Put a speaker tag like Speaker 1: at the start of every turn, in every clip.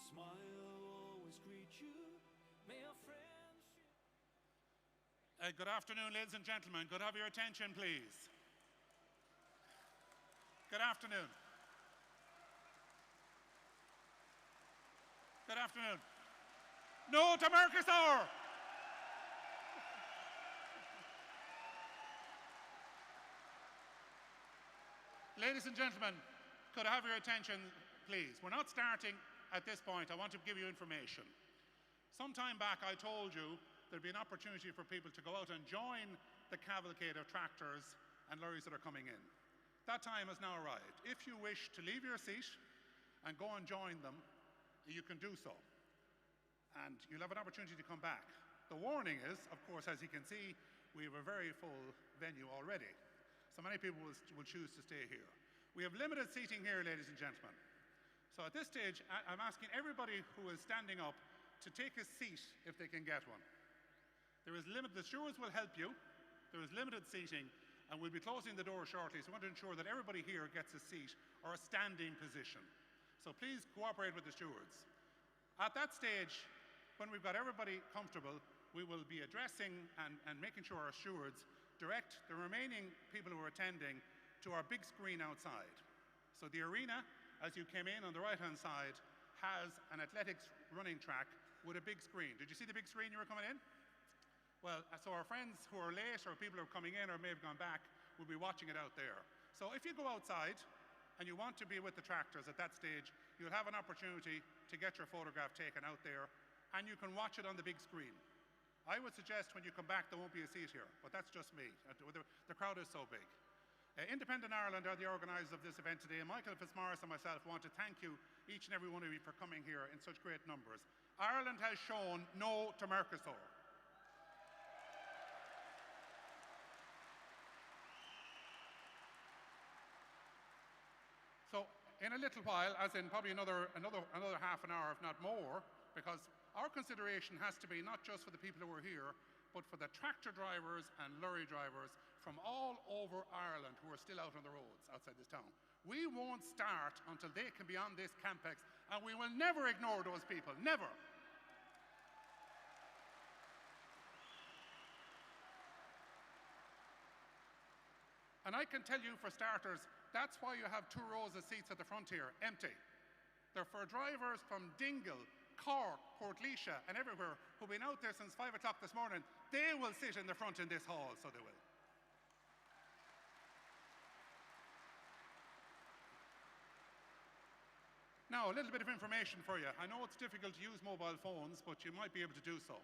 Speaker 1: smile always greet you. May our friendship...
Speaker 2: Good afternoon, ladies and gentlemen. Could I have your attention, please? Good afternoon. Good afternoon. No to Mercosur! Ladies and gentlemen, could I have your attention, please? We're not starting at this point. I want to give you information. Some time back, I told you there'd be an opportunity for people to go out and join the cavalcade of tractors and lorries that are coming in. That time has now arrived. If you wish to leave your seat and go and join them, you can do so. And you'll have an opportunity to come back. The warning is, of course, as you can see, we have a very full venue already. So many people will choose to stay here. We have limited seating here, ladies and gentlemen. So at this stage, I'm asking everybody who is standing up to take a seat if they can get one. The stewards will help you. There is limited seating, and we'll be closing the door shortly, so we want to ensure that everybody here gets a seat or a standing position. So please cooperate with the stewards. At that stage, when we've got everybody comfortable, we will be addressing and making sure our stewards direct the remaining people who are attending to our big screen outside. So the arena, as you came in on the right-hand side, has an athletics running track with a big screen. Did you see the big screen you were coming in? Well, so our friends who are late or people who are coming in or may have gone back will be watching it out there. So if you go outside and you want to be with the tractors at that stage, you'll have an opportunity to get your photograph taken out there, and you can watch it on the big screen. I would suggest when you come back there won't be a seat here, but that's just me. The crowd is so big. Independent Ireland are the organisers of this event today, and Michael Fitzmaurice and myself want to thank you, each and every one of you, for coming here in such great numbers. Ireland has shown no to Mercosur. So in a little while, as in probably another half an hour, if not more, because our consideration has to be not just for the people who are here, but for the tractor drivers and lorry drivers from all over Ireland who are still out on the roads outside this town. We won't start until they can be on this Campex, and we will never ignore those people, never. And I can tell you, for starters, that's why you have 2 rows of seats at the front here, empty. They're for drivers from Dingle, Cork, Portlaoise and everywhere who've been out there since 5 o'clock this morning. They will sit in the front in this hall, so they will. Now, a little bit of information for you. I know it's difficult to use mobile phones, but you might be able to do so.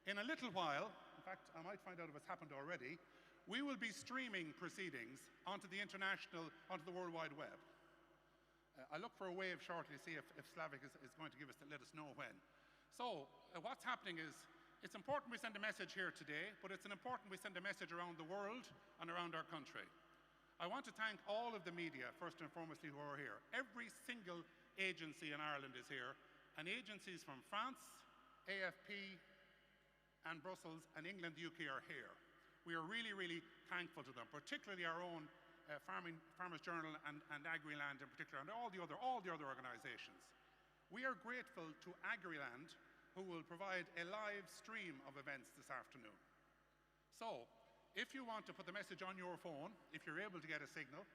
Speaker 2: In a little while, in fact, I might find out if it's happened already, we will be streaming proceedings onto the World Wide Web. I'll look for a wave shortly to see if Slavic is going to give us to let us know when. So what's happening is, it's important we send a message here today, but it's important we send a message around the world and around our country. I want to thank all of the media, first and foremost, who are here. Every single agency in Ireland is here, and agencies from France, AFP, and Brussels, and England, the UK are here. We are really, really thankful to them, particularly our own Farmers Journal and Agriland in particular, and all the other organisations. We are grateful to Agriland, who will provide a live stream of events this afternoon. So, if you want to put the message on your phone, if you're able to get a signal,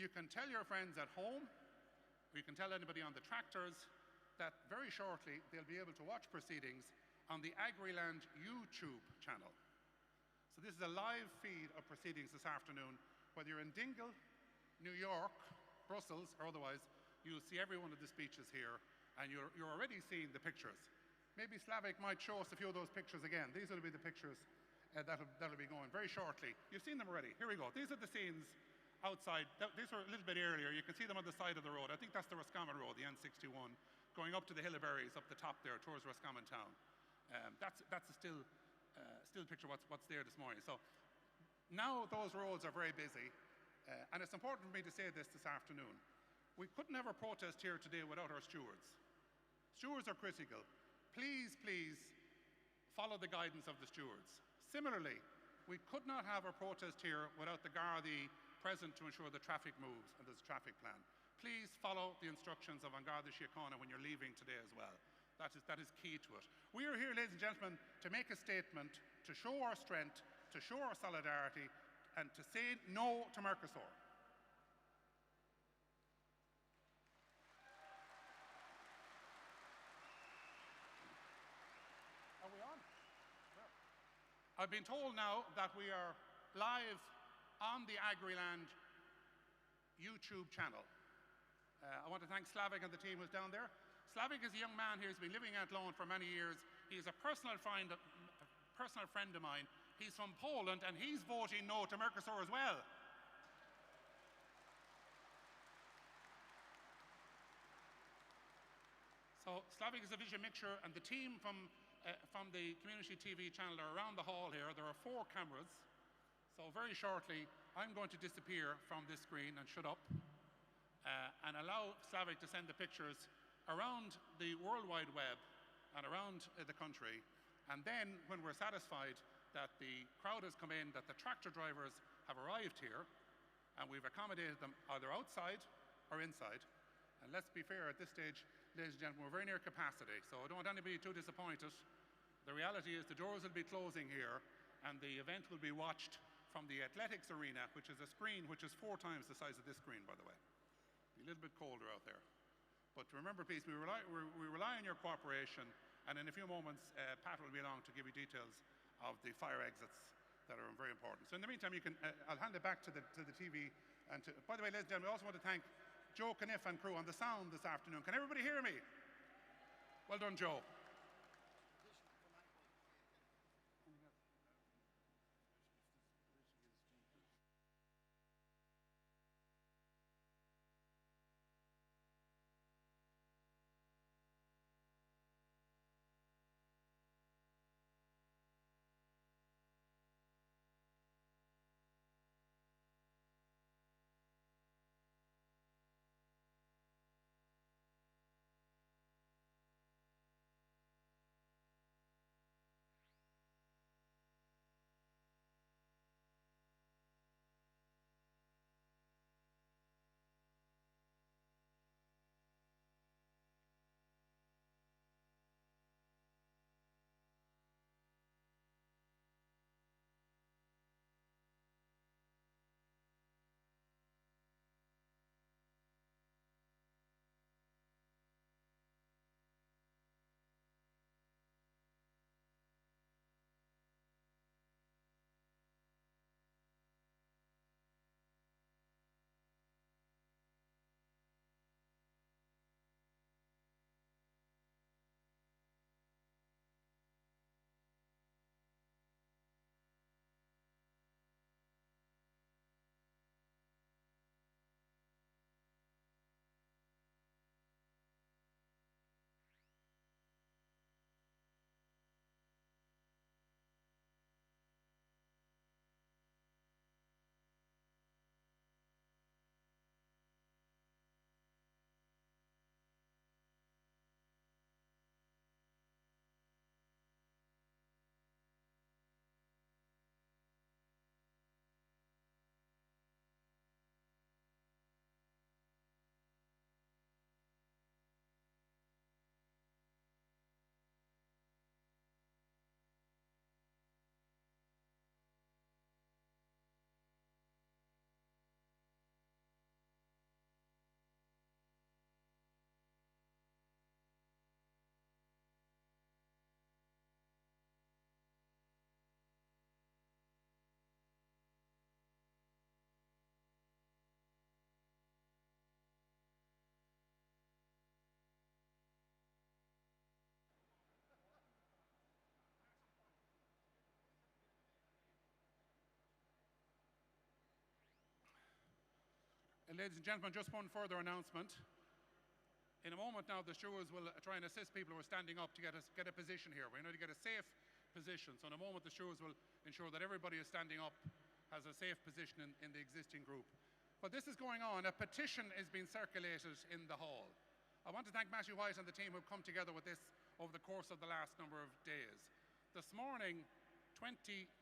Speaker 2: you can tell your friends at home, or you can tell anybody on the tractors, that very shortly they'll be able to watch proceedings on the Agriland YouTube channel. So this is a live feed of proceedings this afternoon. Whether you're in Dingle, New York, Brussels, or otherwise, you'll see every one of the speeches here, and you're already seeing the pictures. Maybe Slavic might show us a few of those pictures again. These will be the pictures that'll be going very shortly. You've seen them already. Here we go. These are the scenes outside. These were a little bit earlier. You can see them on the side of the road. I think that's the Roscommon Road, the N61, going up to the Hillaberries up the top there towards Roscommon town. That's a still picture of what's there this morning. So now those roads are very busy, and it's important for me to say this afternoon. We couldn't have a protest here today without our stewards. Stewards are critical. Please, please follow the guidance of the stewards. Similarly, we could not have a protest here without the Gardaí present to ensure the traffic moves and there's a traffic plan. please follow the instructions of An Garda Síochána when you're leaving today as well. That is key to it. We are here, ladies and gentlemen, to make a statement, to show our strength, to show our solidarity, and to say no to Mercosur. Are we on? I've been told now that we are live on the Agriland YouTube channel. I want to thank Slavik and the team who's down there. Slavik is a young man here who's been living in Athlone for many years. He's a personal friend of mine. He's from Poland and he's voting no to Mercosur as well. So Slavik is a visual mixture, and the team from the community TV channel are around the hall here. There are 4 cameras. So very shortly, I'm going to disappear from this screen and shut up and allow Slavik to send the pictures around the World Wide Web and around the country. And then when we're satisfied that the crowd has come in, that the tractor drivers have arrived here, and we've accommodated them either outside or inside. And let's be fair, at this stage, ladies and gentlemen, we're very near capacity, so I don't want anybody too disappointed. The reality is the doors will be closing here, and the event will be watched from the athletics arena, which is a screen which is 4 times the size of this screen, by the way. A little bit colder out there. But remember, please, we rely on your cooperation, and in a few moments, Pat will be along to give you details of the fire exits that are very important. So in the meantime, I'll hand it back to the TV. And by the way, ladies and gentlemen, we also want to thank Joe Caniff and crew on the sound this afternoon. Can everybody hear me? Well done, Joe. Ladies and gentlemen, just one further announcement. In a moment now, the stewards will try and assist people who are standing up to get a position here. We need to get a safe position. So in a moment, the stewards will ensure that everybody who's standing up has a safe position in the existing group. But this is going on. A petition is being circulated in the hall. I want to thank Matthew White and the team who have come together with this over the course of the last number of days. This morning, 20,000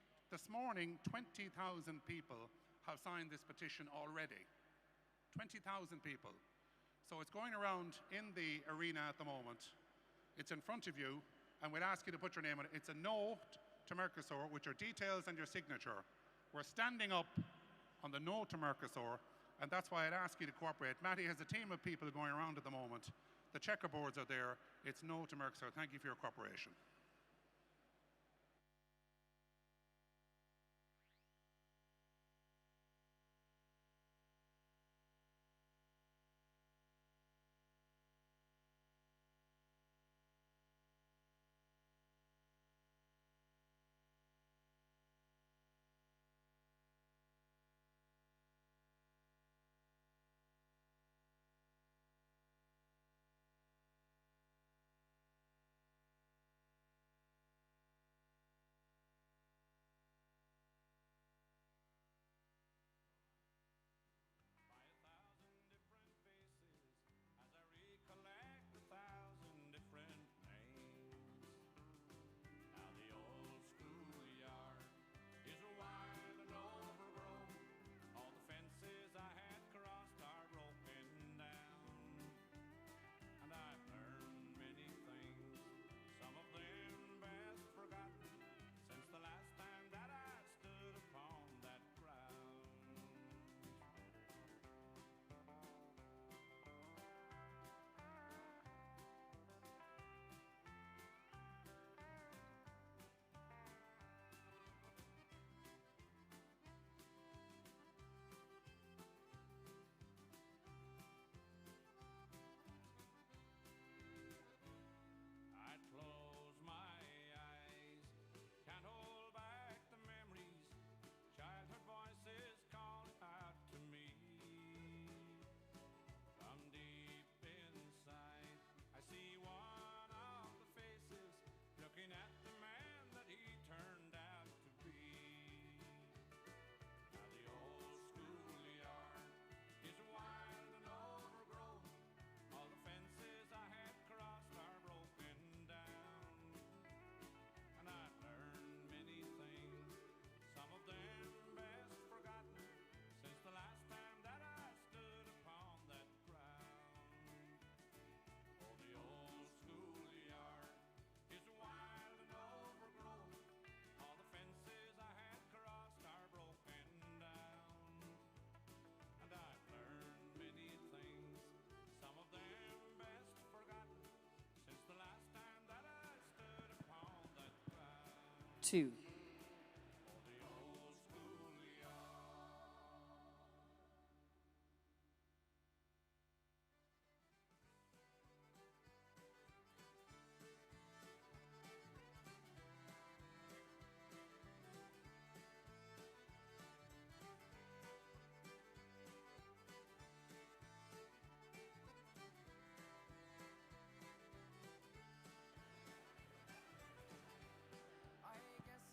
Speaker 2: people have signed this petition already. 20,000 people. So it's going around in the arena at the moment. It's in front of you, and we'll ask you to put your name on it. It's a no to Mercosur with your details and your signature. We're standing up on the no to Mercosur, and that's why I'd ask you to cooperate. Matty has a team of people going around at the moment. The checkerboards are there. It's no to Mercosur. Thank you for your cooperation.
Speaker 1: I'd close my eyes, can't hold back the memories. Childhood voices calling out to me. From deep inside, I see one of the faces looking at the man that he turned out to be. Now the old schoolyard is wild and overgrown. All the fences I had crossed are broken down. And I've learned many things, some of them best forgotten, since the last time that I stood upon that ground. Oh, the old schoolyard is wild and overgrown. All the fences I had crossed are broken down. And I've learned many things, some of them best forgotten, since the last time that I stood upon that ground.
Speaker 3: 2.
Speaker 1: Oh, the old schoolyard.
Speaker 4: I guess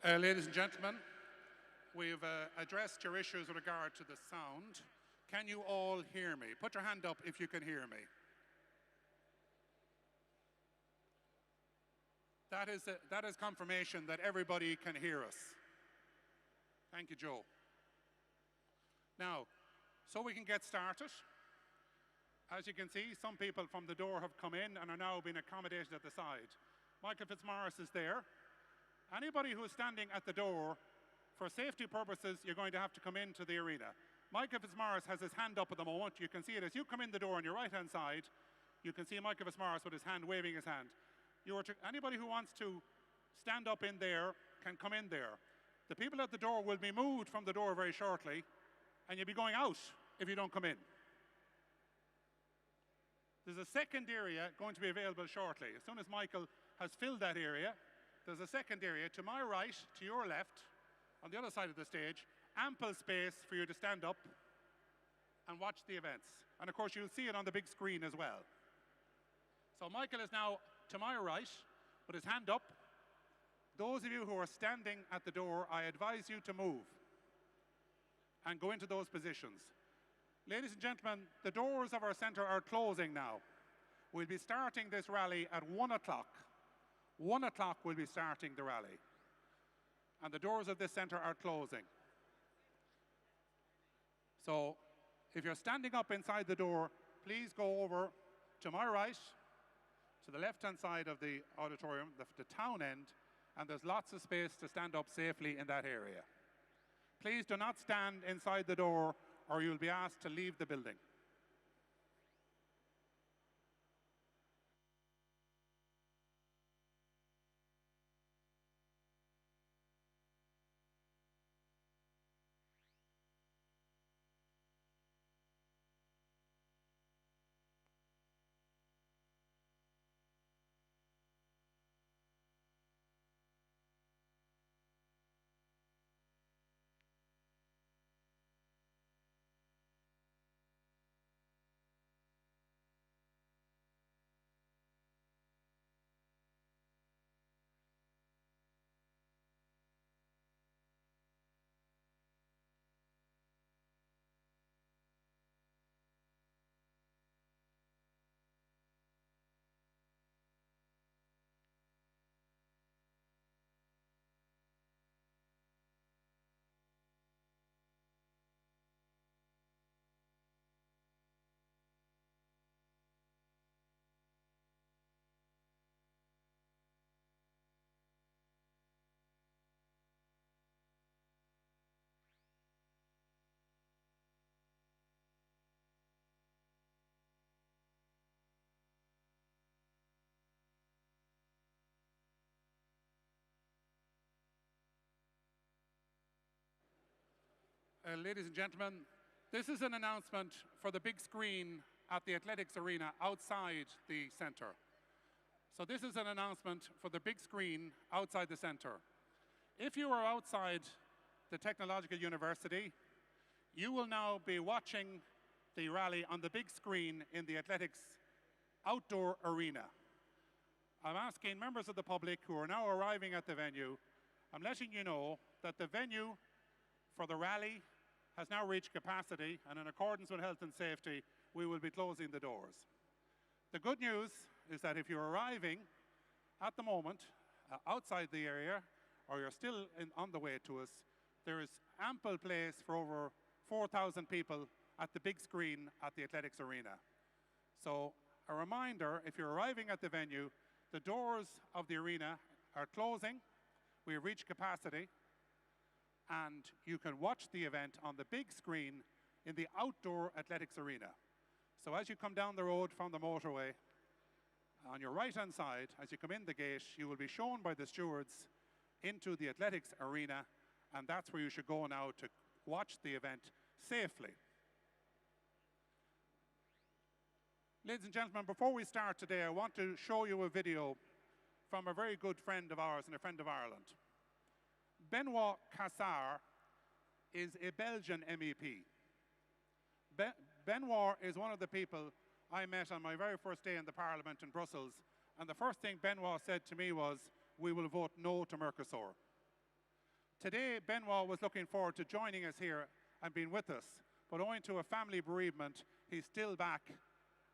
Speaker 2: Ladies and gentlemen, we've addressed your issues with regard to the sound. Can you all hear me? Put your hand up if you can hear me. That is confirmation that everybody can hear us. Thank you, Joe. Now, so we can get started. As you can see, some people from the door have come in and are now being accommodated at the side. Michael Fitzmaurice is there. Anybody who is standing at the door, for safety purposes, you're going to have to come into the arena. Michael Fitzmaurice has his hand up at the moment. You can see it as you come in the door on your right-hand side. You can see Michael Fitzmaurice with his hand, waving his hand. Anybody who wants to stand up in there can come in there. The people at the door will be moved from the door very shortly, and you'll be going out if you don't come in. There's a second area going to be available shortly. As soon as Michael has filled that area, there's a second area to my right, to your left, on the other side of the stage, ample space for you to stand up and watch the events. And of course, you'll see it on the big screen as well. So Michael is now to my right, with his hand up. Those of you who are standing at the door, I advise you to move and go into those positions. Ladies and gentlemen, the doors of our centre are closing now. We'll be starting this rally at 1 o'clock. 1 o'clock we'll be starting the rally. And the doors of this centre are closing. So if you're standing up inside the door, please go over to my right, to the left-hand side of the auditorium, the town end, and there's lots of space to stand up safely in that area. Please do not stand inside the door or you'll be asked to leave the building. Ladies and gentlemen, this is an announcement for the big screen at the athletics arena outside the centre. So this is an announcement for the big screen outside the centre. If you are outside the Technological University, you will now be watching the rally on the big screen in the athletics outdoor arena. I'm asking members of the public who are now arriving at the venue, I'm letting you know that the venue for the rally has now reached capacity, and in accordance with health and safety, we will be closing the doors. The good news is that if you're arriving at the moment outside the area, or you're still on the way to us, there is ample place for over 4,000 people at the big screen at the athletics arena. So a reminder, if you're arriving at the venue, the doors of the arena are closing. We have reached capacity, and you can watch the event on the big screen in the outdoor athletics arena. So as you come down the road from the motorway, on your right-hand side, as you come in the gate, you will be shown by the stewards into the athletics arena, and that's where you should go now to watch the event safely. Ladies and gentlemen, before we start today, I want to show you a video from a very good friend of ours and a friend of Ireland. Benoit Cassar is a Belgian MEP. Benoit is one of the people I met on my very first day in the Parliament in Brussels, and the first thing Benoit said to me was, "We will vote no to Mercosur." Today, Benoit was looking forward to joining us here and being with us, but owing to a family bereavement, he's still back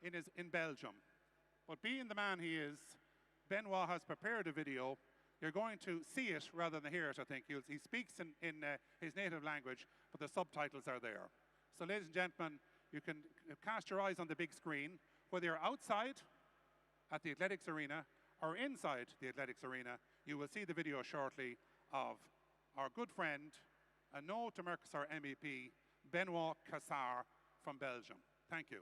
Speaker 2: in Belgium. But being the man he is, Benoit has prepared a video. You're going to see it rather than hear it, I think. He speaks in his native language, but the subtitles are there. So ladies and gentlemen, you can cast your eyes on the big screen, whether you're outside at the athletics arena or inside the athletics arena. You will see the video shortly of our good friend, a No to Mercosur MEP, Benoit Cassar from Belgium. Thank you.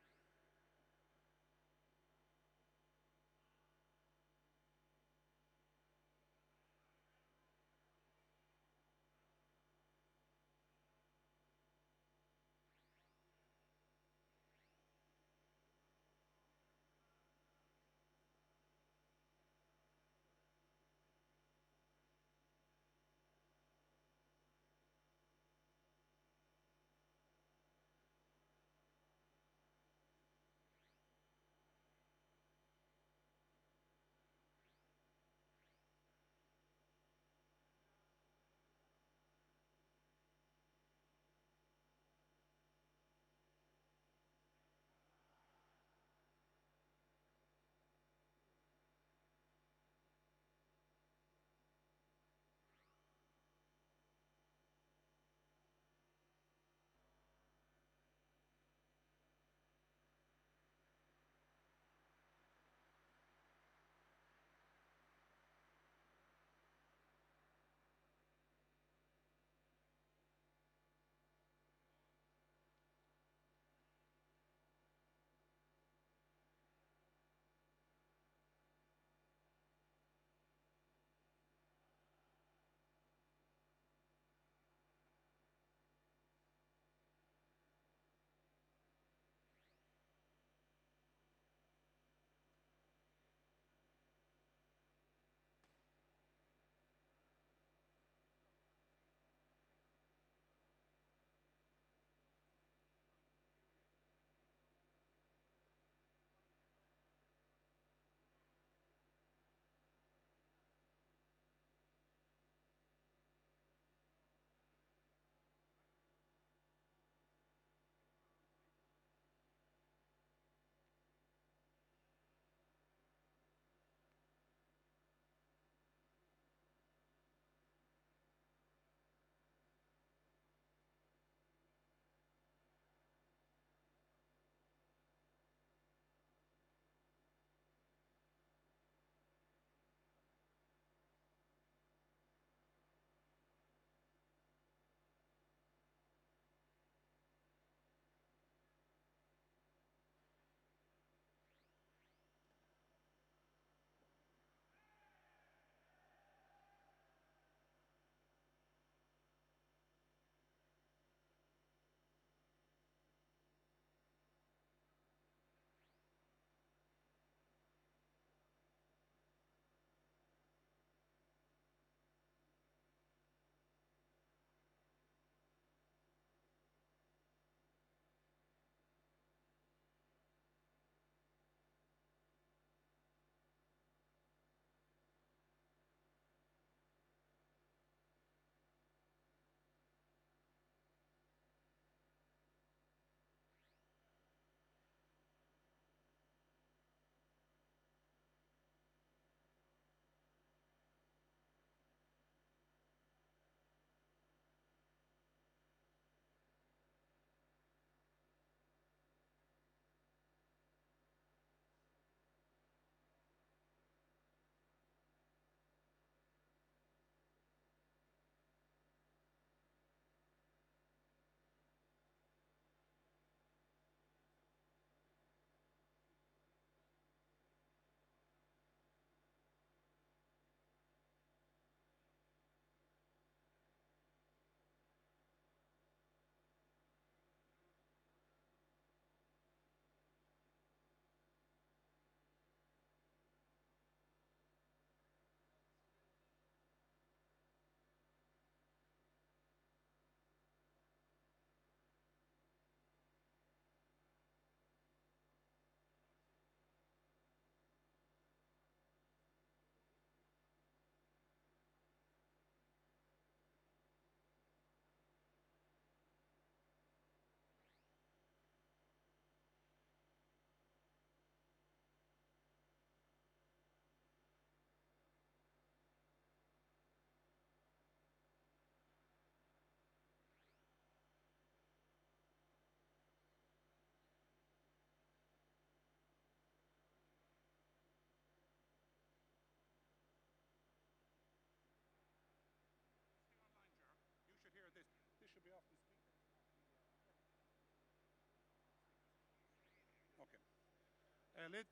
Speaker 2: lid-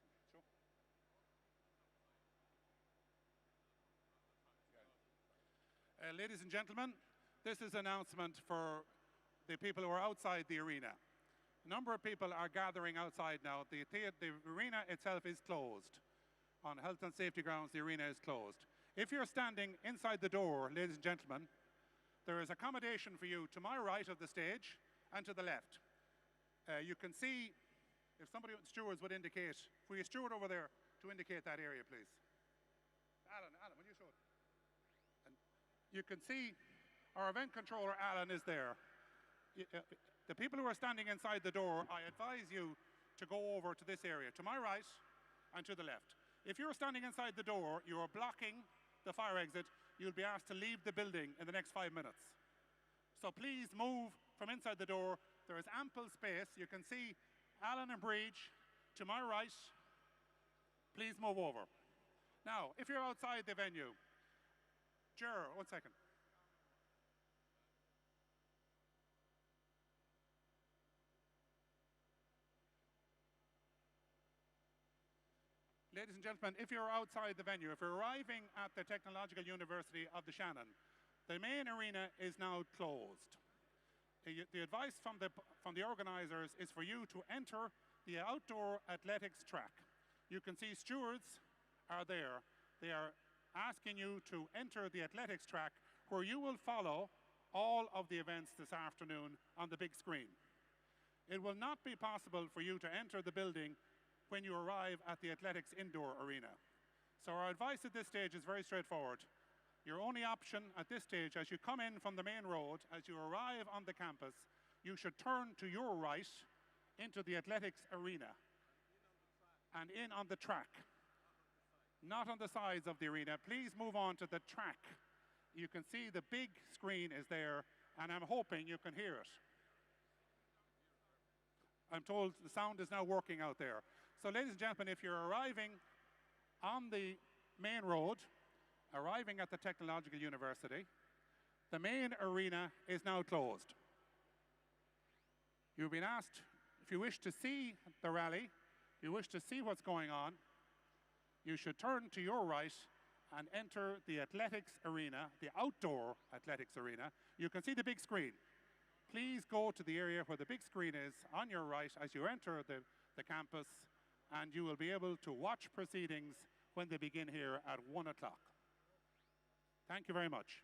Speaker 2: Ladies and gentlemen, this is an announcement for the people who are outside the arena. A number of people are gathering outside now. The arena itself is closed. On health and safety grounds, the arena is closed. If you're standing inside the door, ladies and gentlemen, there is accommodation for you to my right of the stage and to the left. You can see, if somebody, stewards would indicate, for your steward over there to indicate that area, please. Alan, will you show it? And you can see our event controller, Alan, is there. The people who are standing inside the door, I advise you to go over to this area, to my right and to the left. If you're standing inside the door, you are blocking the fire exit, you'll be asked to leave the building in the next 5 minutes. So please move from inside the door. There is ample space. You can see Alan and Breach to my right. Please move over. Now, if you're outside the venue, Ger, 1 second. Ladies and gentlemen, if you're outside the venue, if you're arriving at the Technological University of the Shannon, the main arena is now closed. The advice from the organisers is for you to enter the outdoor athletics track. You can see stewards are there. They are asking you to enter the athletics track where you will follow all of the events this afternoon on the big screen. It will not be possible for you to enter the building when you arrive at the athletics indoor arena. So our advice at this stage is very straightforward. Your only option at this stage, as you come in from the main road, as you arrive on the campus, you should turn to your right into the athletics arena and in on the track, not on the sides of the arena. Please move on to the track. You can see the big screen is there, and I'm hoping you can hear it. I'm told the sound is now working out there. So ladies and gentlemen, if you're arriving on the main road, arriving at the Technological University, the main arena is now closed. You've been asked, if you wish to see the rally, you wish to see what's going on, you should turn to your right and enter the athletics arena, the outdoor athletics arena. You can see the big screen. Please go to the area where the big screen is on your right as you enter the campus, and you will be able to watch proceedings when they begin here at 1 o'clock. Thank you very much.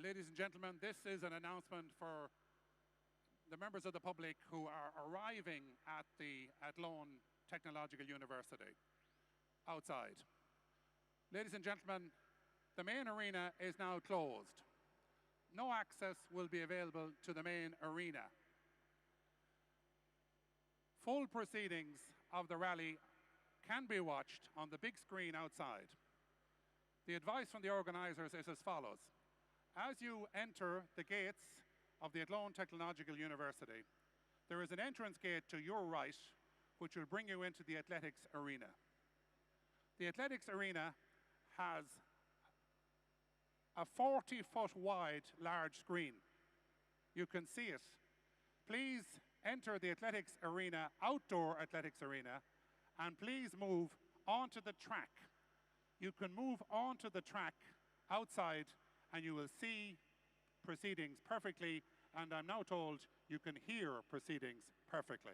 Speaker 2: Ladies and gentlemen, this is an announcement for the members of the public who are arriving at the Athlone Technological University outside. Ladies and gentlemen, the main arena is now closed. No access will be available to the main arena. Full proceedings of the rally can be watched on the big screen outside. The advice from the organisers is as follows. As you enter the gates of the Athlone Technological University, there is an entrance gate to your right which will bring you into the athletics arena. The athletics arena has a 40-foot wide large screen. You can see it. Please enter the athletics arena, outdoor athletics arena, and please move onto the track. You can move onto the track outside and you will see proceedings perfectly, and I'm now told you can hear proceedings perfectly.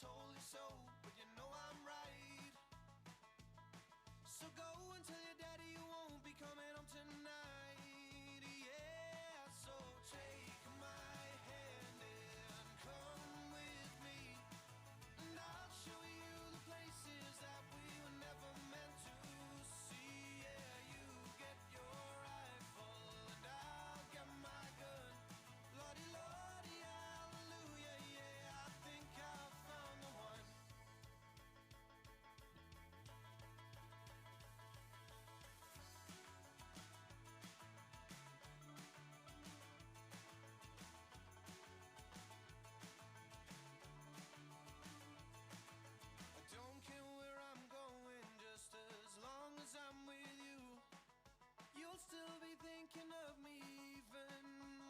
Speaker 1: told you so, but you know I'm right. So go and tell your daddy you won't be coming home tonight. Yeah, so take my hand and come with me, and I'll show you the places that we were never meant to see. Yeah, you get your rifle and I'll get my gun. Lordy, Lordy, hallelujah, yeah, I think I found the one. I don't care where I'm going, just as long as I'm with you. You'll still be thinking of me even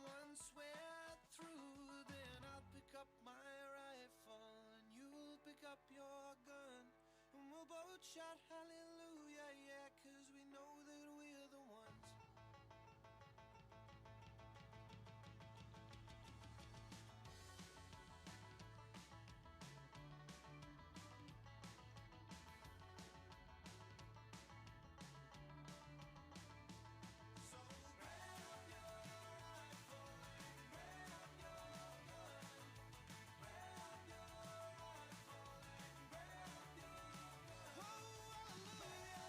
Speaker 1: once we're through. Then I'll pick up my rifle and you'll pick up your gun, and we'll both shout hallelujah, yeah, 'cause we know that we're the ones. So grab your rifle and grab your gun. Grab your rifle and grab your gun. Oh, hallelujah.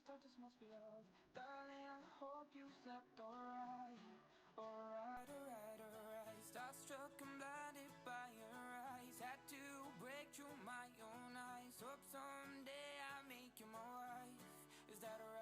Speaker 3: Thought this must be love. Darling, I hope you slept alright. Alright, alright, alright. Starstruck and blinded by your eyes. Had to break through my own eyes. Hope someday I make you my wife. Is that alright?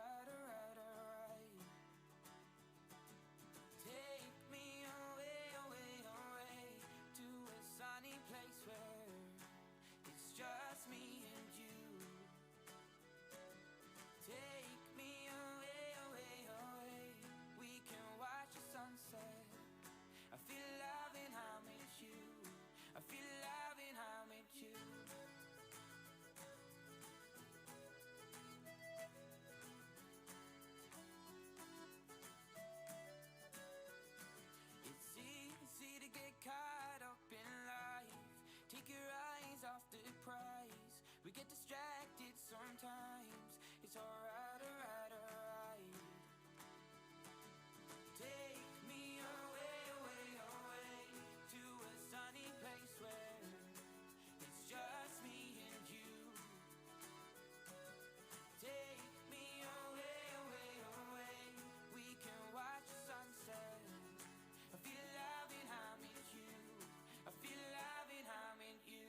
Speaker 3: times. It's alright, alright, alright. Take me away, away, away to a sunny place where it's just me and you. Take me away, away, away. We can watch the sunset. I feel alive when I'm with you. I feel alive when I'm in you.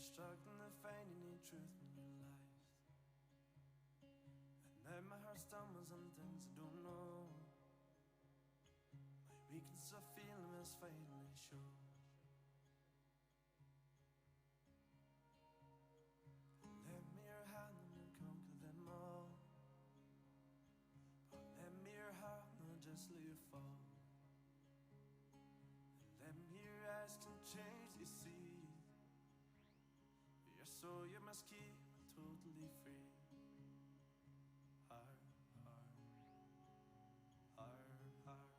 Speaker 4: struggling to find any truth in your life. And now my heart stumbles on things I don't know. My weakness of feeling is finally shown. Lend me your hand and conquer them all. Or lend me your heart and just let you fall. And lend me your eyes can change, you see. Your soul you must keep totally free. Heart, heart, heart, heart, heart,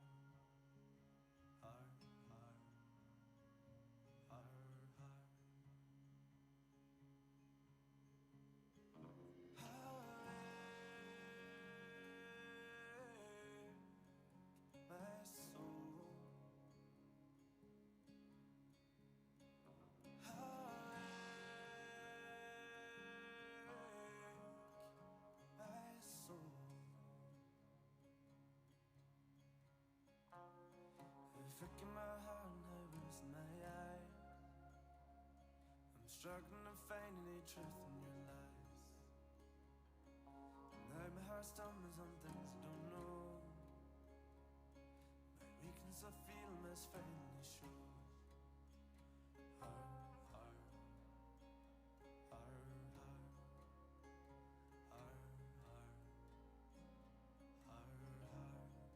Speaker 4: heart, heart, my soul. My soul. Flicking my heart and nervous in my eye. I'm struggling to find any truth in your lies. Now my heart stumbles on things I don't know. My weakness of feeling must finally show. Heart, heart, heart, heart, heart, heart, heart.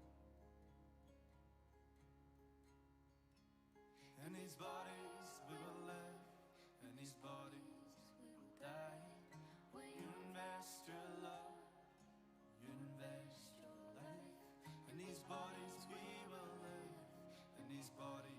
Speaker 4: In these bodies we will live, in these bodies we will die. You invest your love, you invest your life. In these bodies we will live, in these bodies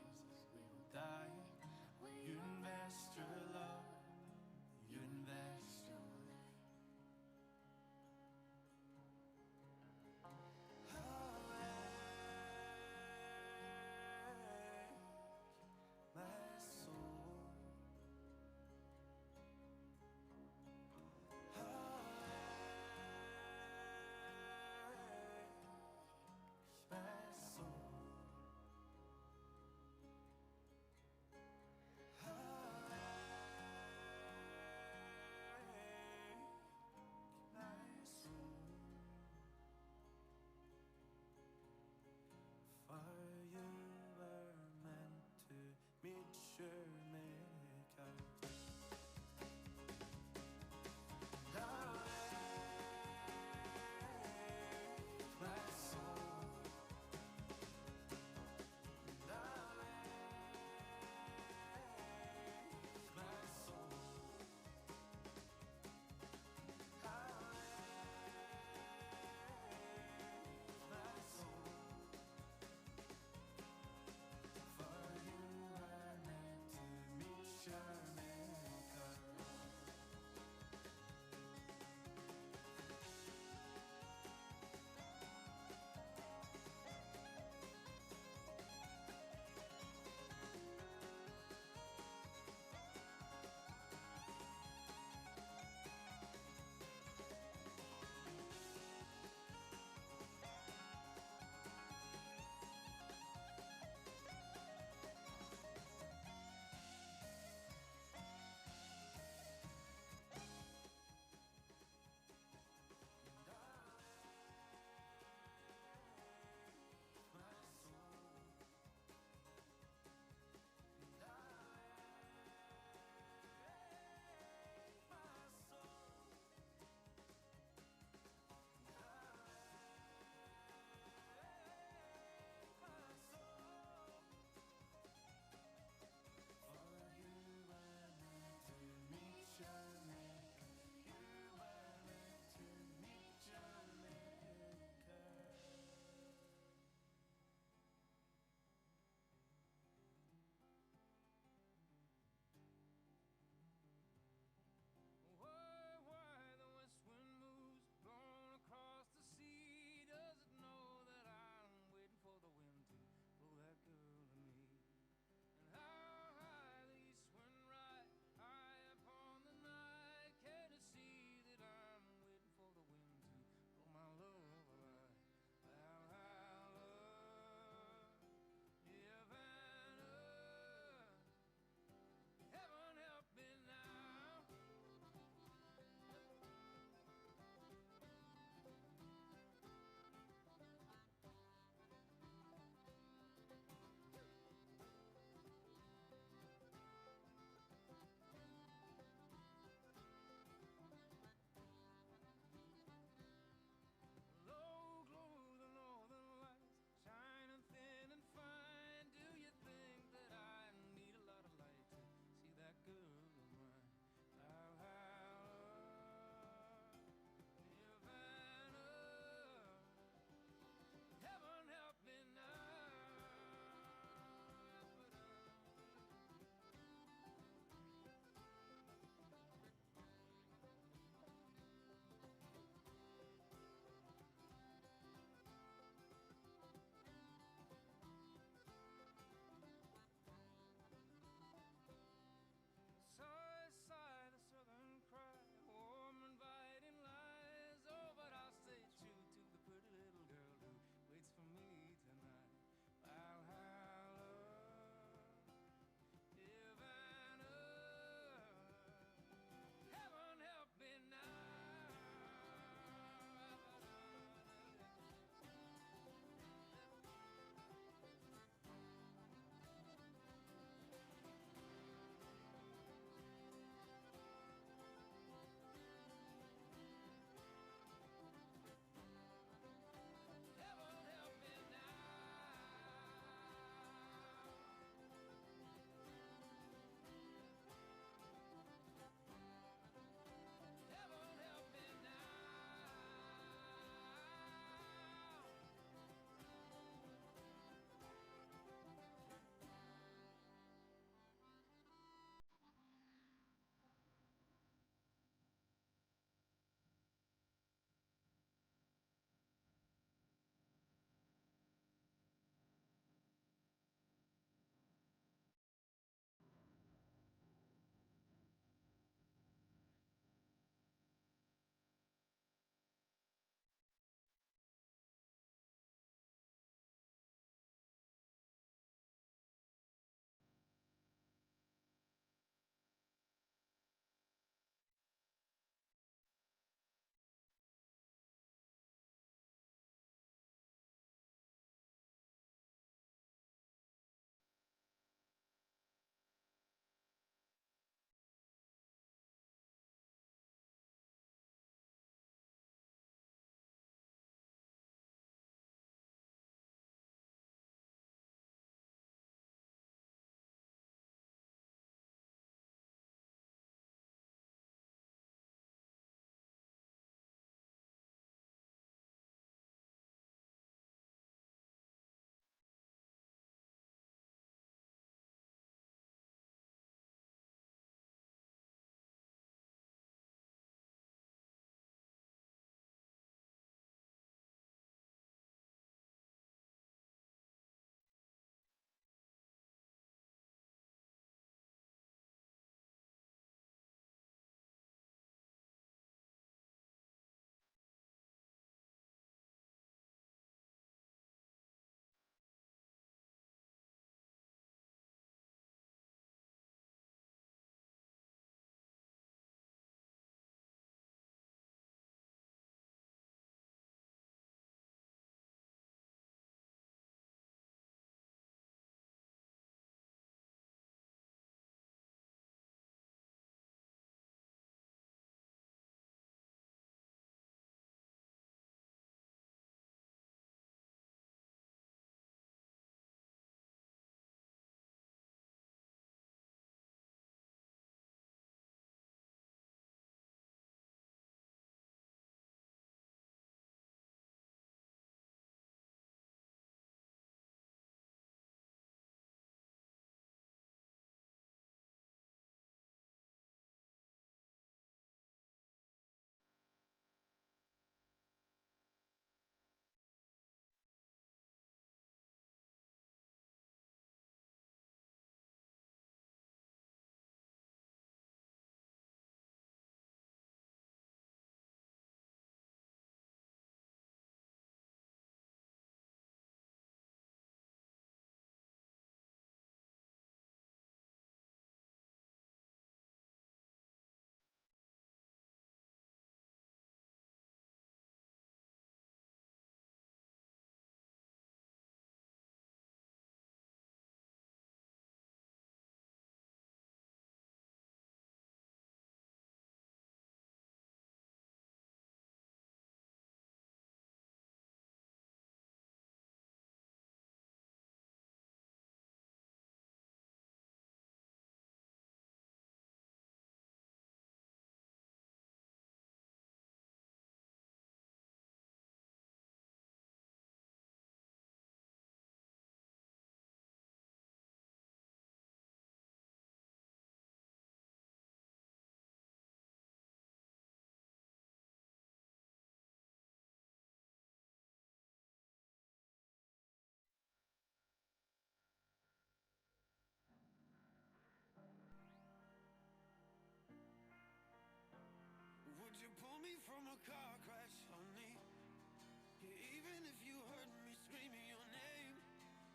Speaker 5: Even if you heard me screaming your name,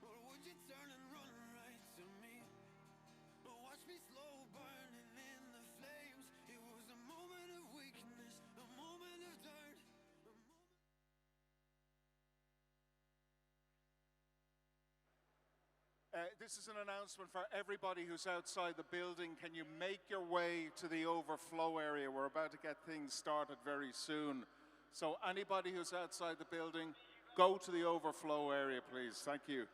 Speaker 5: or would you turn and run right to me? Or watch me slow burning in the flames. It was a moment of weakness, a moment of dirt, a moment.
Speaker 6: This is an announcement for everybody who's outside the building. Can you make your way to the overflow area? We're about to get things started very soon. So anybody who's outside the building, go to the overflow area, please. Thank you.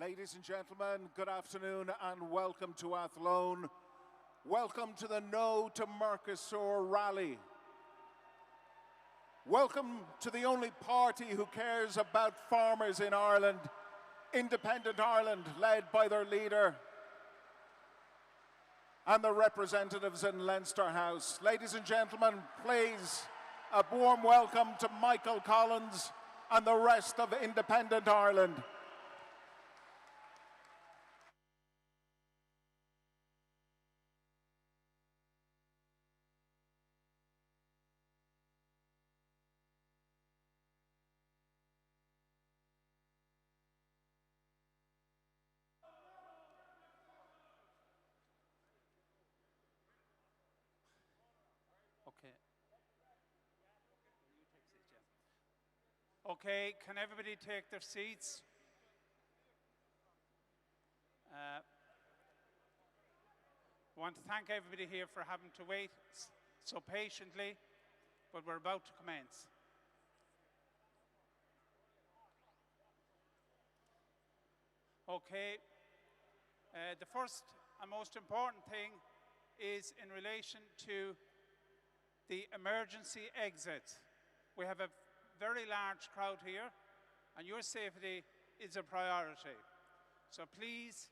Speaker 6: Ladies and gentlemen, good afternoon and welcome to Athlone. Welcome to the No to Mercosur rally. Welcome to the only party who cares about farmers in Ireland, Independent Ireland, led by their leader and the representatives in Leinster House. Ladies and gentlemen, please, a warm welcome to Michael Collins and the rest of Independent Ireland.
Speaker 7: Okay, can everybody take their seats? I want to thank everybody here for having to wait so patiently, but we're about to commence. Okay, the first and most important thing is in relation to the emergency exits. We have a very large crowd here, and your safety is a priority. So please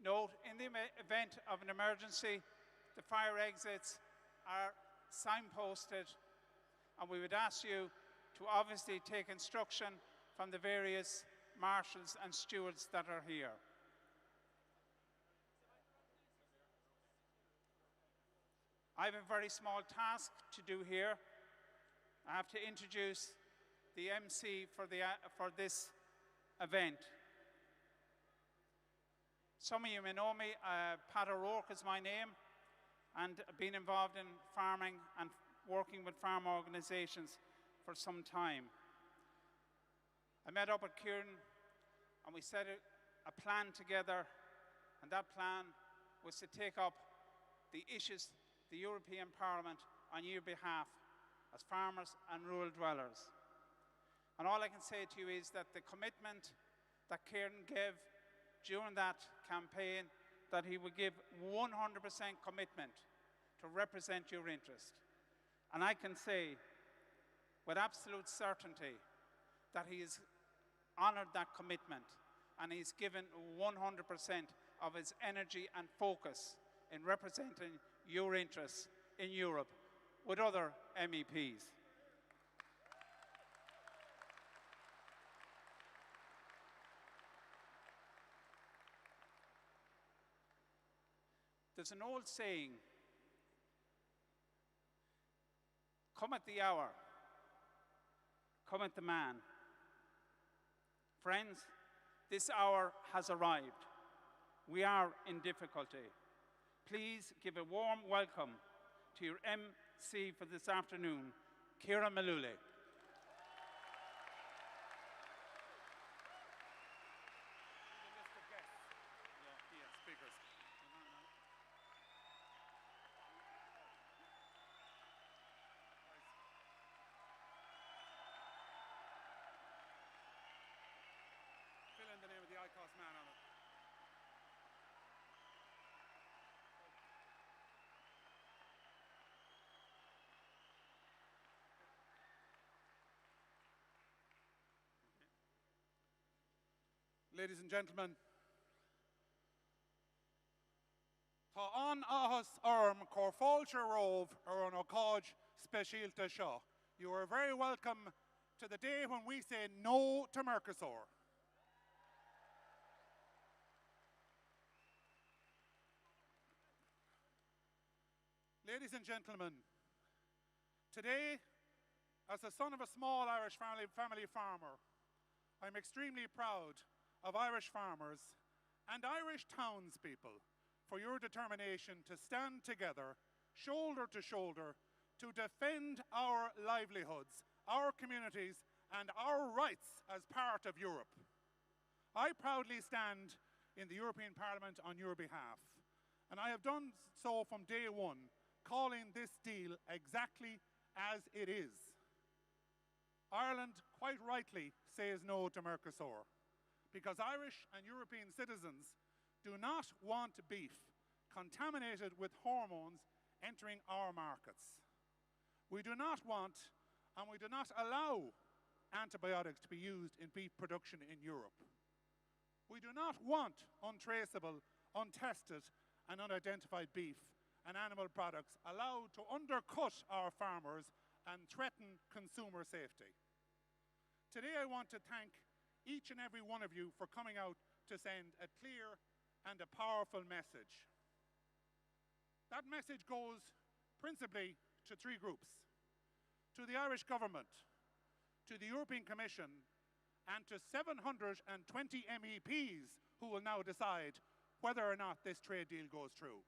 Speaker 7: note, in the event of an emergency, the fire exits are signposted, and we would ask you to obviously take instruction from the various marshals and stewards that are here. I have a very small task to do here. I have to introduce the MC for this event. Some of you may know me, Pat O'Rourke is my name, and I've been involved in farming and working with farm organisations for some time. I met up with Kieran and we set a plan together, and that plan was to take up the issues the European Parliament on your behalf as farmers and rural dwellers. And all I can say to you is that the commitment that Kieran gave during that campaign, that he would give 100% commitment to represent your interest. And I can say with absolute certainty that he has honoured that commitment, and he's given 100% of his energy and focus in representing your interests in Europe with other MEPs. There's an old saying, "Cometh the hour, cometh the man." Friends, this hour has arrived. We are in difficulty. Please give a warm welcome to your MC for this afternoon, Ciara Maluli.
Speaker 2: Fill in the name of the ICOS man on it. Ladies and gentlemen, Tá an áthas cór fáilte rómh ar an ócáid speisialta seo. You are very welcome to the day when we say no to Mercosur. Ladies and gentlemen, today, as the son of a small Irish family farmer, I'm extremely proud of Irish farmers and Irish townspeople for your determination to stand together, shoulder to shoulder, to defend our livelihoods, our communities, and our rights as part of Europe. I proudly stand in the European Parliament on your behalf, and I have done so from day one, calling this deal exactly as it is. Ireland, quite rightly, says no to Mercosur. because Irish and European citizens do not want beef contaminated with hormones entering our markets. We do not want and we do not allow antibiotics to be used in beef production in Europe. We do not want untraceable, untested and unidentified beef and animal products allowed to undercut our farmers and threaten consumer safety. Today I want to thank each and every one of you for coming out to send a clear and a powerful message. That message goes principally to three groups: to the Irish government, to the European Commission, and to 720 MEPs who will now decide whether or not this trade deal goes through.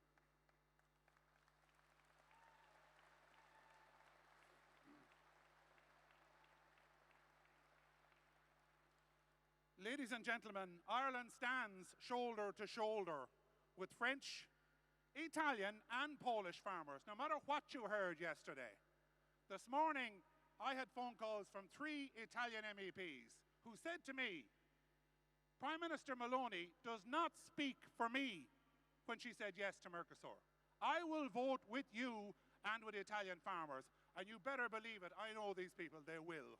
Speaker 2: Ladies and gentlemen, Ireland stands shoulder to shoulder with French, Italian and Polish farmers, no matter what you heard yesterday. This morning, I had phone calls from 3 Italian MEPs who said to me, Prime Minister Maloney does not speak for me when she said yes to Mercosur. I will vote with you and with Italian farmers, and you better believe it, I know these people, they will.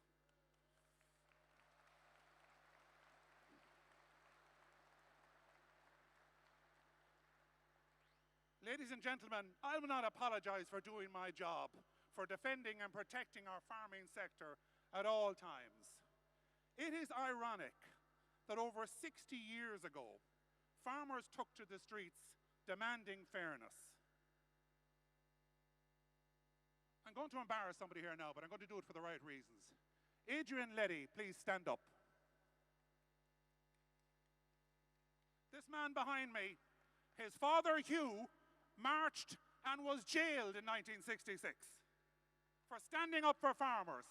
Speaker 2: Ladies and gentlemen, I will not apologize for doing my job, for defending and protecting our farming sector at all times. It is ironic that over 60 years ago, farmers took to the streets demanding fairness. I'm going to embarrass somebody here now, but I'm going to do it for the right reasons. Adrian Leddy, please stand up. This man behind me, his father Hugh, marched and was jailed in 1966 for standing up for farmers.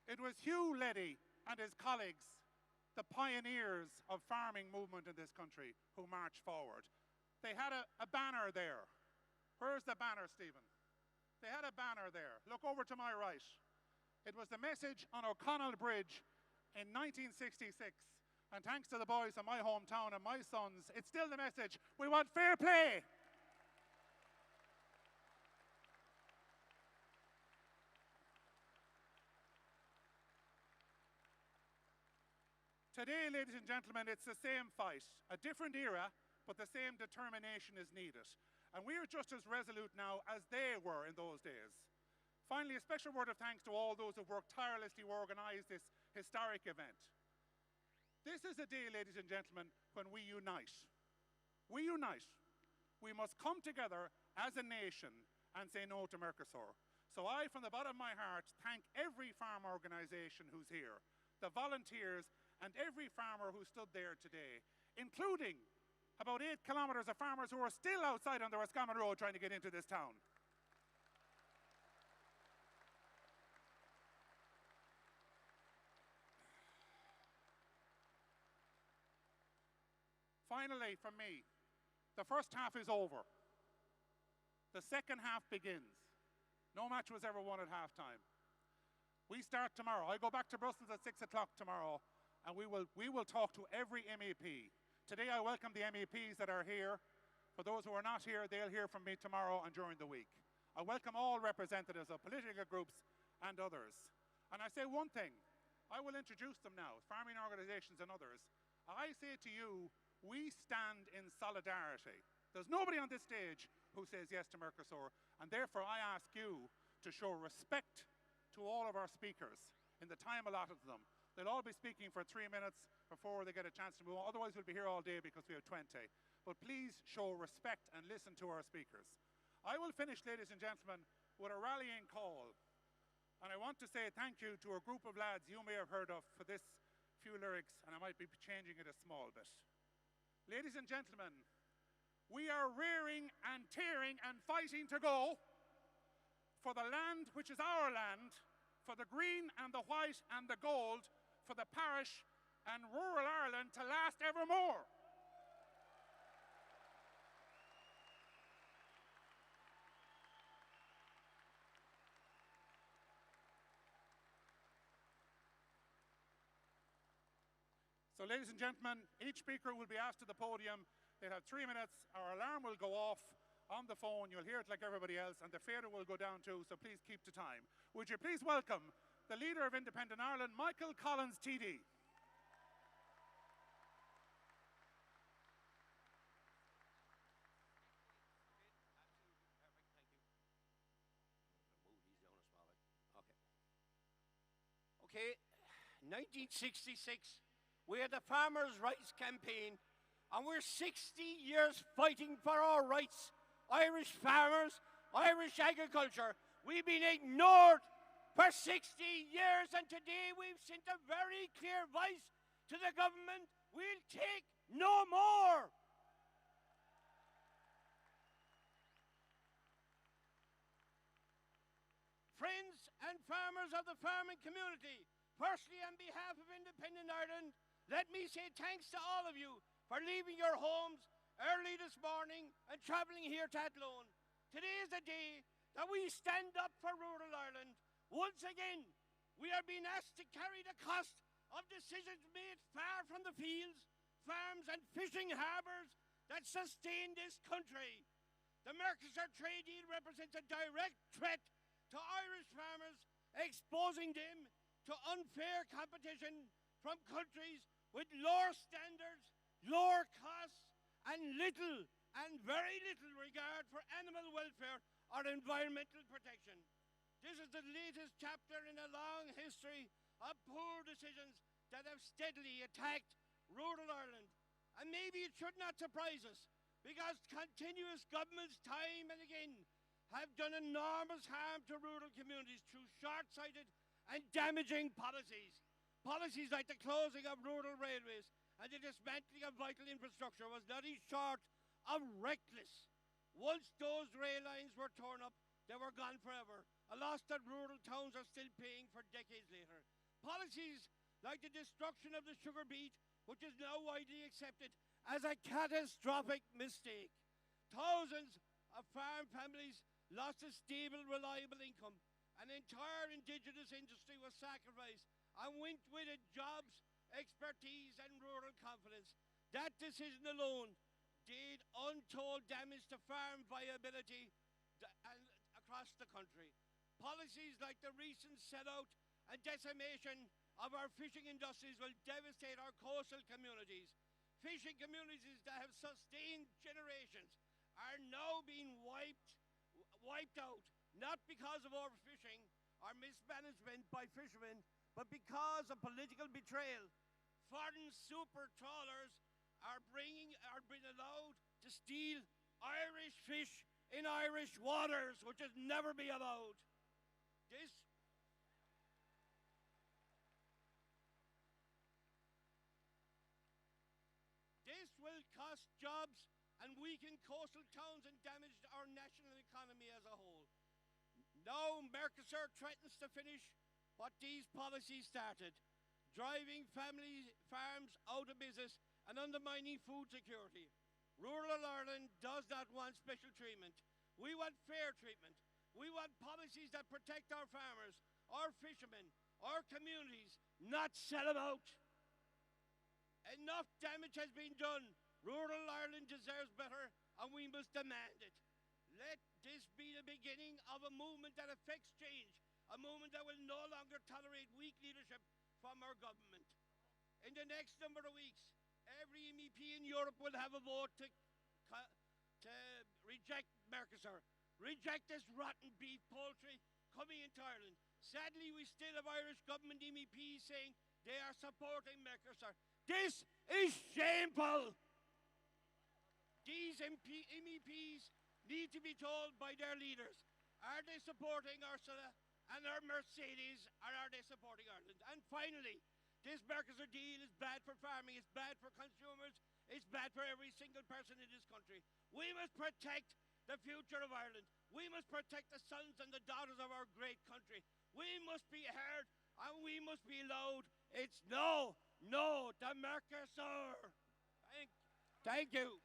Speaker 2: It was Hugh Leddy and his colleagues, the pioneers of farming movement in this country, who marched forward. They had a banner there. Where's the banner, Stephen? They had a banner there. Look over to my right. It was the message on O'Connell Bridge in 1966. And thanks to the boys in my hometown and my sons, it's still the message. We want fair play. Today, ladies and gentlemen, it's the same fight. A different era, but the same determination is needed. And we are just as resolute now as they were in those days. Finally, a special word of thanks to all those who worked tirelessly to organise this historic event. This is a day, ladies and gentlemen, when we unite. We unite. We must come together as a nation and say no to Mercosur. So I, from the bottom of my heart, thank every farm organisation who's here, the volunteers, and every farmer who stood there today, including about 8 kilometres of farmers who are still outside on the Roscommon Road trying to get into this town. Finally, from me, the first half is over. The second half begins. No match was ever won at halftime. We start tomorrow. I go back to Brussels at 6 o'clock tomorrow, and we will talk to every MEP. Today I welcome the MEPs that are here. For those who are not here, they'll hear from me tomorrow and during the week. I welcome all representatives of political groups and others. And I say one thing, I will introduce them now, farming organisations and others. I say to you, we stand in solidarity. There's nobody on this stage who says yes to Mercosur, and therefore I ask you to show respect to all of our speakers in the time allotted to them. They'll all be speaking for 3 minutes before they get a chance to move on. Otherwise, we'll be here all day because we have 20. But please show respect and listen to our speakers. I will finish, ladies and gentlemen, with a rallying call. And I want to say thank you to a group of lads you may have heard of for this few lyrics, and I might be changing it a small bit. Ladies and gentlemen, we are rearing and tearing and fighting to go for the land which is our land, for the green and the white and the gold, for the parish and rural Ireland to last evermore. So ladies and gentlemen, each speaker will be asked to the podium. They'll have 3 minutes. Our alarm will go off on the phone. You'll hear it like everybody else, and the fader will go down too, so please keep to time. Would you please welcome the leader of Independent Ireland, Michael Collins, TD.
Speaker 8: Okay, 1966, we had the Farmers' Rights Campaign, and we're 60 years fighting for our rights. Irish farmers, Irish agriculture, we've been ignored for 60 years, and today we've sent a very clear voice to the government. We'll take no more. Friends and farmers of the farming community, firstly on behalf of Independent Ireland, let me say thanks to all of you for leaving your homes early this morning and travelling here to Athlone. Today is the day that we stand up for rural Ireland. Once again, we are being asked to carry the cost of decisions made far from the fields, farms and fishing harbours that sustain this country. The Mercosur trade deal represents a direct threat to Irish farmers, exposing them to unfair competition from countries with lower standards, lower costs, and little and very little regard for animal welfare or environmental protection. This is the latest chapter in a long history of poor decisions that have steadily attacked rural Ireland. And maybe it should not surprise us, because continuous governments time and again have done enormous harm to rural communities through short-sighted and damaging policies. Policies like the closing of rural railways and the dismantling of vital infrastructure was nothing short of reckless. Once those rail lines were torn up, they were gone forever, a loss that rural towns are still paying for decades later. Policies like the destruction of the sugar beet, which is now widely accepted as a catastrophic mistake. Thousands of farm families lost a stable, reliable income. An entire indigenous industry was sacrificed, and went with it jobs, expertise and rural confidence. That decision alone did untold damage to farm viability across the country. Policies like the recent sellout and decimation of our fishing industries will devastate our coastal communities. Fishing communities that have sustained generations are now being wiped out, not because of overfishing or mismanagement by fishermen, but because of political betrayal. Foreign super trawlers are being allowed to steal Irish fish in Irish waters, which has never been allowed. This will cost jobs and weaken coastal towns and damage our national economy as a whole. Now Mercosur threatens to finish what these policies started, driving family farms out of business and undermining food security. Rural Ireland does not want special treatment. We want fair treatment. We want policies that protect our farmers, our fishermen, our communities, not sell them out. Enough damage has been done. Rural Ireland deserves better, and we must demand it. Let this be the beginning of a movement that affects change, a movement that will no longer tolerate weak leadership from our government. In the next number of weeks, every MEP in Europe will have a vote to reject Mercosur, reject this rotten beef poultry coming into Ireland. Sadly, we still have Irish government MEPs saying they are supporting Mercosur. This is shameful. These MEPs need to be told by their leaders, are they supporting Ursula and her Mercedes, or are they supporting Ireland? And finally, this Mercosur deal is bad for farming, it's bad for consumers, it's bad for every single person in this country. We must protect the future of Ireland. We must protect the sons and the daughters of our great country. We must be heard and we must be loud. It's no to Mercosur. Thank you.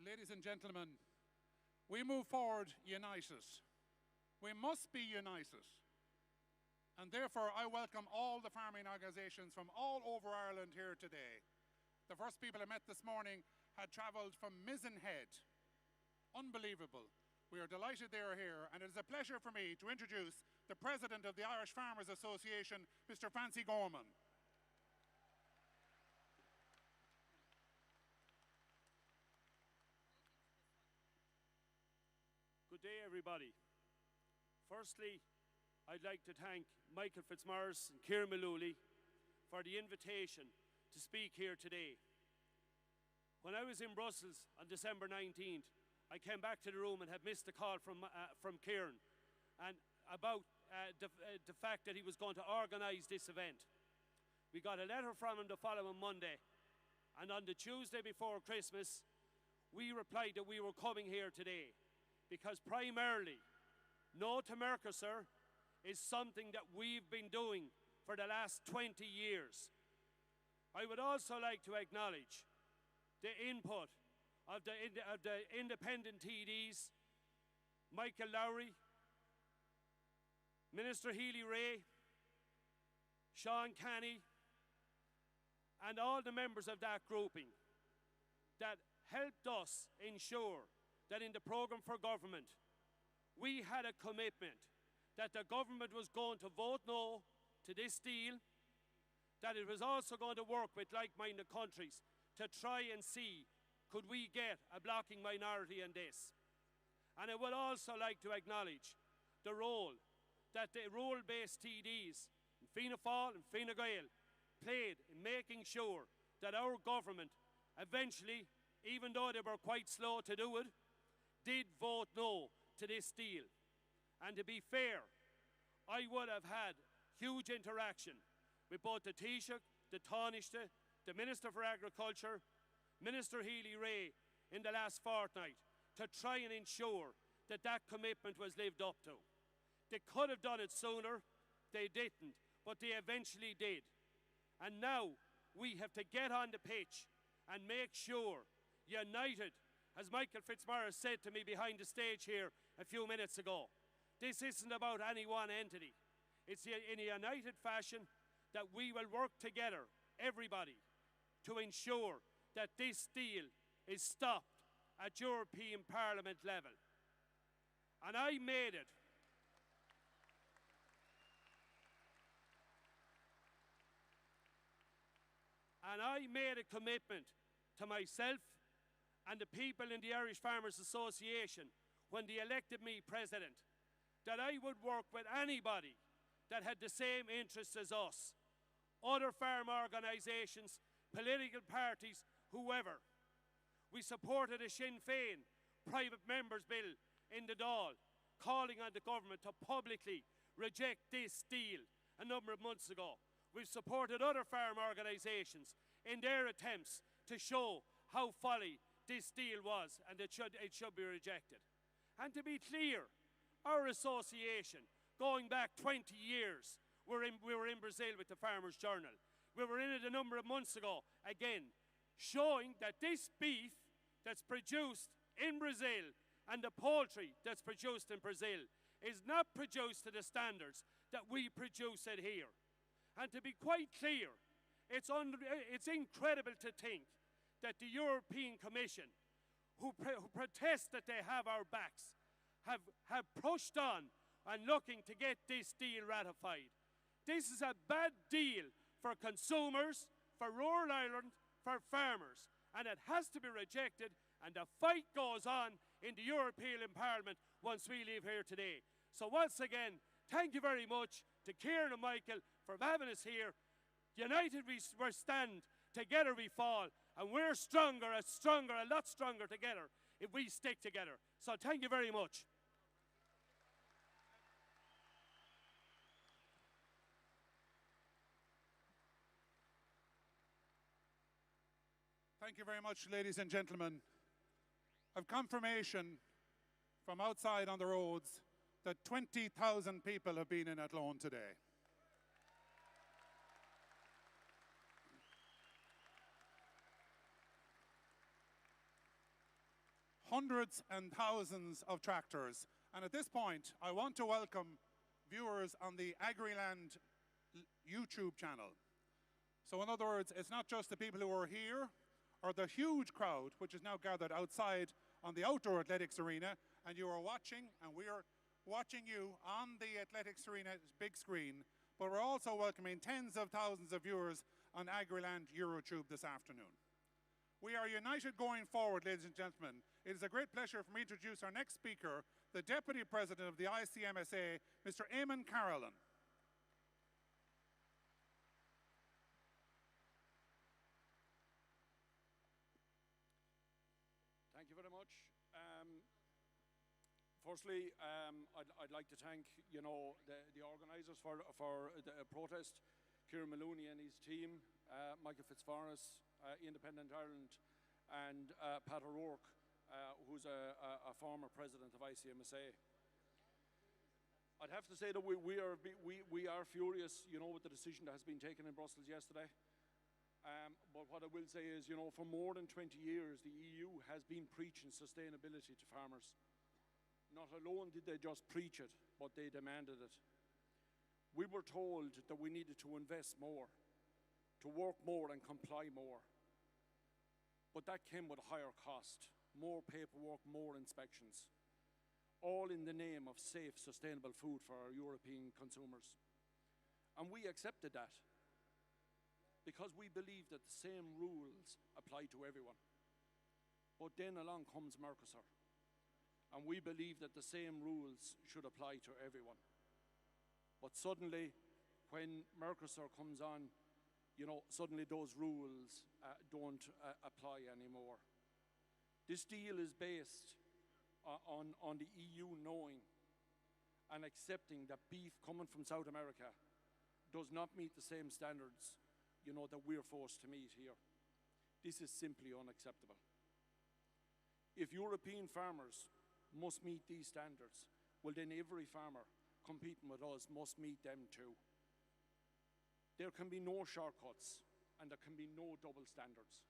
Speaker 2: Ladies and gentlemen, we move forward united. We must be united. And therefore, I welcome all the farming organisations from all over Ireland here today. The first people I met this morning had travelled from Mizenhead. Unbelievable. We are delighted they are here, and it is a pleasure for me to introduce the President of the Irish Farmers Association, Mr. Francie Gorman.
Speaker 9: Good day, everybody. Firstly, I'd like to thank Michael Fitzmaurice and Ciarán Mullooly for the invitation to speak here today. When I was in Brussels on December 19th, I came back to the room and had missed a call from Ciarán and about the fact that he was going to organise this event. We got a letter from him the following Monday, and on the Tuesday before Christmas, we replied that we were coming here today because primarily, no to Mercosur is something that we've been doing for the last 20 years. I would also like to acknowledge the input of the independent TDs, Michael Lowry, Minister Healy-Rae, Sean Canny, and all the members of that grouping that helped us ensure that in the programme for government, we had a commitment that the government was going to vote no to this deal, that it was also going to work with like-minded countries to try and see could we get a blocking minority in this. And I would also like to acknowledge the role that the rural-based TDs in Fianna Fáil and Fine Gael played in making sure that our government eventually, even though they were quite slow to do it, did vote no to this deal. And to be fair, I would have had huge interaction with both the Taoiseach, the Taoiseach, the Minister for Agriculture, Minister Healy-Rae in the last fortnight to try and ensure that that commitment was lived up to. They could have done it sooner, they didn't, but they eventually did. And now we have to get on the pitch and make sure, united, as Michael Fitzmaurice said to me behind the stage here a few minutes ago, this isn't about any one entity. It's in a united fashion that we will work together, everybody, to ensure that this deal is stopped at European Parliament level. And I made it. And I made a commitment to myself and the people in the Irish Farmers Association when they elected me president, that I would work with anybody that had the same interests as us, other farm organisations, political parties, whoever. We supported a Sinn Féin private members bill in the Dáil, calling on the government to publicly reject this deal a number of months ago. We've supported other farm organisations in their attempts to show how folly this deal was and it should be rejected. And to be clear, our association, going back 20 years, we were in Brazil with the Farmers Journal. We were in it a number of months ago, again, showing that this beef that's produced in Brazil and the poultry that's produced in Brazil is not produced to the standards that we produce it here. And to be quite clear, it's incredible to think that the European Commission, who protest that they have our backs, have pushed on and looking to get this deal ratified. This is a bad deal for consumers, for rural Ireland, for farmers, and it has to be rejected, and the fight goes on in the European Parliament once we leave here today. So once again, thank you very much to Ciarán and Michael for having us here. United we stand, together we fall, and we're stronger, a lot stronger together if we stick together. So thank you very much.
Speaker 2: Thank you very much, ladies and gentlemen. I've confirmation from outside on the roads that 20,000 people have been in Athlone today. Hundreds and thousands of tractors And at this point, I want to welcome viewers on the Agriland YouTube channel. So in other words, it's not just the people who are here or the huge crowd which is now gathered outside on the outdoor athletics arena, and you are watching, and we are watching you on the athletics arena big screen, but we're also welcoming tens of thousands of viewers on Agriland EuroTube this afternoon. We are united going forward, ladies and gentlemen. It is a great pleasure for me to introduce our next speaker, the Deputy President of the ICMSA, Mr. Eamon Carolan.
Speaker 10: Thank you very much. Firstly, I'd like to thank the organisers for the protest, Kieran Maloney and his team, Michael Fitzforrest, Independent Ireland, and Pat O'Rourke, who's a former president of ICMSA. I'd have to say that we are furious, with the decision that has been taken in Brussels yesterday. But what I will say is, for more than 20 years, the EU has been preaching sustainability to farmers. Not alone did they just preach it, but they demanded it. We were told that we needed to invest more, to work more and comply more. But that came with a higher cost, more paperwork, more inspections, all in the name of safe, sustainable food for our European consumers. And we accepted that, because we believe that the same rules apply to everyone. But then along comes Mercosur, and we believe that the same rules should apply to everyone. But suddenly, when Mercosur comes on, suddenly those rules don't apply anymore. This deal is based on the EU knowing and accepting that beef coming from South America does not meet the same standards that we're forced to meet here. This is simply unacceptable. If European farmers must meet these standards, well then every farmer competing with us must meet them too. There can be no shortcuts, and there can be no double standards.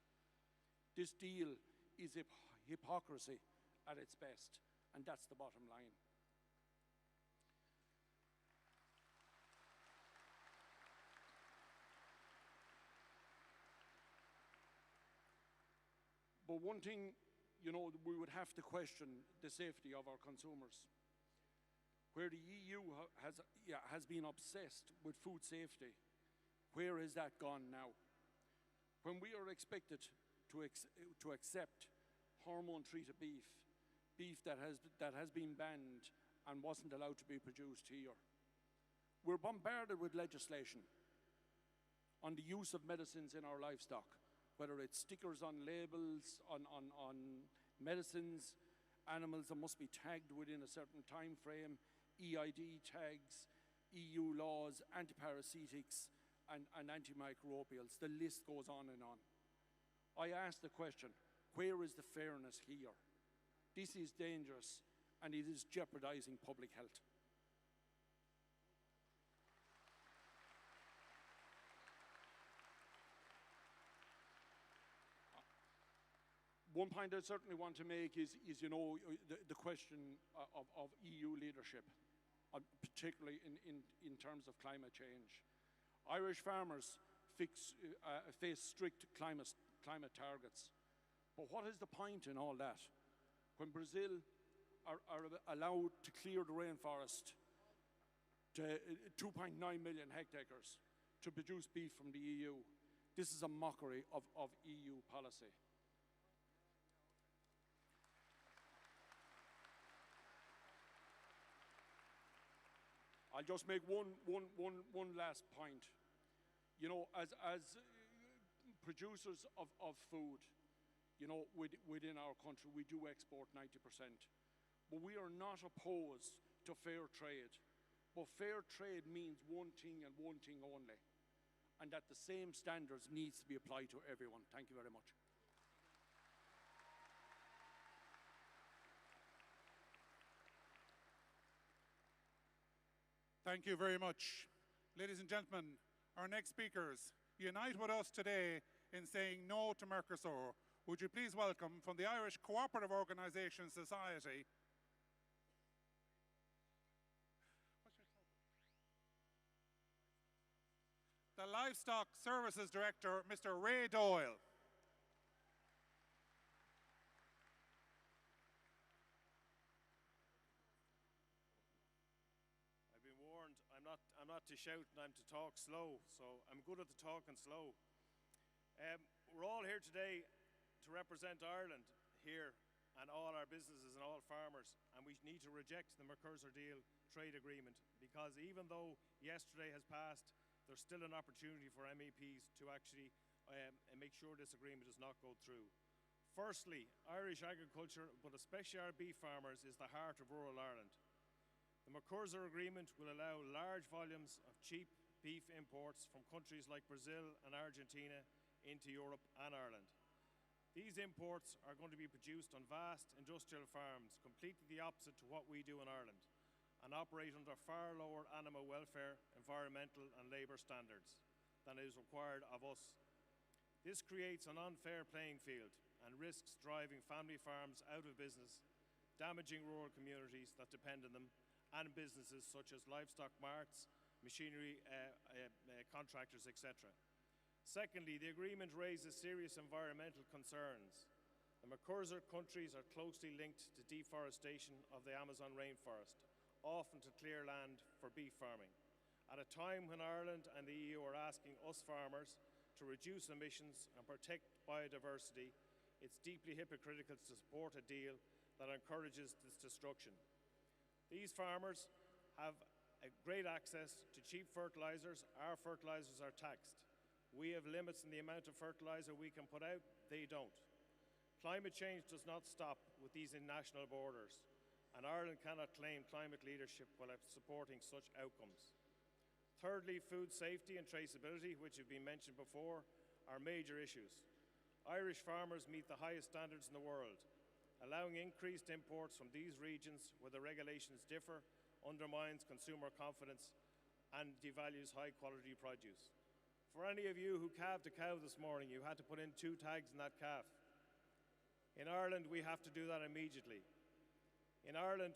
Speaker 10: This deal is hypocrisy at its best, and that's the bottom line. But one thing, we would have to question the safety of our consumers. Where the EU has been obsessed with food safety, where has that gone now? When we are expected to accept hormone-treated beef that has been banned and wasn't allowed to be produced here. We're bombarded with legislation on the use of medicines in our livestock, whether it's stickers on labels, on medicines, animals that must be tagged within a certain time frame, EID tags, EU laws, antiparasitics, and antimicrobials. The list goes on and on. I ask the question, where is the fairness here? This is dangerous, and it is jeopardizing public health. One point I certainly want to make is the question of EU leadership, particularly in terms of climate change. Irish farmers face strict climate targets. But what is the point in all that? When Brazil are allowed to clear the rainforest to 2.9 million hectares to produce beef from the EU, this is a mockery of EU policy. I'll just make one last point. As producers of food, within our country, we do export 90%. But we are not opposed to fair trade. But fair trade means one thing and one thing only, and that the same standards needs to be applied to everyone. Thank you very much.
Speaker 2: Thank you very much. Ladies and gentlemen, our next speakers unite with us today in saying no to Mercosur. Would you please welcome from the Irish Cooperative Organisation Society, the Livestock Services Director, Mr. Ray Doyle.
Speaker 11: I've been warned I'm not to shout and I'm to talk slow, so I'm good at the talking slow. We're all here today to represent Ireland here and all our businesses and all farmers, and we need to reject the Mercosur deal trade agreement, because even though yesterday has passed, there's still an opportunity for MEPs to actually make sure this agreement does not go through. Firstly, Irish agriculture, but especially our beef farmers, is the heart of rural Ireland. The Mercosur agreement will allow large volumes of cheap beef imports from countries like Brazil and Argentina into Europe and Ireland. These imports are going to be produced on vast industrial farms, completely the opposite to what we do in Ireland, and operate under far lower animal welfare, environmental and labour standards than is required of us. This creates an unfair playing field and risks driving family farms out of business, damaging rural communities that depend on them, and businesses such as livestock marts, machinery contractors, etc. Secondly, the agreement raises serious environmental concerns. The Mercosur countries are closely linked to deforestation of the Amazon rainforest, often to clear land for beef farming. At a time when Ireland and the EU are asking us farmers to reduce emissions and protect biodiversity, it's deeply hypocritical to support a deal that encourages this destruction. These farmers have great access to cheap fertilizers. Our fertilizers are taxed. We have limits in the amount of fertilizer we can put out. They don't. Climate change does not stop with these national borders, and Ireland cannot claim climate leadership while supporting such outcomes. Thirdly, food safety and traceability, which have been mentioned before, are major issues. Irish farmers meet the highest standards in the world. Allowing increased imports from these regions where the regulations differ undermines consumer confidence and devalues high-quality produce. For any of you who calved a cow this morning, you had to put in 2 tags in that calf. In Ireland, we have to do that immediately. In Ireland,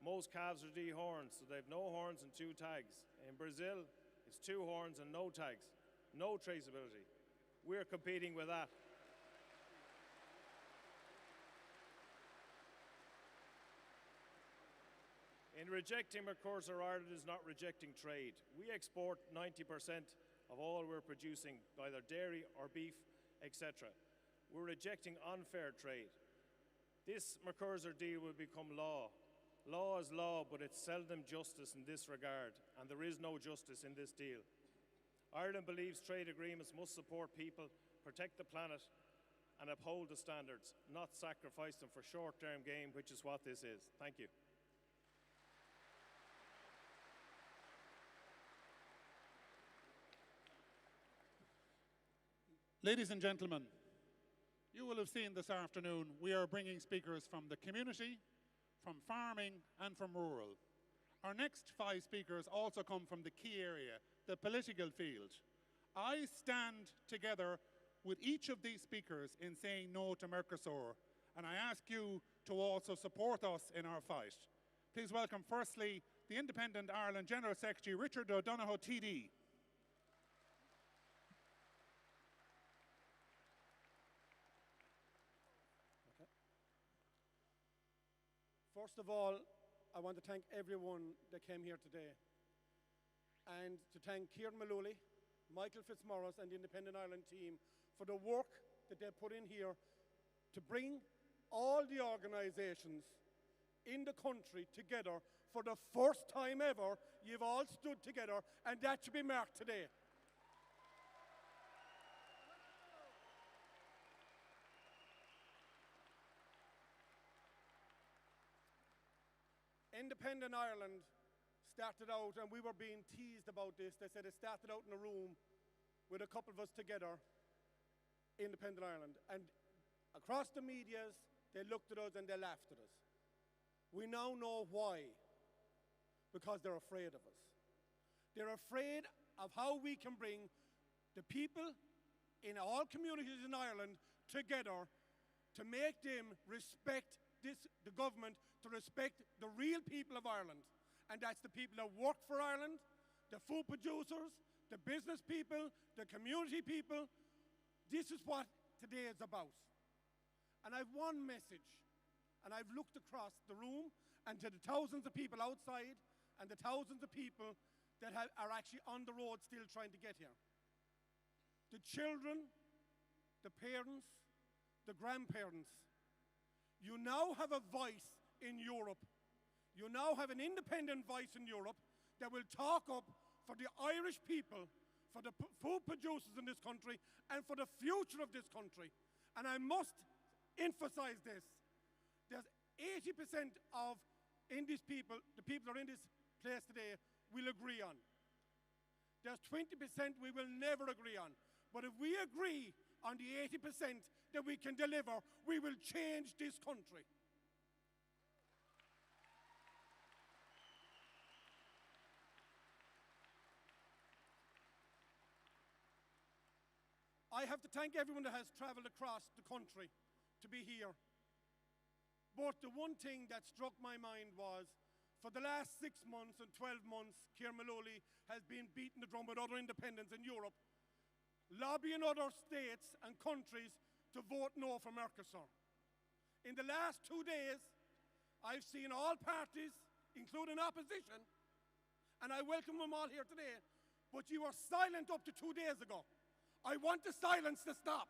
Speaker 11: most calves are dehorned, so they have no horns and 2 tags. In Brazil, it's 2 horns and no tags, no traceability. We're competing with that. In rejecting Mercosur, Ireland is not rejecting trade. We export 90% of all we're producing, either dairy or beef, etc. We're rejecting unfair trade. This Mercosur deal will become law. Law is law, but it's seldom justice in this regard, and there is no justice in this deal. Ireland believes trade agreements must support people, protect the planet, and uphold the standards, not sacrifice them for short-term gain, which is what this is. Thank you.
Speaker 2: Ladies and gentlemen, you will have seen this afternoon we are bringing speakers from the community, from farming and from rural. Our next 5 speakers also come from the key area, the political field. I stand together with each of these speakers in saying no to Mercosur, and I ask you to also support us in our fight. Please welcome firstly the Independent Ireland General Secretary Richard O'Donoghue TD.
Speaker 8: First of all, I want to thank everyone that came here today, and to thank Kieran Malooly, Michael Fitzmaurice and the Independent Ireland team for the work that they put in here to bring all the organisations in the country together for the first time ever. You've all stood together, and that should be marked today. Independent Ireland started out, and we were being teased about this. They said it started out in a room with a couple of us together, Independent Ireland. And across the medias, they looked at us and they laughed at us. We now know why. Because they're afraid of us. They're afraid of how we can bring the people in all communities in Ireland together to make them respect the government, to respect the real people of Ireland. And that's the people that work for Ireland, the food producers, the business people, the community people. This is what today is about. And I've one message, and I've looked across the room and to the thousands of people outside and the thousands of people that are actually on the road still trying to get here. The children, the parents, the grandparents, you now have a voice in Europe. You now have an independent voice in Europe that will talk up for the Irish people, for the food producers in this country, and for the future of this country. And I must emphasize this. There's 80% of the people that are in this place today will agree on. There's 20% we will never agree on. But if we agree on the 80% that we can deliver, we will change this country. I have to thank everyone that has traveled across the country to be here. But the one thing that struck my mind was, for the last 6 months and 12 months, Ciarán Maloney has been beating the drum with other independents in Europe, lobbying other states and countries to vote no for Mercosur. In the last 2 days, I've seen all parties, including opposition, and I welcome them all here today, but you were silent up to 2 days ago. I want the silence to stop.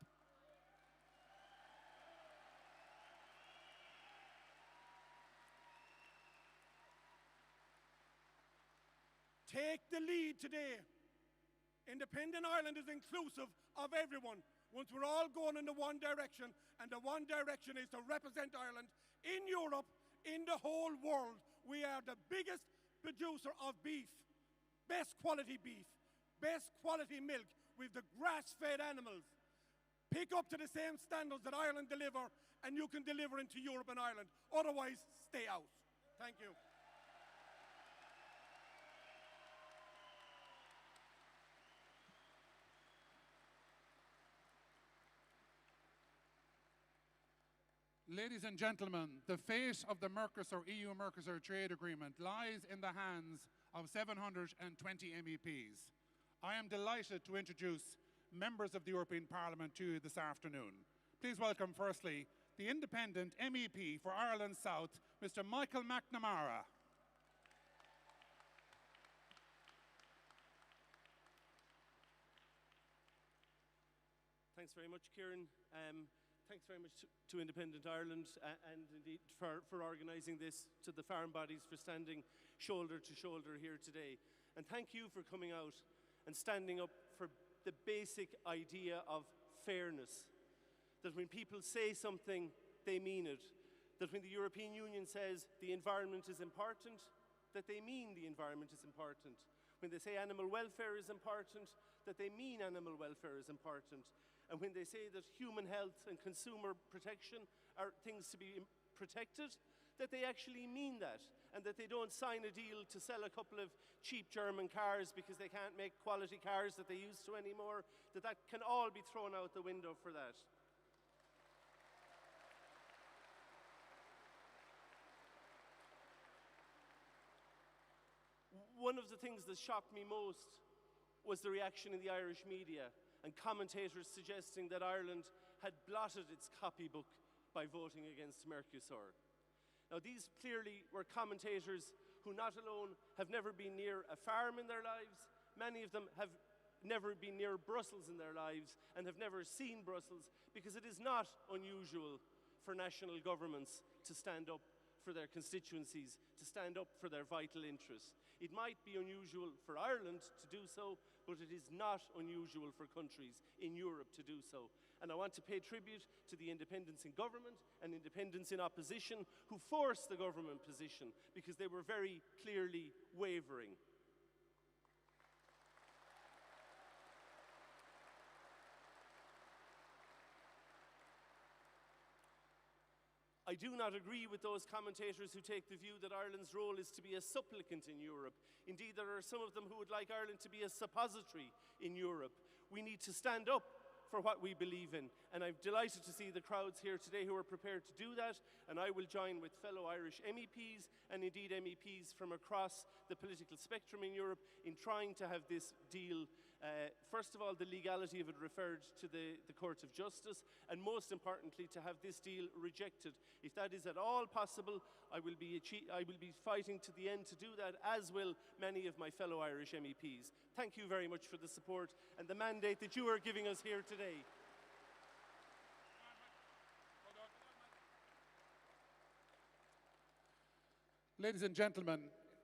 Speaker 8: Take the lead today. Independent Ireland is inclusive of everyone. Once we're all going in the one direction, and the one direction is to represent Ireland in Europe, in the whole world. We are the biggest producer of beef, best quality beef, best quality milk. With the grass-fed animals. Pick up to the same standards that Ireland deliver, and you can deliver into Europe and Ireland. Otherwise, stay out. Thank you.
Speaker 2: Ladies and gentlemen, the fate of the Mercosur, EU-Mercosur trade agreement lies in the hands of 720 MEPs. I am delighted to introduce members of the European Parliament to you this afternoon. Please welcome firstly the independent MEP for Ireland South, Mr. Michael McNamara.
Speaker 12: Thanks very much, Ciarán. Thanks very much to Independent Ireland and indeed for organising this, to the farm bodies for standing shoulder to shoulder here today. And thank you for coming out and standing up for the basic idea of fairness. That when people say something, they mean it. That when the European Union says the environment is important, that they mean the environment is important. When they say animal welfare is important, that they mean animal welfare is important. And when they say that human health and consumer protection are things to be protected, that they actually mean that, and that they don't sign a deal to sell a couple of cheap German cars because they can't make quality cars that they used to anymore, that can all be thrown out the window for that. One of the things that shocked me most was the reaction in the Irish media and commentators suggesting that Ireland had blotted its copybook by voting against Mercosur. Now, these clearly were commentators who not alone have never been near a farm in their lives, many of them have never been near Brussels in their lives and have never seen Brussels, because it is not unusual for national governments to stand up for their constituencies, to stand up for their vital interests. It might be unusual for Ireland to do so, but it is not unusual for countries in Europe to do so. And I want to pay tribute to the independents in government and independents in opposition who forced the government position because they were very clearly wavering. I do not agree with those commentators who take the view that Ireland's role is to be a supplicant in Europe. Indeed, there are some of them who would like Ireland to be a suppository in Europe. We need to stand up for what we believe in, and I'm delighted to see the crowds here today who are prepared to do that, and I will join with fellow Irish MEPs and indeed MEPs from across the political spectrum in Europe in trying to have this deal First of all, the legality of it referred to the Court of Justice, and most importantly, to have this deal rejected. If that is at all possible, I will be fighting to the end to do that, as will many of my fellow Irish MEPs. Thank you very much for the support and the mandate that you are giving us here today.
Speaker 2: Ladies and gentlemen,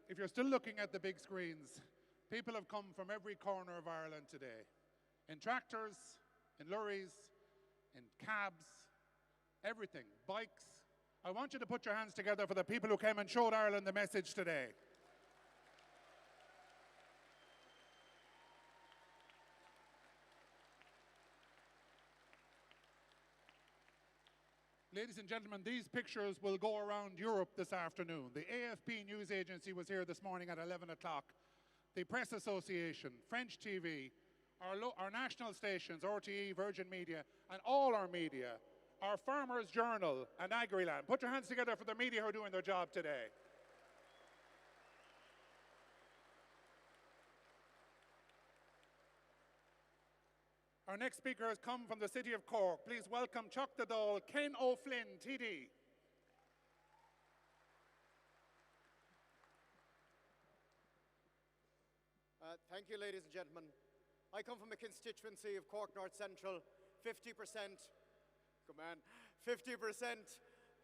Speaker 2: if you're still looking at the big screens, people have come from every corner of Ireland today. In tractors, in lorries, in cabs, everything, bikes. I want you to put your hands together for the people who came and showed Ireland the message today. Ladies and gentlemen, these pictures will go around Europe this afternoon. The AFP news agency was here this morning at 11 o'clock. The Press Association, French TV, our national stations, RTE, Virgin Media, and all our media, our Farmers Journal and Agriland. Put your hands together for the media who are doing their job today. Our next speaker has come from the city of Cork. Please welcome Chuck the Dáil, Ken O'Flynn, TD.
Speaker 13: Thank you, ladies and gentlemen. I come from a constituency of Cork North Central, 50%, come on, 50%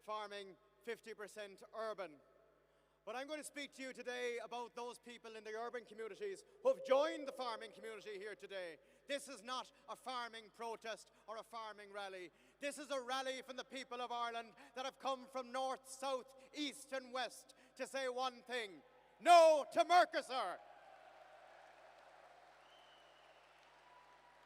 Speaker 13: farming, 50% urban. But I'm going to speak to you today about those people in the urban communities who have joined the farming community here today. This is not a farming protest or a farming rally. This is a rally from the people of Ireland that have come from north, south, east and west to say one thing: no to Mercosur.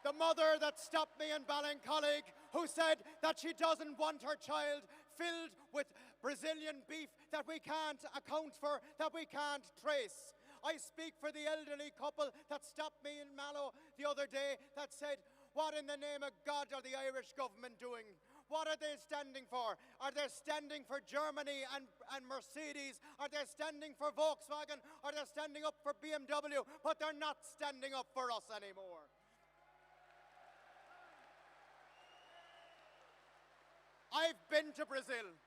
Speaker 13: The mother that stopped me in Ballincollig, who said that she doesn't want her child filled with Brazilian beef that we can't account for, that we can't trace. I speak for the elderly couple that stopped me in Mallow the other day that said, what in the name of God are the Irish government doing? What are they standing for? Are they standing for Germany and Mercedes? Are they standing for Volkswagen? Are they standing up for BMW? But they're not standing up for us anymore. I've been to Brazil.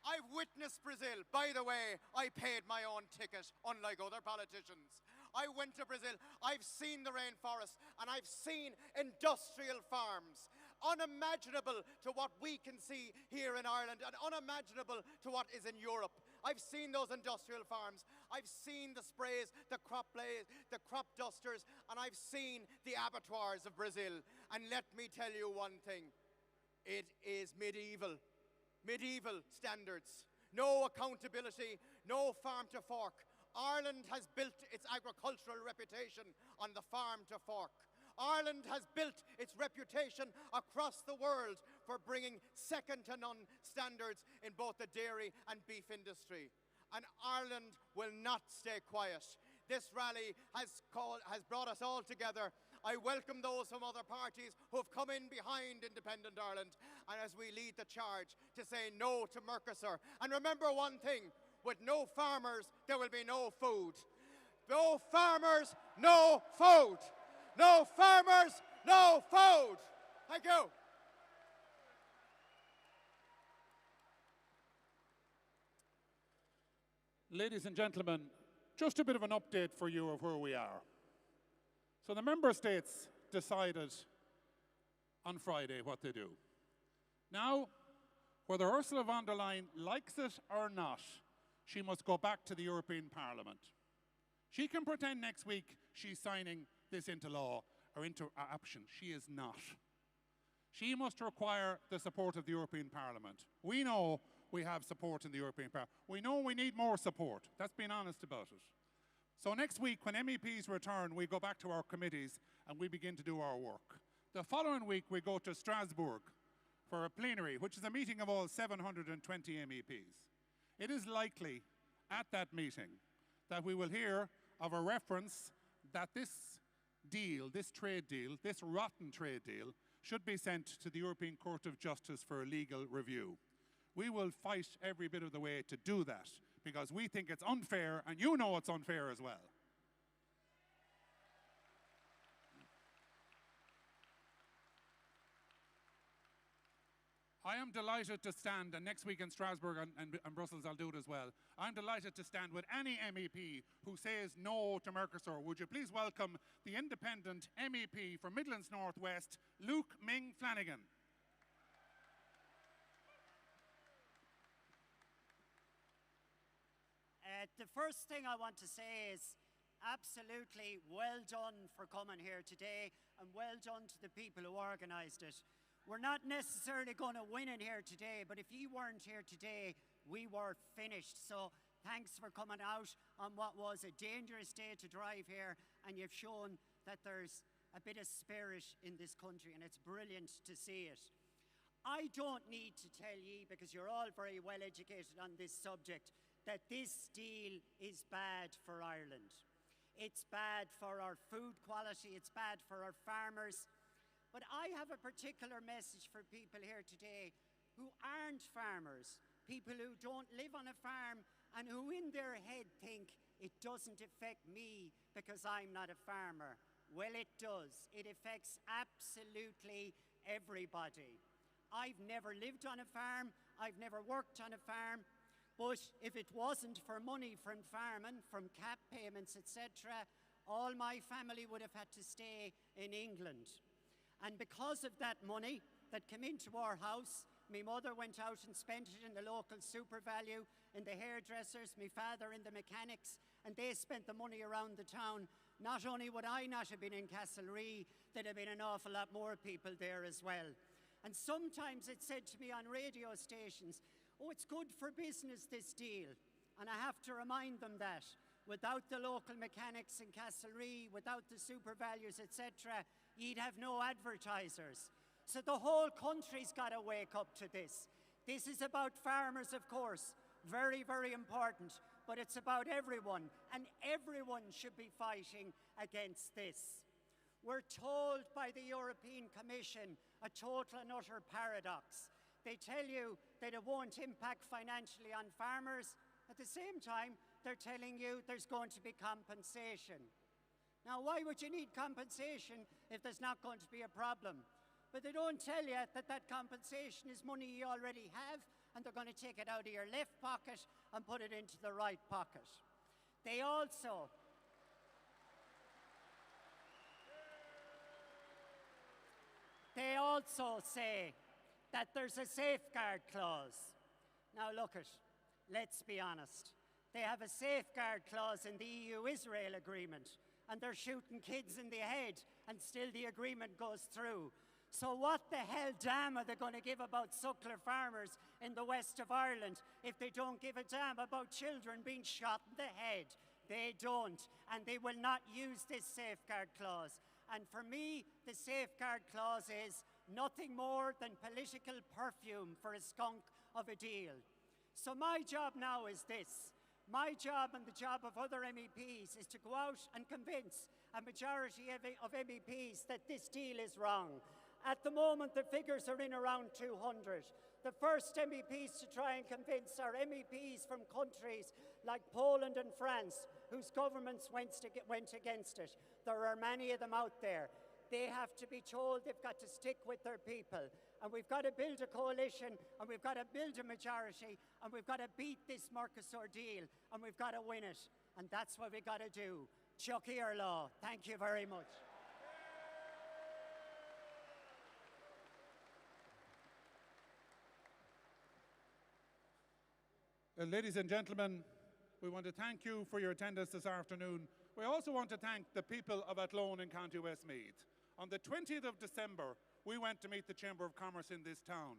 Speaker 13: I've witnessed Brazil. By the way, I paid my own ticket, unlike other politicians. I went to Brazil. I've seen the rainforest, and I've seen industrial farms. Unimaginable to what we can see here in Ireland, and unimaginable to what is in Europe. I've seen those industrial farms. I've seen the sprays, the crop dusters, and I've seen the abattoirs of Brazil. And let me tell you one thing. It is medieval. Medieval standards. No accountability, no farm to fork. Ireland has built its agricultural reputation on the farm to fork. Ireland has built its reputation across the world for bringing second to none standards in both the dairy and beef industry. And Ireland will not stay quiet. This rally has brought us all together. I welcome those from other parties who have come in behind Independent Ireland, and as we lead the charge to say no to Mercosur. And remember one thing, with no farmers, there will be no food. No farmers, no food. No farmers, no food. Thank you.
Speaker 2: Ladies and gentlemen, just a bit of an update for you of where we are. So the member states decided on Friday what they do. Now, whether Ursula von der Leyen likes it or not, she must go back to the European Parliament. She can pretend next week she's signing this into law or into action. She is not. She must require the support of the European Parliament. We know we have support in the European Parliament. We know we need more support. That's being honest about it. So next week, when MEPs return, we go back to our committees and we begin to do our work. The following week, we go to Strasbourg for a plenary, which is a meeting of all 720 MEPs. It is likely at that meeting that we will hear of a reference that this deal, this trade deal, this rotten trade deal, should be sent to the European Court of Justice for a legal review. We will fight every bit of the way to do that, because we think it's unfair, and you know it's unfair as well. I am delighted to stand, and next week in Strasbourg and Brussels I'll do it as well. I'm delighted to stand with any MEP who says no to Mercosur. Would you please welcome the independent MEP for Midlands North West, Luke Ming Flanagan.
Speaker 14: The first thing I want to say is absolutely well done for coming here today, and well done to the people who organised it. We're not necessarily going to win in here today, but if you weren't here today, we were finished. So thanks for coming out on what was a dangerous day to drive here, and you've shown that there's a bit of spirit in this country, and it's brilliant to see it. I don't need to tell you, because you're all very well educated on this subject, that this deal is bad for Ireland. It's bad for our food quality, it's bad for our farmers. But I have a particular message for people here today who aren't farmers, people who don't live on a farm and who in their head think it doesn't affect me because I'm not a farmer. Well, it does. It affects absolutely everybody. I've never lived on a farm, I've never worked on a farm, but if it wasn't for money from farming, from cap payments, etc., all my family would have had to stay in England. And because of that money that came into our house, my mother went out and spent it in the local SuperValu, in the hairdressers, my father in the mechanics, and they spent the money around the town. Not only would I not have been in Castlerea, there'd have been an awful lot more people there as well. And sometimes it's said to me on radio stations, oh, it's good for business, this deal. And I have to remind them that without the local mechanics in Castlerea, without the SuperValus, etc., you'd have no advertisers. So the whole country's got to wake up to this. This is about farmers, of course, very, very important, but it's about everyone, and everyone should be fighting against this. We're told by the European Commission a total and utter paradox. They tell you that it won't impact financially on farmers. At the same time, they're telling you there's going to be compensation. Now, why would you need compensation if there's not going to be a problem? But they don't tell you that that compensation is money you already have, and they're going to take it out of your left pocket and put it into the right pocket. They also say that there's a safeguard clause. Now look it, let's be honest. They have a safeguard clause in the EU-Israel agreement, and they're shooting kids in the head, and still the agreement goes through. So what the hell damn are they going to give about suckler farmers in the west of Ireland if they don't give a damn about children being shot in the head? They don't, and they will not use this safeguard clause. And for me, the safeguard clause is nothing more than political perfume for a skunk of a deal. So my job now is this. My job and the job of other MEPs is to go out and convince a majority of MEPs that this deal is wrong. At the moment, the figures are in around 200. The first MEPs to try and convince are MEPs from countries like Poland and France, whose governments went against it. There are many of them out there. They have to be told they've got to stick with their people. And we've got to build a coalition, and we've got to build a majority, and we've got to beat this Mercosur deal, and we've got to win it. And that's what we've got to do. Chucky or law. Thank you very much.
Speaker 2: Ladies and gentlemen, we want to thank you for your attendance this afternoon. We also want to thank the people of Athlone in County Westmeath. On the 20th of December, we went to meet the Chamber of Commerce in this town.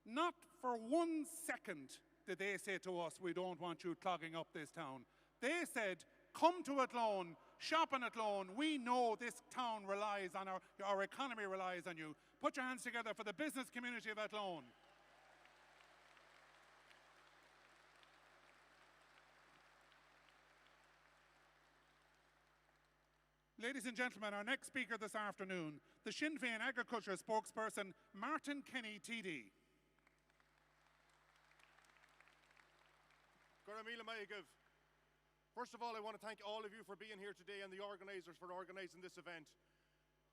Speaker 2: Not for 1 second did they say to us, we don't want you clogging up this town. They said, come to Athlone, shop in Athlone. We know this town relies on our economy relies on you. Put your hands together for the business community of Athlone. Ladies and gentlemen, our next speaker this afternoon, the Sinn Féin Agriculture spokesperson, Martin Kenny TD.
Speaker 15: First of all, I want to thank all of you for being here today and the organisers for organising this event.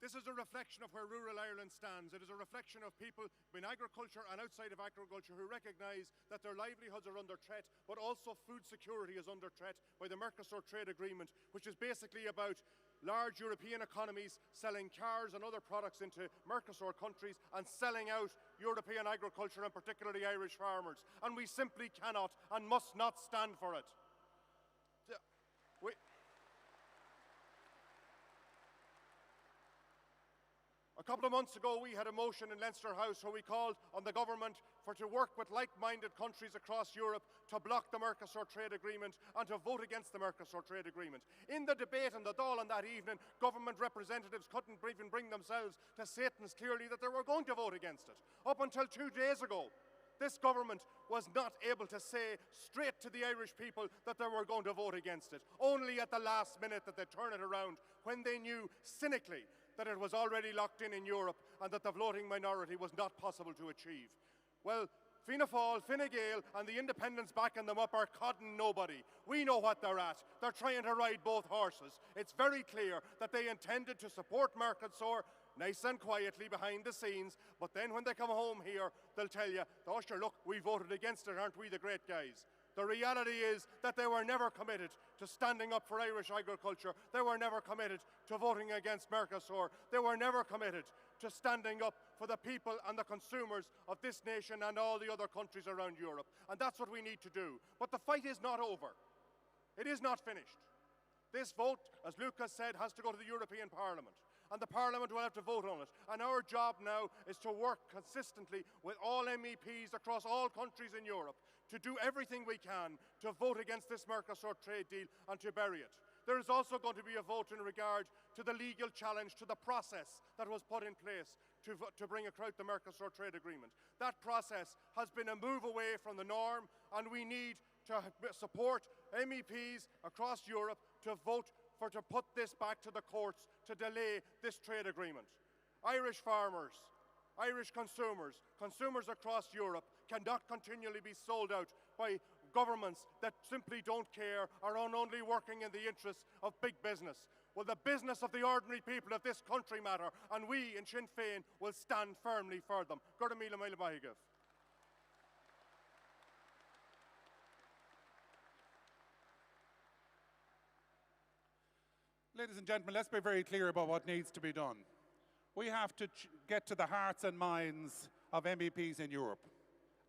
Speaker 15: This is a reflection of where rural Ireland stands. It is a reflection of people in agriculture and outside of agriculture who recognise that their livelihoods are under threat, but also food security is under threat by the Mercosur trade agreement, which is basically about large European economies selling cars and other products into Mercosur countries and selling out European agriculture and particularly Irish farmers. And we simply cannot and must not stand for it. A couple of months ago, we had a motion in Leinster House where we called on the government to work with like-minded countries across Europe to block the Mercosur trade agreement and to vote against the Mercosur trade agreement. In the debate in the Dáil on that evening, government representatives couldn't even bring themselves to say it clearly that they were going to vote against it. Up until 2 days ago, this government was not able to say straight to the Irish people that they were going to vote against it. Only at the last minute that they turn it around when they knew cynically that it was already locked in Europe and that the voting minority was not possible to achieve. Well, Fianna Fáil, Fine Gael and the independents backing them up are codding nobody. We know what they're at. They're trying to ride both horses. It's very clear that they intended to support Mercosur nice and quietly behind the scenes, but then when they come home here, they'll tell you, oh sure, look, we voted against it, aren't we the great guys? The reality is that they were never committed to standing up for Irish agriculture. They were never committed to voting against Mercosur. They were never committed to standing up for the people and the consumers of this nation and all the other countries around Europe. And that's what we need to do. But the fight is not over. It is not finished. This vote, as Lucas said, has to go to the European Parliament. And the Parliament will have to vote on it. And our job now is to work consistently with all MEPs across all countries in Europe to do everything we can to vote against this Mercosur trade deal and to bury it. There is also going to be a vote in regard to the legal challenge to the process that was put in place to bring about the Mercosur trade agreement. That process has been a move away from the norm, and we need to support MEPs across Europe to vote to put this back to the courts to delay this trade agreement. Irish farmers, Irish consumers, consumers across Europe cannot continually be sold out by governments that simply don't care or are only working in the interests of big business. Well, the business of the ordinary people of this country matter, and we in Sinn Féin will stand firmly for them. Gurda míle maith maithigh.
Speaker 2: Ladies and gentlemen, let's be very clear about what needs to be done. We have to get to the hearts and minds of MEPs in Europe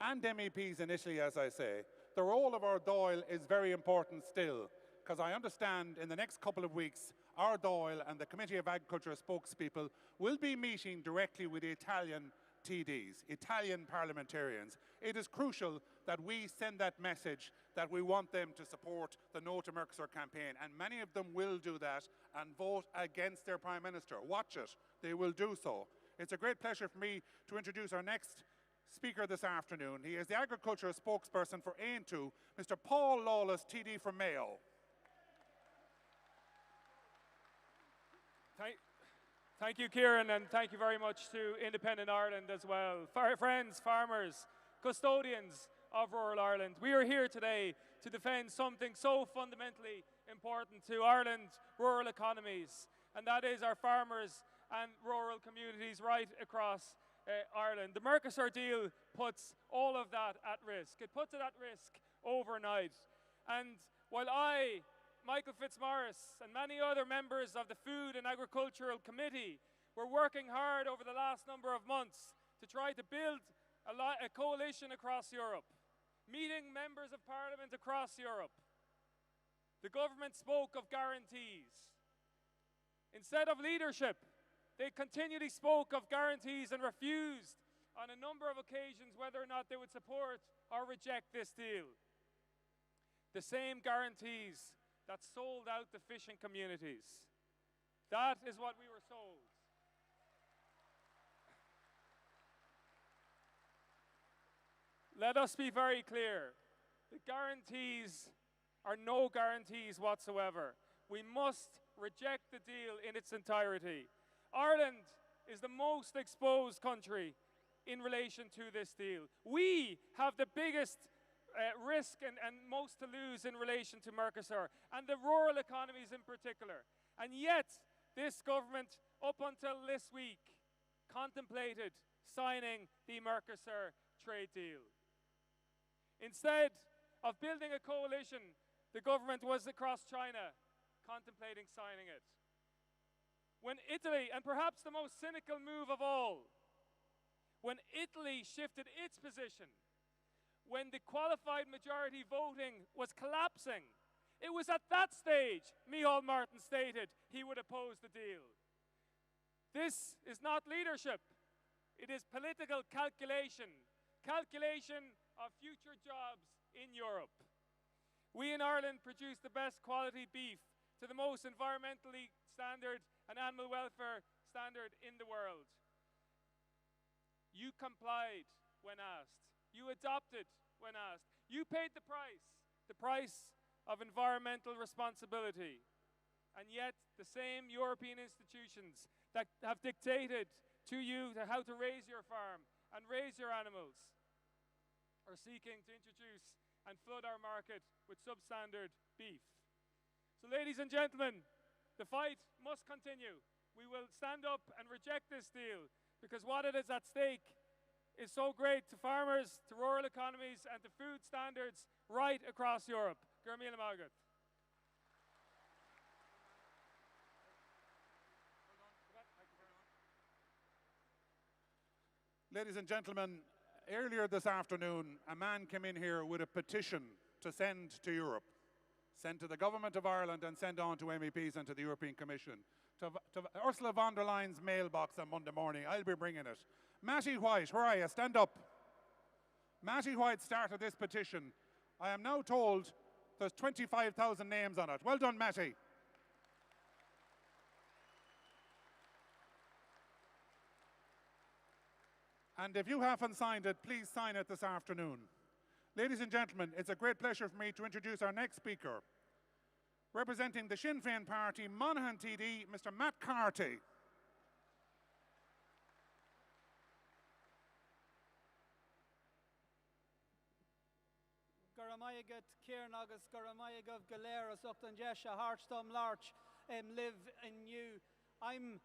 Speaker 2: and MEPs in Italy, as I say. The role of our Dáil is very important still, because I understand in the next couple of weeks, our Dáil and the Committee of Agriculture spokespeople will be meeting directly with the Italian TDs, Italian parliamentarians. It is crucial that we send that message that we want them to support the No to Mercosur campaign, and many of them will do that and vote against their Prime Minister. Watch it, they will do so. It's a great pleasure for me to introduce our next speaker this afternoon. He is the Agriculture spokesperson for Aontú, Mr. Paul Lawless, TD from Mayo.
Speaker 16: Thank you, Kieran, and thank you very much to Independent Ireland as well. Friends, farmers, custodians of rural Ireland, we are here today to defend something so fundamentally important to Ireland's rural economies, and that is our farmers and rural communities right across Ireland. The Mercosur deal puts all of that at risk. It puts it at risk overnight. And while I, Michael Fitzmaurice, and many other members of the Food and Agricultural Committee were working hard over the last number of months to try to build a coalition across Europe, meeting members of Parliament across Europe, the government spoke of guarantees. Instead of leadership, they continually spoke of guarantees and refused on a number of occasions whether or not they would support or reject this deal. The same guarantees that sold out the fishing communities. That is what we were sold. Let us be very clear. The guarantees are no guarantees whatsoever. We must reject the deal in its entirety. Ireland is the most exposed country in relation to this deal. We have the biggest risk and most to lose in relation to Mercosur, and the rural economies in particular. And yet, this government, up until this week, contemplated signing the Mercosur trade deal. Instead of building a coalition, the government was across China, contemplating signing it. When Italy, and perhaps the most cynical move of all, when Italy shifted its position, when the qualified majority voting was collapsing, it was at that stage Micheál Martin stated he would oppose the deal. This is not leadership. It is political calculation, calculation of future jobs in Europe. We in Ireland produce the best quality beef to the most environmentally standard and animal welfare standard in the world. You complied when asked. You adopted when asked. You paid the price of environmental responsibility. And yet, the same European institutions that have dictated to you how to raise your farm and raise your animals are seeking to introduce and flood our market with substandard beef. So, ladies and gentlemen, the fight must continue. We will stand up and reject this deal because what it is at stake is so great to farmers, to rural economies, and to food standards right across Europe. Gurmila Magat.
Speaker 2: Ladies and gentlemen, earlier this afternoon, a man came in here with a petition to send to Europe, send to the Government of Ireland and send on to MEPs and to the European Commission, to Ursula von der Leyen's mailbox on Monday morning. I'll be bringing it. Matty White, where are you? Stand up. Matty White started this petition. I am now told there's 25,000 names on it. Well done, Matty. And if you haven't signed it, please sign it this afternoon. Ladies and gentlemen, it's a great pleasure for me to introduce our next speaker. Representing the Sinn Féin Party, Monaghan TD, Mr. Matt Carty.
Speaker 17: Garamayagat Kiernagas Garamayagov Galeras Uptanjesha Hartstom Larch live in you. I'm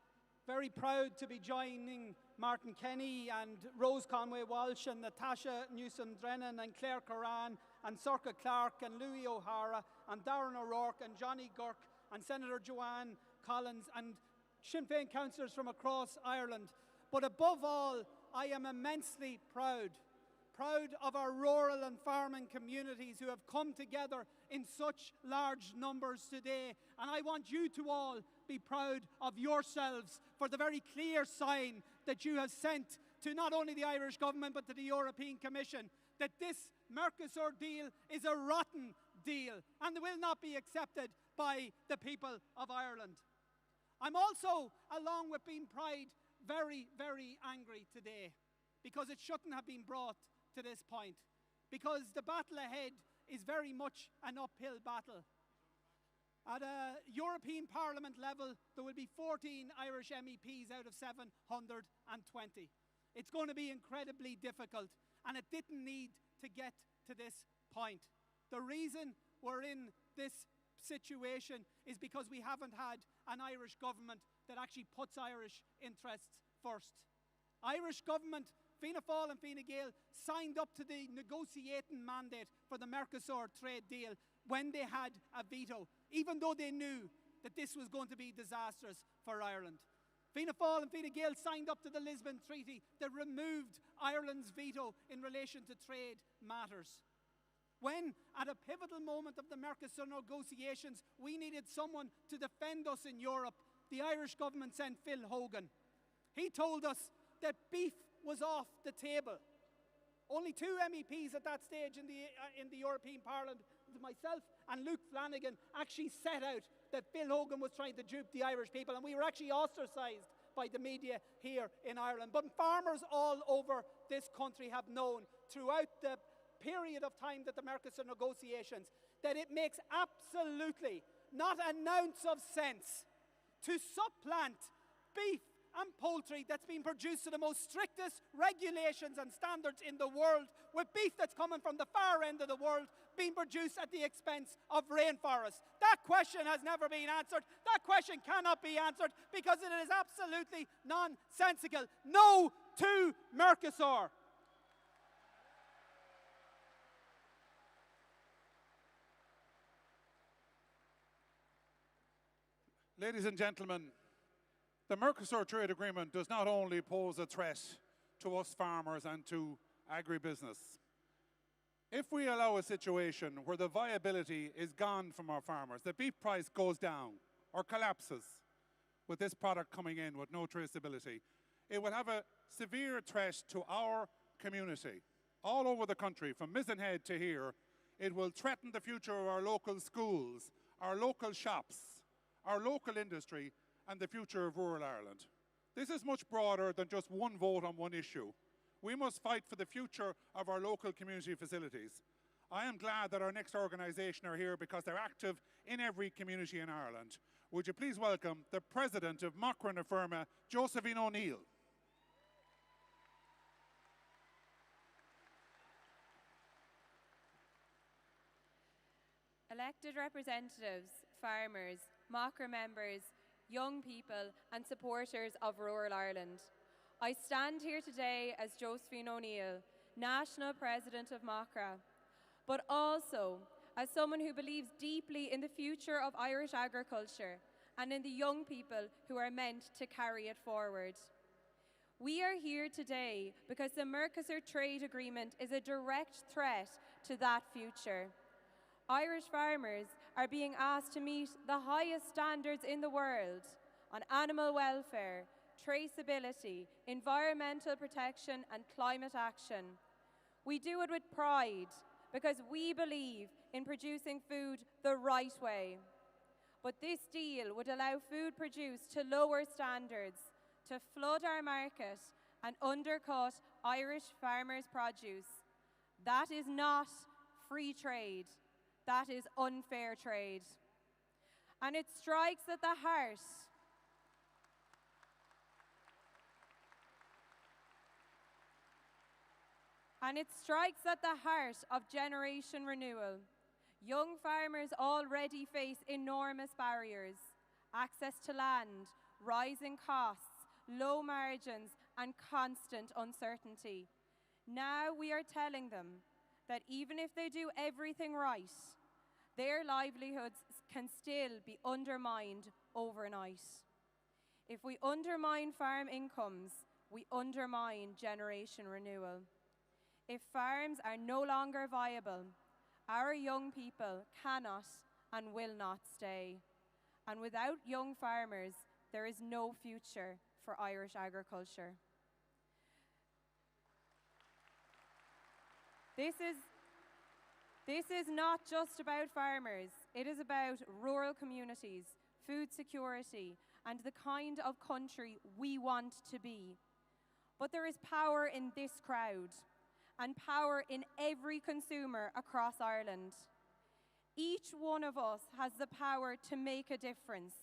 Speaker 17: very proud to be joining Martin Kenny and Rose Conway Walsh and Natasha Newsom Drennan and Claire Curran and Sorka Clark and Louis O'Hara and Darren O'Rourke and Johnny Gurk and Senator Joanne Collins and Sinn Féin councillors from across Ireland. But above all, I am immensely proud of our rural and farming communities who have come together in such large numbers today. And I want you to all be proud of yourselves for the very clear sign that you have sent to not only the Irish government but to the European Commission that this Mercosur deal is a rotten deal and will not be accepted by the people of Ireland. I'm also, along with being proud, very, very angry today because it shouldn't have been brought to this point, because the battle ahead is very much an uphill battle. At a European Parliament level, there will be 14 Irish MEPs out of 720. It's going to be incredibly difficult, and it didn't need to get to this point. The reason we're in this situation is because we haven't had an Irish government that actually puts Irish interests first. Irish government, Fianna Fáil and Fine Gael, signed up to the negotiating mandate for the Mercosur trade deal when they had a veto, even though they knew that this was going to be disastrous for Ireland. Fianna Fáil and Fine Gael signed up to the Lisbon Treaty that removed Ireland's veto in relation to trade matters. When, at a pivotal moment of the Mercosur negotiations, we needed someone to defend us in Europe, the Irish government sent Phil Hogan. He told us that beef was off the table. Only 2 MEPs at that stage in the European Parliament, myself and Luke Flanagan, actually set out that Phil Hogan was trying to dupe the Irish people, and we were actually ostracised by the media here in Ireland. But farmers all over this country have known throughout the period of time that the Mercosur negotiations that it makes absolutely not an ounce of sense to supplant beef and poultry that's been produced to the most strictest regulations and standards in the world, with beef that's coming from the far end of the world being produced at the expense of rainforests? That question has never been answered. That question cannot be answered because it is absolutely nonsensical. No to Mercosur.
Speaker 2: Ladies and gentlemen, the Mercosur trade agreement does not only pose a threat to us farmers and to agribusiness. If we allow a situation where the viability is gone from our farmers, the beef price goes down or collapses with this product coming in with no traceability, it will have a severe threat to our community all over the country, from Mizenhead to here. It will threaten the future of our local schools, our local shops, our local industry, and the future of rural Ireland. This is much broader than just one vote on one issue. We must fight for the future of our local community facilities. I am glad that our next organisation are here because they're active in every community in Ireland. Would you please welcome the President of Macra na Firma, Josephine O'Neill.
Speaker 18: Elected representatives, farmers, Macra members, young people and supporters of rural Ireland. I stand here today as Josephine O'Neill, National President of Macra, but also as someone who believes deeply in the future of Irish agriculture and in the young people who are meant to carry it forward. We are here today because the Mercosur trade agreement is a direct threat to that future. Irish farmers are being asked to meet the highest standards in the world on animal welfare, traceability, environmental protection and climate action. We do it with pride because we believe in producing food the right way. But this deal would allow food produced to lower standards, to flood our market and undercut Irish farmers' produce. That is not free trade. That is unfair trade. And it strikes at the heart of generation renewal. Young farmers already face enormous barriers: access to land, rising costs, low margins, and constant uncertainty. Now we are telling them that even if they do everything right, their livelihoods can still be undermined overnight. If we undermine farm incomes, we undermine generation renewal. If farms are no longer viable, our young people cannot and will not stay. And without young farmers, there is no future for Irish agriculture. This is not just about farmers. It is about rural communities, food security, and the kind of country we want to be. But there is power in this crowd, and power in every consumer across Ireland. Each one of us has the power to make a difference.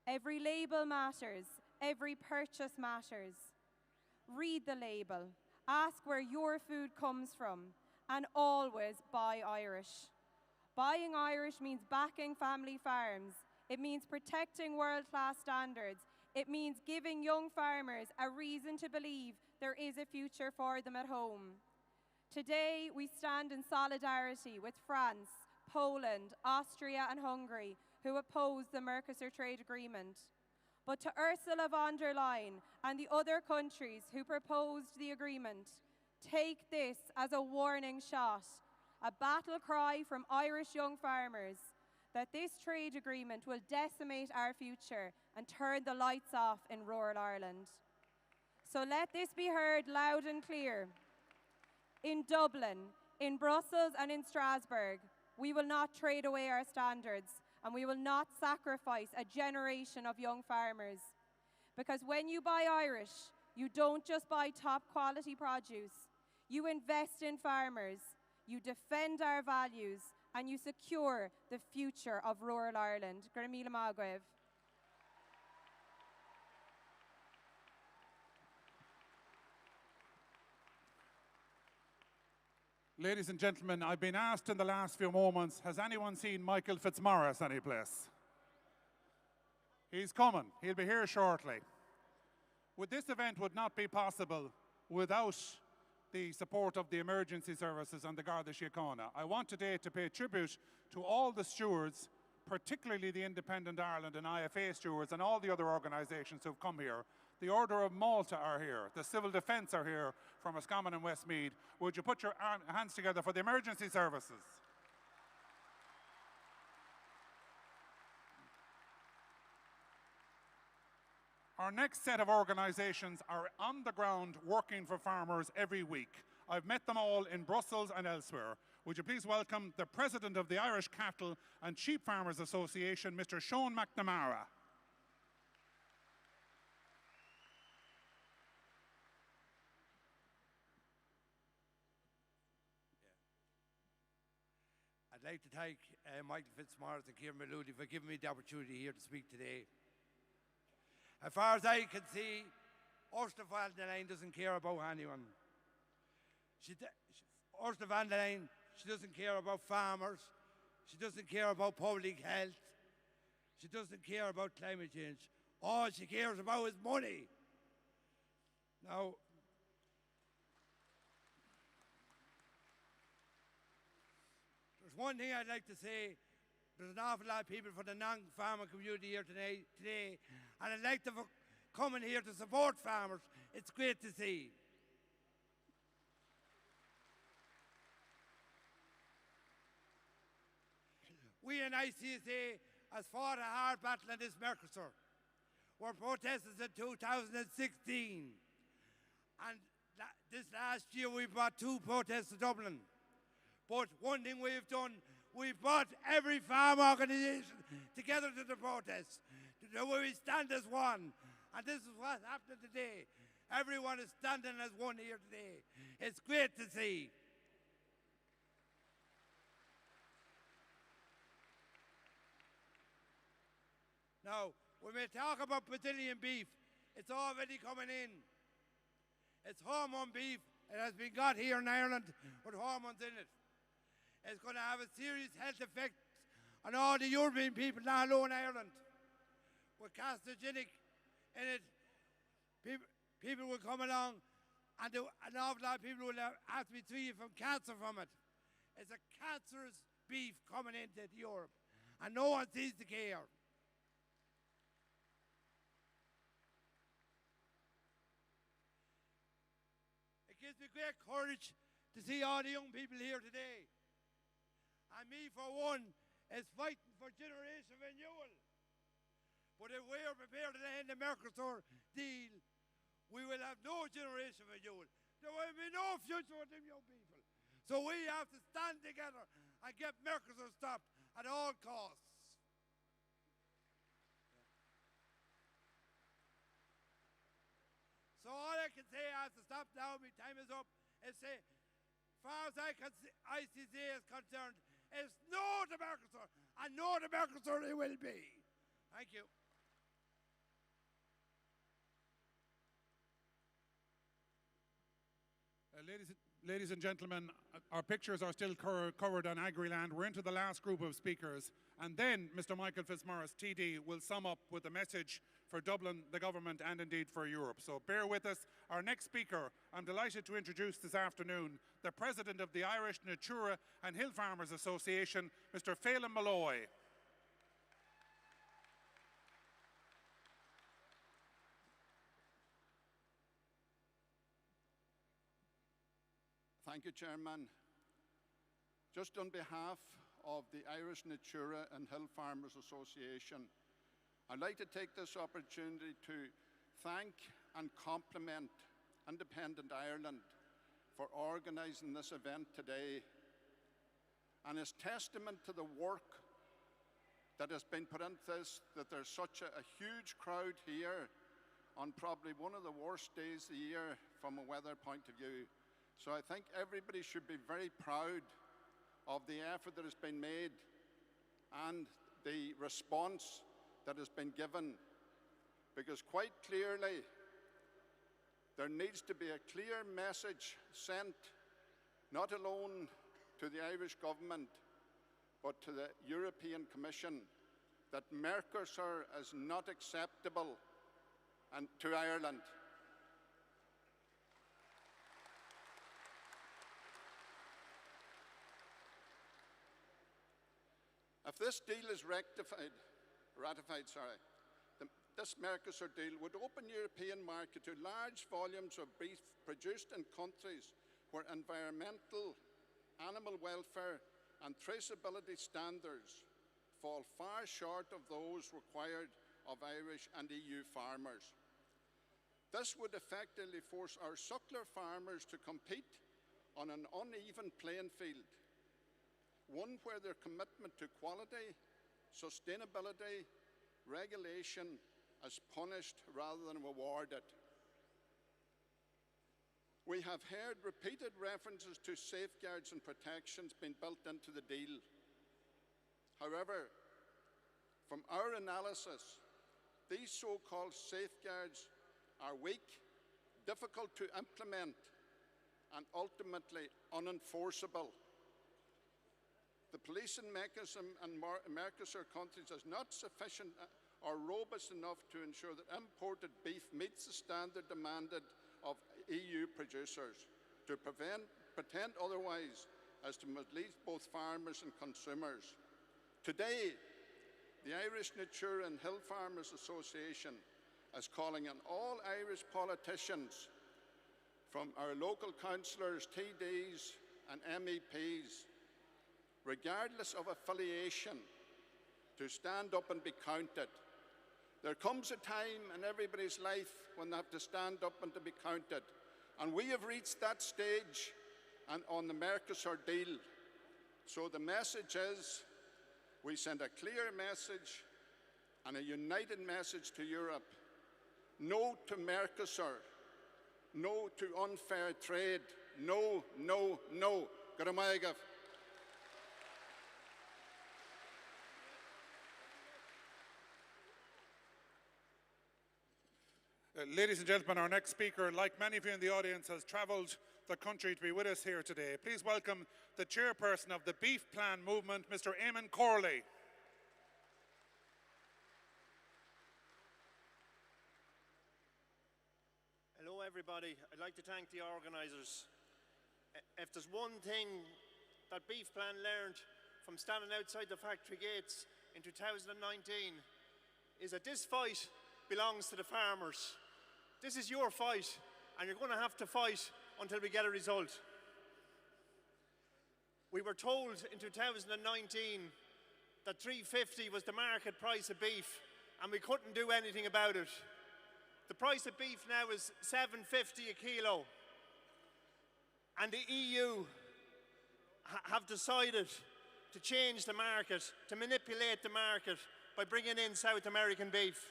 Speaker 18: Every label matters. Every purchase matters. Read the label. Ask where your food comes from, and always buy Irish. Buying Irish means backing family farms. It means protecting world-class standards. It means giving young farmers a reason to believe there is a future for them at home. Today, we stand in solidarity with France, Poland, Austria and Hungary, who oppose the Mercosur trade agreement. But to Ursula von der Leyen and the other countries who proposed the agreement, take this as a warning shot, a battle cry from Irish young farmers, that this trade agreement will decimate our future and turn the lights off in rural Ireland. So let this be heard loud and clear. In Dublin, in Brussels and in Strasbourg, we will not trade away our standards, and we will not sacrifice a generation of young farmers. Because when you buy Irish, you don't just buy top quality produce. You invest in farmers, you defend our values, and you secure the future of rural Ireland. Gramila Magwev.
Speaker 2: Ladies and gentlemen, I've been asked in the last few moments, has anyone seen Michael Fitzmaurice anyplace? He's coming. He'll be here shortly. This event would not be possible without the support of the emergency services and the Garda Síochána. I want today to pay tribute to all the stewards, particularly the Independent Ireland and IFA stewards and all the other organisations who've come here. The Order of Malta are here. The Civil Defence are here from Roscommon and Westmeath. Would you put your hands together for the emergency services? Our next set of organisations are on the ground working for farmers every week. I've met them all in Brussels and elsewhere. Would you please welcome the President of the Irish Cattle and Sheep Farmers Association, Mr. Sean McNamara.
Speaker 19: I'd like to thank Michael Fitzmaurice and Kieran Maloney for giving me the opportunity here to speak today. As far as I can see, Ursula von der Leyen doesn't care about anyone. Ursula von der Leyen, she doesn't care about farmers. She doesn't care about public health. She doesn't care about climate change. All she cares about is money. Now, there's one thing I'd like to say. There's an awful lot of people from the non-farming community here today, and I'd like to come in here to support farmers. It's great to see. We in ICSA has fought a hard battle in this Mercosur. We're protesters in 2016. And this last year we brought 2 protests to Dublin. But one thing we've done, we've brought every farm organisation together to the protest. Where we stand as one. And this is what's happening today. Everyone is standing as one here today. It's great to see. Now, when we talk about Brazilian beef, it's already coming in. It's hormone beef. It has been got here in Ireland with hormones in it. It's going to have a serious health effect on all the European people, not alone Ireland. With carcinogenic in it, people will come along and an awful lot of people will have to be treated from cancer from it. It's a cancerous beef coming into Europe, and no one seems to care. It gives me great courage to see all the young people here today. And me, for one, is fighting for generation renewal. But if we are prepared to end the Mercosur deal, we will have no generation renewal. There will be no future for them young people. So we have to stand together and get Mercosur stopped at all costs. So all I can say as to stop now, my time is up, is say, as far as ICCA is concerned, it's no to Mercosur, and no to Mercosur it will be. Thank you.
Speaker 2: Ladies and gentlemen, our pictures are still covered on Agriland. We're into the last group of speakers. And then Mr. Michael Fitzmaurice, TD, will sum up with a message for Dublin, the government, and indeed for Europe. So bear with us. Our next speaker, I'm delighted to introduce this afternoon, the President of the Irish Natura and Hill Farmers Association, Mr. Phelan Malloy.
Speaker 20: Thank you, Chairman. Just on behalf of the Irish Natura and Hill Farmers Association, I'd like to take this opportunity to thank and compliment Independent Ireland for organising this event today. And it's testament to the work that has been put into this, that there's such a huge crowd here on probably one of the worst days of the year from a weather point of view. So I think everybody should be very proud of the effort that has been made and the response that has been given, because quite clearly there needs to be a clear message sent not alone to the Irish government, but to the European Commission, that Mercosur is not acceptable to Ireland. If this deal is ratified, this Mercosur deal would open European market to large volumes of beef produced in countries where environmental, animal welfare and traceability standards fall far short of those required of Irish and EU farmers. This would effectively force our suckler farmers to compete on an uneven playing field, one where their commitment to quality, sustainability, regulation is punished rather than rewarded. We have heard repeated references to safeguards and protections being built into the deal. However, from our analysis, these so-called safeguards are weak, difficult to implement, and ultimately unenforceable. The policing mechanism in Mercosur countries is not sufficient or robust enough to ensure that imported beef meets the standard demanded of EU producers. To pretend otherwise as to mislead both farmers and consumers. Today, the Irish Natura and Hill Farmers Association is calling on all Irish politicians, from our local councillors, TDs and MEPs, regardless of affiliation, to stand up and be counted. There comes a time in everybody's life when they have to stand up and to be counted. And we have reached that stage on the Mercosur deal. So the message is, we send a clear message and a united message to Europe. No to Mercosur. No to unfair trade. No, no, no. Guramaigaf.
Speaker 2: Ladies and gentlemen, our next speaker, like many of you in the audience, has travelled the country to be with us here today. Please welcome the chairperson of the Beef Plan Movement, Mr. Eamon Corley.
Speaker 11: Hello everybody, I'd like to thank the organisers. If there's one thing that Beef Plan learned from standing outside the factory gates in 2019 is that this fight belongs to the farmers. This is your fight, and you're going to have to fight until we get a result. We were told in 2019 that $3.50 was the market price of beef, and we couldn't do anything about it. The price of beef now is $7.50 a kilo, and the EU have decided to change the market, to manipulate the market by bringing in South American beef.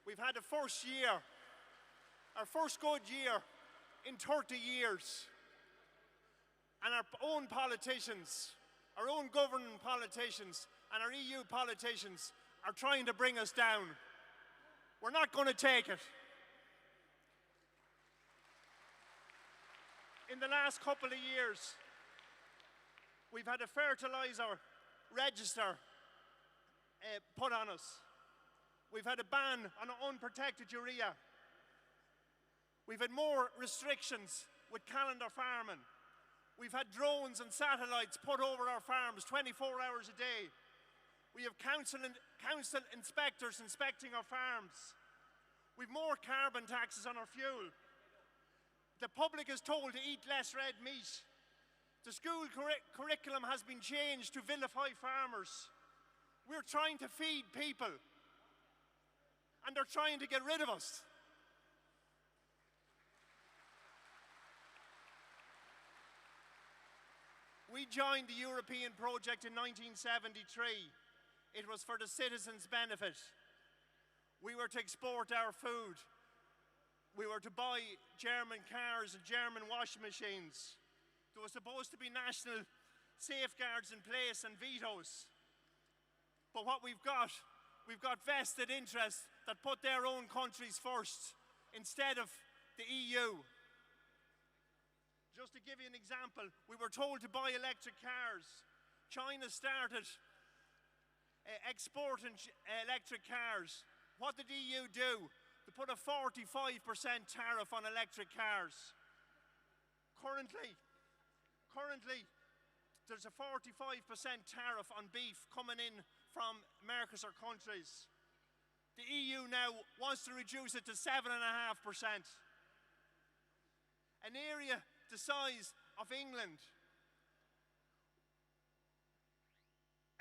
Speaker 11: We've had the first year, our first good year in 30 years. And our own politicians, our own governing politicians and our EU politicians are trying to bring us down. We're not going to take it. In the last couple of years, we've had a fertiliser register put on us. We've had a ban on unprotected urea. We've had more restrictions with calendar farming. We've had drones and satellites put over our farms 24 hours a day. We have council inspectors inspecting our farms. We've more carbon taxes on our fuel. The public is told to eat less red meat. The school curriculum has been changed to vilify farmers. We're trying to feed people, and they're trying to get rid of us. We joined the European project in 1973. It was for the citizens' benefit. We were to export our food. We were to buy German cars and German washing machines. There was supposed to be national safeguards in place and vetoes. But what we've got vested interests that put their own countries first instead of the EU. Just to give you an example, we were told to buy electric cars. China started exporting electric cars. What did the EU do? They put a 45% tariff on electric cars. Currently, there's a 45% tariff on beef coming in from Mercosur countries. The EU now wants to reduce it to 7.5%. An area the size of England,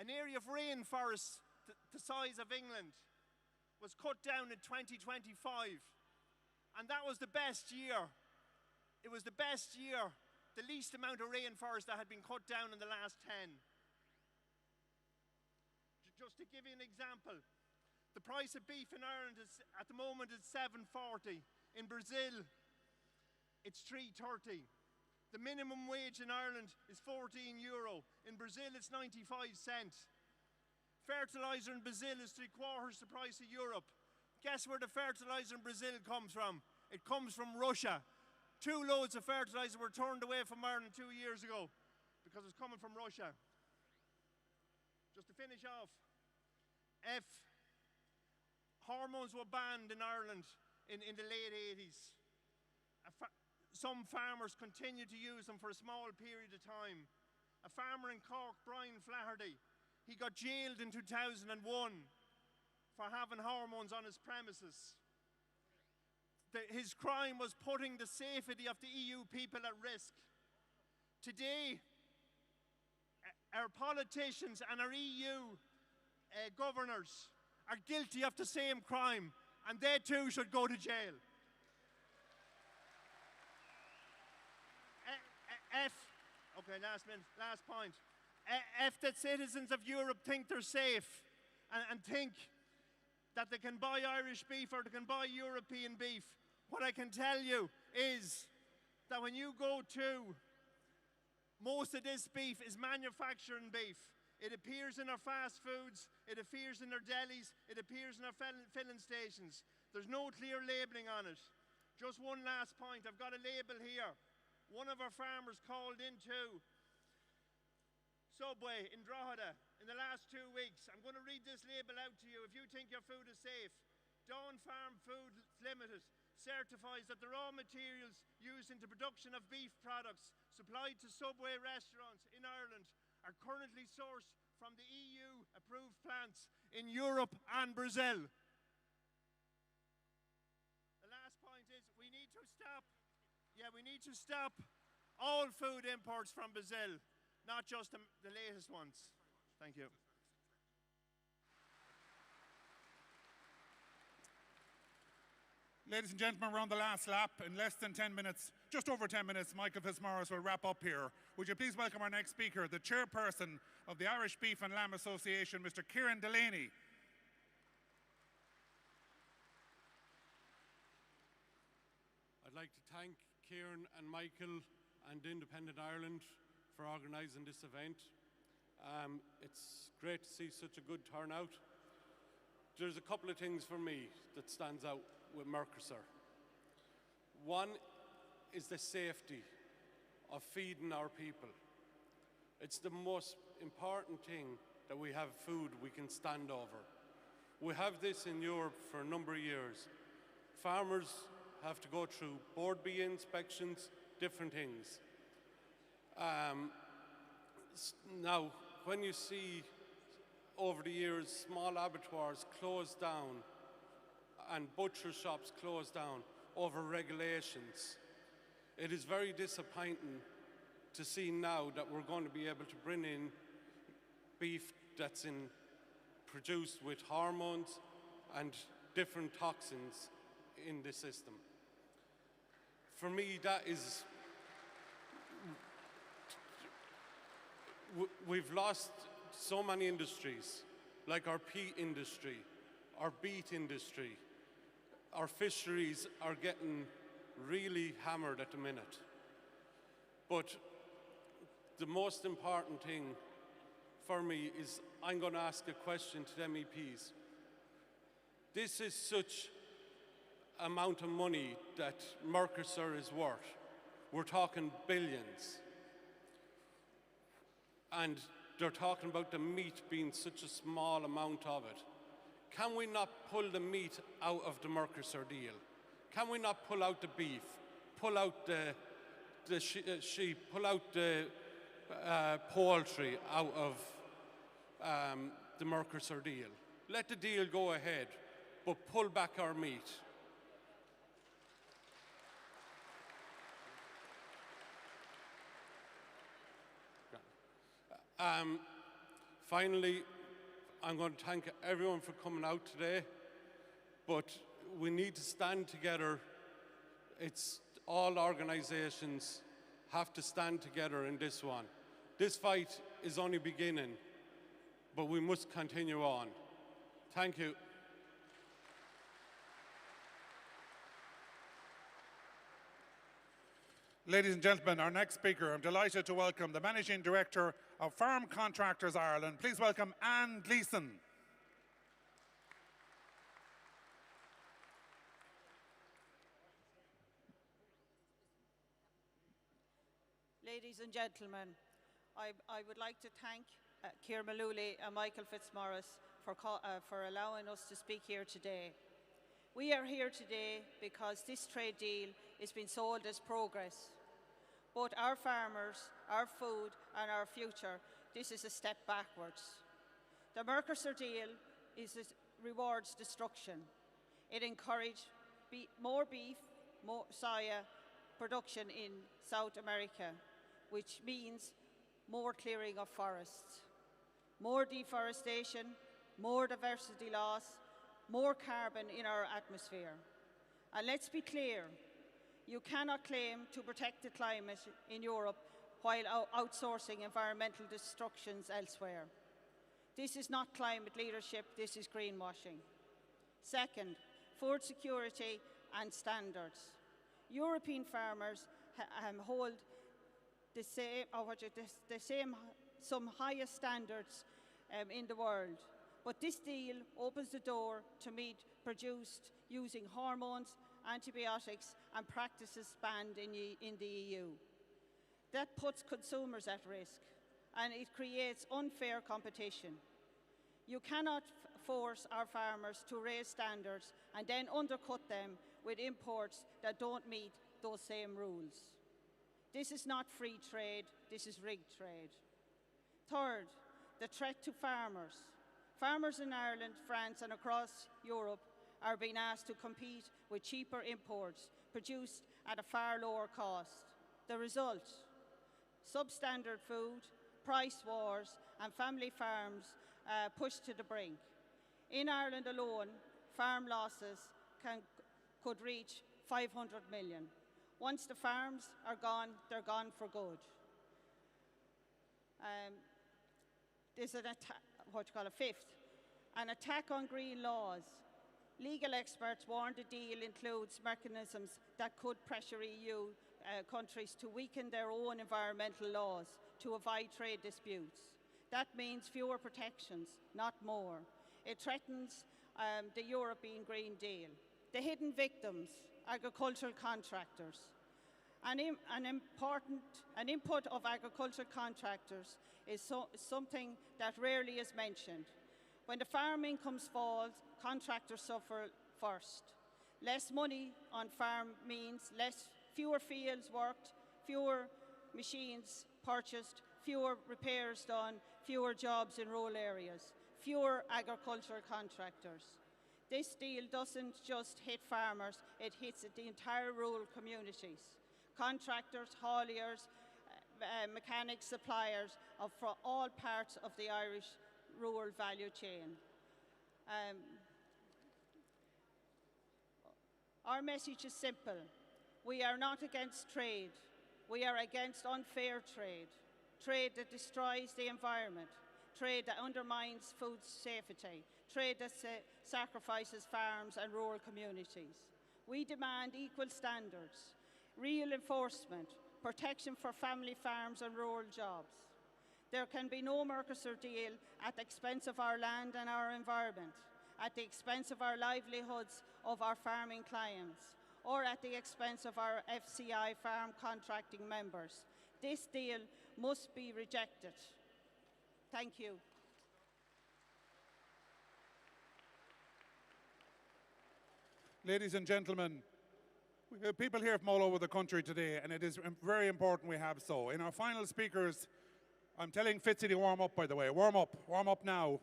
Speaker 11: an area of rainforest the size of England, was cut down in 2025. And that was the best year. It was the best year, the least amount of rainforest that had been cut down in the last 10. Just to give you an example, the price of beef in Ireland is, at the moment, is $7.40. In Brazil, it's $3.30. The minimum wage in Ireland is €14. In Brazil, it's 95 cents. Fertilizer in Brazil is 3/4 the price of Europe. Guess where the fertilizer in Brazil comes from? It comes from Russia. 2 loads of fertilizer were turned away from Ireland 2 years ago because it's coming from Russia. Just to finish off, if hormones were banned in Ireland in the late 80s, some farmers continued to use them for a small period of time. A farmer in Cork, Brian Flaherty, he got jailed in 2001 for having hormones on his premises. His crime was putting the safety of the EU people at risk. Today, our politicians and our EU governors are guilty of the same crime, and they too should go to jail. Last point. If the citizens of Europe think they're safe and think that they can buy Irish beef or they can buy European beef, what I can tell you is that when you go to, most of this beef is manufacturing beef. It appears in our fast foods, it appears in our delis, it appears in our filling stations. There's no clear labelling on it. Just one last point, I've got a label here. One of our farmers called into Subway in Drogheda in the last 2 weeks. I'm going to read this label out to you if you think your food is safe. Dawn Farm Food Limited certifies that the raw materials used in the production of beef products supplied to Subway restaurants in Ireland are currently sourced from the EU-approved plants in Europe and Brazil. The last point is we need to stop all food imports from Brazil, not just the latest ones. Thank you.
Speaker 2: Ladies and gentlemen, we're on the last lap. In less than 10 minutes, just over 10 minutes, Michael Fitzmaurice will wrap up here. Would you please welcome our next speaker, the chairperson of the Irish Beef and Lamb Association, Mr. Kieran Delaney.
Speaker 21: I'd like to thank Kieran and Michael and Independent Ireland for organising this event. It's great to see such a good turnout. There's a couple of things for me that stands out with Mercosur. One is the safety of feeding our people. It's the most important thing that we have food we can stand over. We have this in Europe for a number of years. Farmers have to go through board bee inspections, different things. Now, when you see over the years small abattoirs close down and butcher shops close down over regulations, it is very disappointing to see now that we're going to be able to bring in beef that's produced with hormones and different toxins in the system. For me, that is, we've lost so many industries, like our peat industry, our beet industry. Our fisheries are getting really hammered at the minute. But the most important thing for me is I'm going to ask a question to the MEPs. This is such amount of money that Mercosur is worth. we're talking billions. And they're talking about the meat being such a small amount of it. Can we not pull the meat out of the Mercosur deal? Can we not pull out the beef, pull out the sheep, pull out the poultry out of the Mercosur deal? Let the deal go ahead, but pull back our meat. Finally, I'm going to thank everyone for coming out today, but we need to stand together. It's all organizations have to stand together in this one. This fight is only beginning, but we must continue on. Thank you.
Speaker 2: Ladies and gentlemen, our next speaker, I'm delighted to welcome the Managing Director of Farm Contractors Ireland. Please welcome Anne Gleeson.
Speaker 1: Ladies and gentlemen, I would like to thank Ciara Mullooly and Michael Fitzmaurice for allowing us to speak here today. We are here today because this trade deal is being sold as progress. Both our farmers, our food and our future, this is a step backwards. The Mercosur deal rewards destruction. It encourages more beef, more soya production in South America, which means more clearing of forests, more deforestation, more diversity loss, more carbon in our atmosphere. And let's be clear, you cannot claim to protect the climate in Europe while outsourcing environmental destructions elsewhere. This is not climate leadership, this is greenwashing. Second, food security and standards. European farmers hold some highest standards in the world. But this deal opens the door to meat produced using hormones, antibiotics and practices banned in the EU. That puts consumers at risk and it creates unfair competition. You cannot force our farmers to raise standards and then undercut them with imports that don't meet those same rules. This is not free trade, this is rigged trade. Third, the threat to farmers. Farmers in Ireland, France and across Europe are being asked to compete with cheaper imports produced at a far lower cost. The result? Substandard food, price wars and family farms pushed to the brink. In Ireland alone, farm losses could reach 500 million. Once the farms are gone, they're gone for good. There's fifth, an attack on green laws. Legal experts warn the deal includes mechanisms that could pressure EU countries to weaken their own environmental laws to avoid trade disputes. That means fewer protections, not more. It threatens the European Green Deal. The hidden victims, agricultural contractors. An input of agricultural contractors is something that rarely is mentioned. When the farm incomes fall, contractors suffer first. Less money on farm means fewer fields worked, fewer machines purchased, fewer repairs done, fewer jobs in rural areas, fewer agricultural contractors. This deal doesn't just hit farmers, it hits the entire rural communities. Contractors, hauliers, mechanics, suppliers for all parts of the Irish rural value chain. Our message is simple. We are not against trade. We are against unfair trade. Trade that destroys the environment. Trade that undermines food safety. Trade that sacrifices farms and rural communities. We demand equal standards, real enforcement, protection for family farms and rural jobs. There can be no Mercosur deal at the expense of our land and our environment, at the expense of our livelihoods of our farming clients, or at the expense of our FCI farm contracting members. This deal must be rejected. Thank you.
Speaker 2: Ladies and gentlemen, we have people here from all over the country today, and it is very important we have so. In our final speakers, I'm telling Fitzy to warm up, by the way. Warm up now.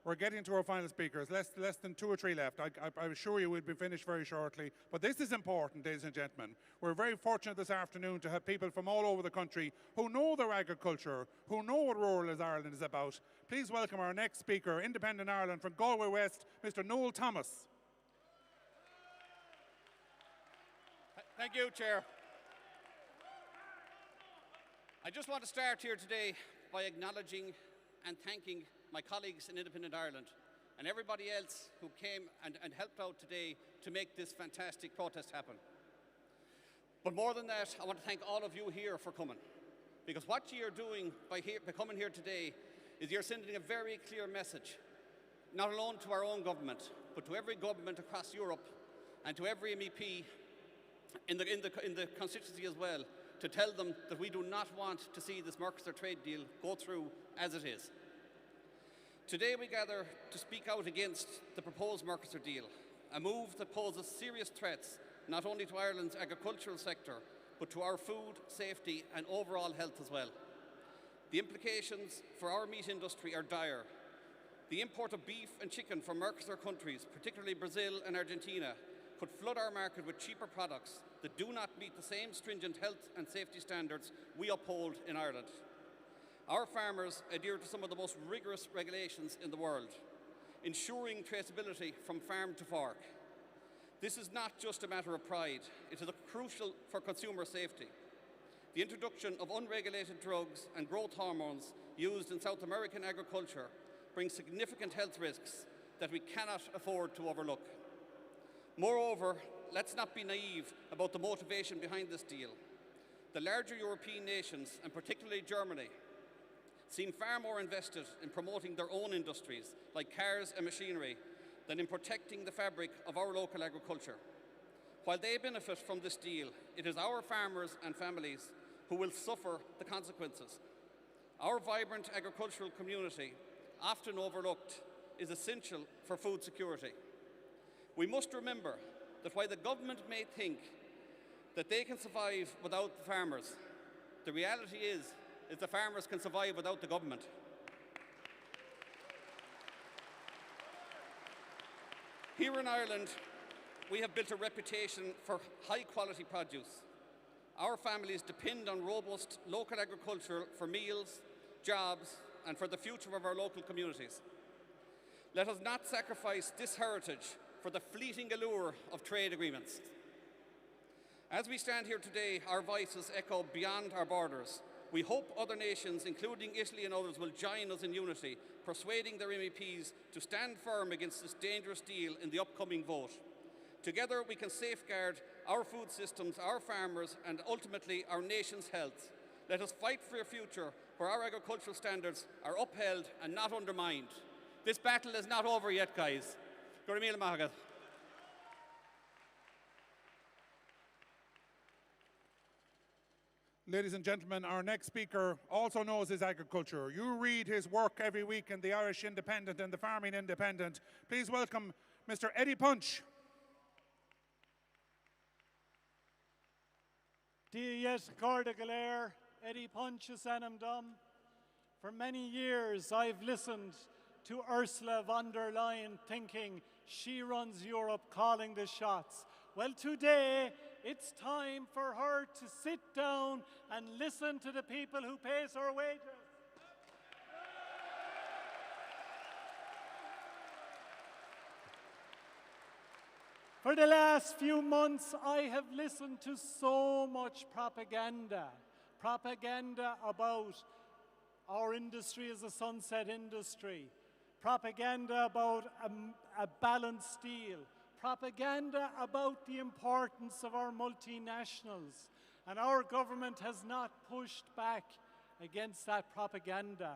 Speaker 2: We're getting to our final speakers, less than 2 or 3 left. I assure you we'll be finished very shortly. But this is important, ladies and gentlemen. We're very fortunate this afternoon to have people from all over the country who know their agriculture, who know what rural Ireland is about. Please welcome our next speaker, Independent Ireland from Galway West, Mr. Noel Thomas.
Speaker 3: Thank you, Chair. I just want to start here today by acknowledging and thanking my colleagues in Independent Ireland and everybody else who came and helped out today to make this fantastic protest happen. But more than that, I want to thank all of you here for coming, because what you're doing by coming here today is you're sending a very clear message, not alone to our own government, but to every government across Europe and to every MEP in the constituency as well, to tell them that we do not want to see this Mercosur trade deal go through as it is. Today we gather to speak out against the proposed Mercosur deal, a move that poses serious threats not only to Ireland's agricultural sector, but to our food safety and overall health as well. The implications for our meat industry are dire. The import of beef and chicken from Mercosur countries, particularly Brazil and Argentina, could flood our market with cheaper products that do not meet the same stringent health and safety standards we uphold in Ireland. Our farmers adhere to some of the most rigorous regulations in the world, ensuring traceability from farm to fork. This is not just a matter of pride, it is crucial for consumer safety. The introduction of unregulated drugs and growth hormones used in South American agriculture brings significant health risks that we cannot afford to overlook. Moreover, let's not be naive about the motivation behind this deal. The larger European nations, and particularly Germany, seem far more invested in promoting their own industries, like cars and machinery, than in protecting the fabric of our local agriculture. While they benefit from this deal, it is our farmers and families who will suffer the consequences. Our vibrant agricultural community, often overlooked, is essential for food security. We must remember that while the government may think that they can survive without the farmers, the reality is the farmers can survive without the government. Here in Ireland, we have built a reputation for high-quality produce. Our families depend on robust local agriculture for meals, jobs, and for the future of our local communities. Let us not sacrifice this heritage for the fleeting allure of trade agreements. As we stand here today, our voices echo beyond our borders. We hope other nations, including Italy and others, will join us in unity, persuading their MEPs to stand firm against this dangerous deal in the upcoming vote. Together, we can safeguard our food systems, our farmers, and ultimately our nation's health. Let us fight for a future where our agricultural standards are upheld and not undermined. This battle is not over yet, guys. Gura míle maith.
Speaker 2: Ladies and gentlemen, our next speaker also knows his agriculture. You read his work every week in the Irish Independent and the Farming Independent. Please welcome Mr. Eddie Punch.
Speaker 22: Dies Garda Galer, Eddie Punch Anam Dom. For many years I've listened to Ursula von der Leyen thinking she runs Europe, calling the shots. Well, today it's time for her to sit down and listen to the people who pays her wages. For the last few months, I have listened to so much propaganda. Propaganda about our industry as a sunset industry. Propaganda about a balanced deal. Propaganda about the importance of our multinationals. And our government has not pushed back against that propaganda.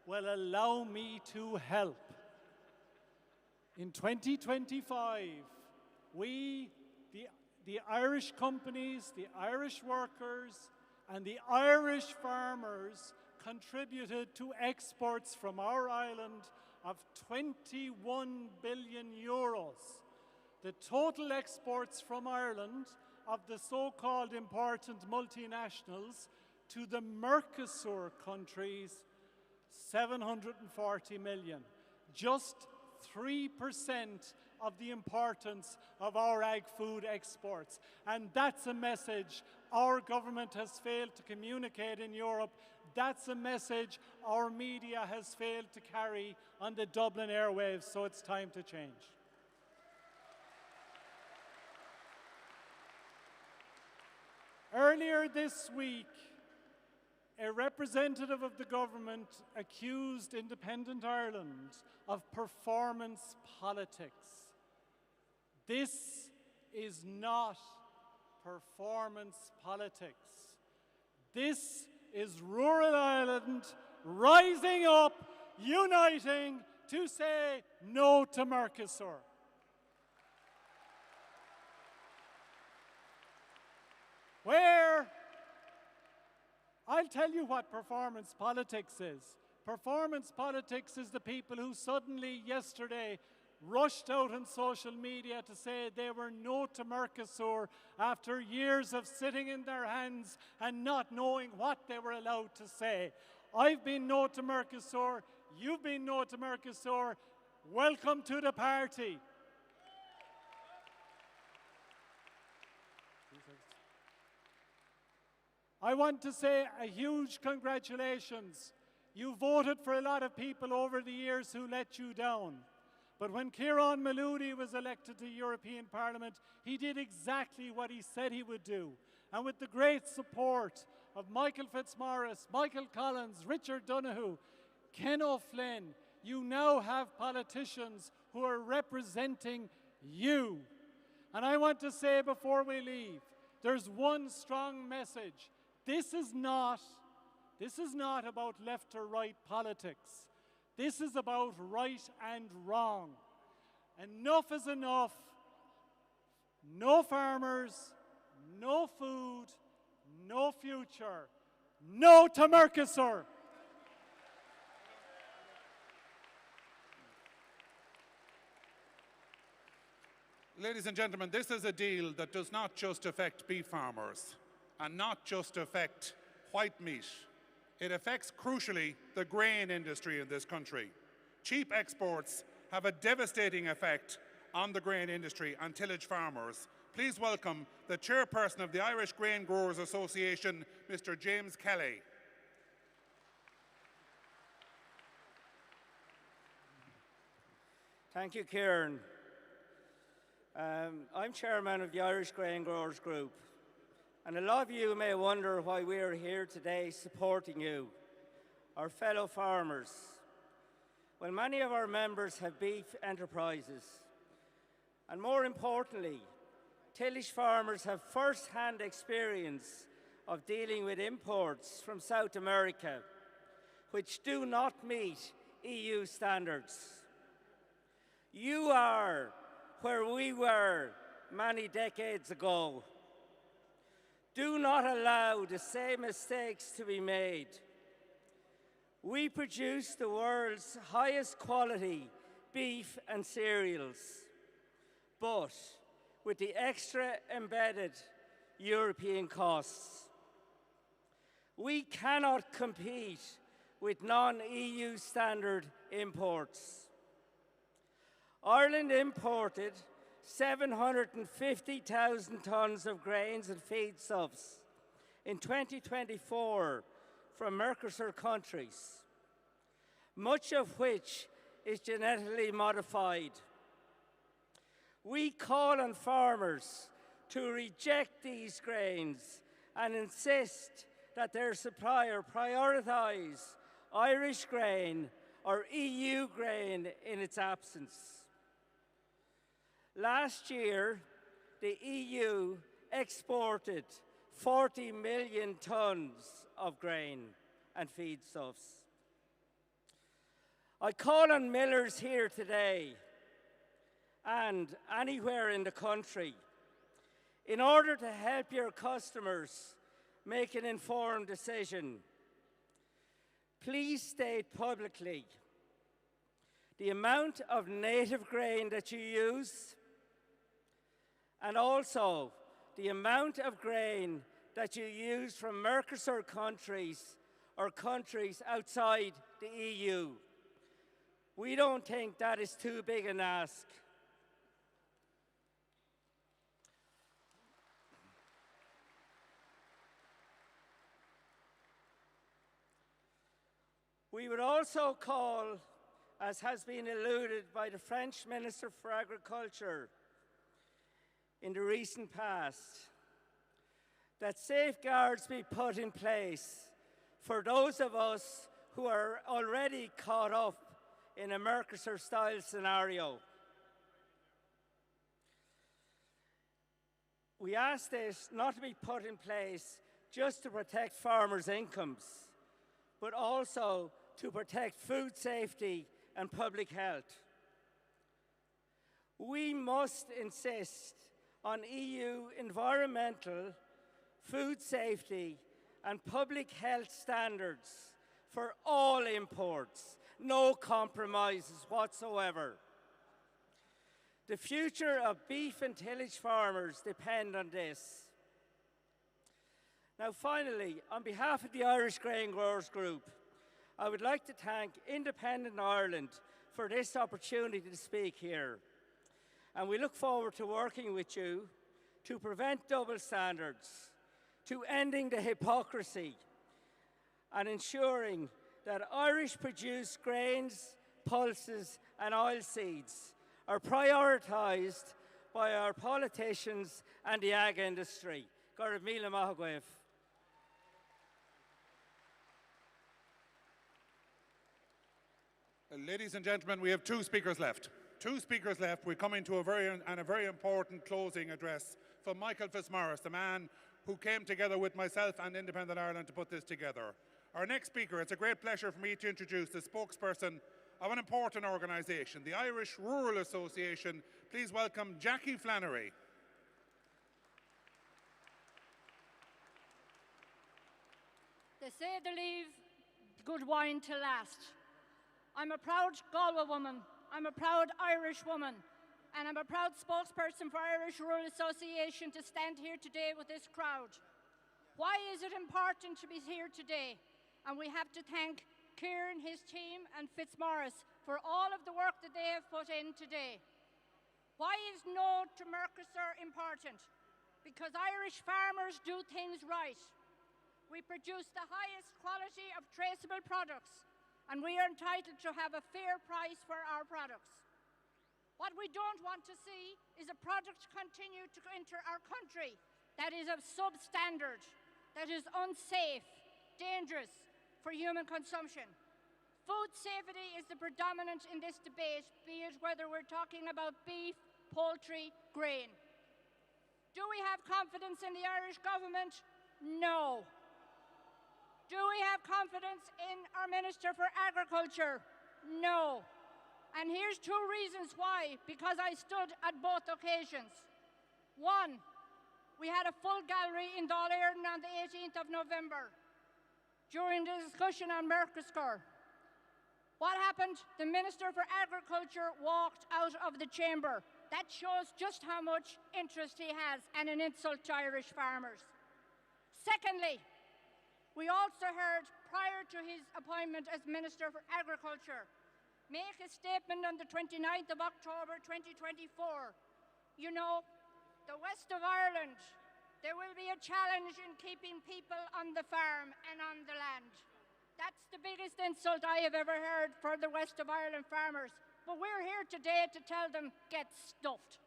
Speaker 22: Well, allow me to help. In 2025, we, the Irish companies, the Irish workers, and the Irish farmers contributed to exports from our island of 21 billion euros. The total exports from Ireland of the so-called important multinationals to the Mercosur countries, 740 million. Just 3% of the importance of our ag-food exports. And that's a message our government has failed to communicate in Europe. That's a message our media has failed to carry on the Dublin airwaves, so it's time to change. Earlier this week, a representative of the government accused Independent Ireland of performance politics. This is not performance politics. This is rural Ireland rising up, uniting to say no to Mercosur. Where, I'll tell you what performance politics is. Performance politics is the people who suddenly yesterday rushed out on social media to say they were no to Mercosur after years of sitting in their hands and not knowing what they were allowed to say. I've been no to Mercosur, you've been no to Mercosur. Welcome to the party. I want to say a huge congratulations. You voted for a lot of people over the years who let you down. But when Ciarán Maloney was elected to European Parliament, he did exactly what he said he would do. And with the great support of Michael Fitzmaurice, Michael Collins, Richard Donoghue, Ken O'Flynn, you now have politicians who are representing you. And I want to say before we leave, there's one strong message. This is not about left or right politics. This is about right and wrong. Enough is enough. No farmers, no food, no future. No to Mercosur.
Speaker 2: Ladies and gentlemen, this is a deal that does not just affect beef farmers and not just affect white meat. It affects, crucially, the grain industry in this country. Cheap exports have a devastating effect on the grain industry and tillage farmers. Please welcome the chairperson of the Irish Grain Growers Association, Mr. James Kelly.
Speaker 4: Thank you, Kieran. I'm chairman of the Irish Grain Growers Group. And a lot of you may wonder why we are here today supporting you, our fellow farmers. Well, many of our members have beef enterprises. And more importantly, tillage farmers have first-hand experience of dealing with imports from South America, which do not meet EU standards. You are where we were many decades ago. Do not allow the same mistakes to be made. We produce the world's highest quality beef and cereals, but with the extra embedded European costs. We cannot compete with non-EU standard imports. Ireland imported 750,000 tonnes of grains and feedstuffs in 2024 from Mercosur countries, much of which is genetically modified. We call on farmers to reject these grains and insist that their supplier prioritise Irish grain or EU grain in its absence. Last year, the EU exported 40 million tonnes of grain and feedstuffs. I call on millers here today and anywhere in the country. in order to help your customers make an informed decision, please state publicly the amount of native grain that you use, and also the amount of grain that you use from Mercosur countries or countries outside the EU. We don't think that is too big an ask. We would also call, as has been alluded by the French Minister for Agriculture in the recent past, that safeguards be put in place for those of us who are already caught up in a Mercosur-style scenario. We ask this not to be put in place just to protect farmers' incomes, but also to protect food safety and public health. We must insist on EU environmental, food safety, and public health standards for all imports. No compromises whatsoever. The future of beef and tillage farmers depend on this. Now finally, on behalf of the Irish Grain Growers Group, I would like to thank Independent Ireland for this opportunity to speak here. And we look forward to working with you to prevent double standards, to ending the hypocrisy, and ensuring that Irish-produced grains, pulses, and oilseeds are prioritised by our politicians and the ag industry. Gorab Míle maith agaibh.
Speaker 2: Ladies and gentlemen, we have two speakers left. Two speakers left. We're coming to a very important closing address from Michael Fitzmaurice, the man who came together with myself and Independent Ireland to put this together. Our next speaker, it's a great pleasure for me to introduce the spokesperson of an important organisation, the Irish Rural Association. Please welcome Jackie Flannery.
Speaker 5: They say they leave good wine to last. I'm a proud Galway woman, I'm a proud Irish woman, and I'm a proud spokesperson for Irish Rural Association to stand here today with this crowd. Why is it important to be here today? And we have to thank Kieran, his team, and Fitzmaurice for all of the work that they have put in today. Why is no to Mercosur important? Because Irish farmers do things right. We produce the highest quality of traceable products, and we are entitled to have a fair price for our products. What we don't want to see is a product continue to enter our country that is of substandard, that is unsafe, dangerous for human consumption. Food safety is the predominant in this debate, be it whether we're talking about beef, poultry, grain. Do we have confidence in the Irish government? No. Do we have confidence in our Minister for Agriculture? No. And here's two reasons why, because I stood at both occasions. One, we had a full gallery in Dáil Éireann on the 18th of November during the discussion on Mercosur. What happened? The Minister for Agriculture walked out of the chamber. That shows just how much interest he has and an insult to Irish farmers. Secondly, we also heard, prior to his appointment as Minister for Agriculture, make a statement on the 29th of October 2024. You know, the west of Ireland, there will be a challenge in keeping people on the farm and on the land. That's the biggest insult I have ever heard for the west of Ireland farmers. But we're here today to tell them, get stuffed.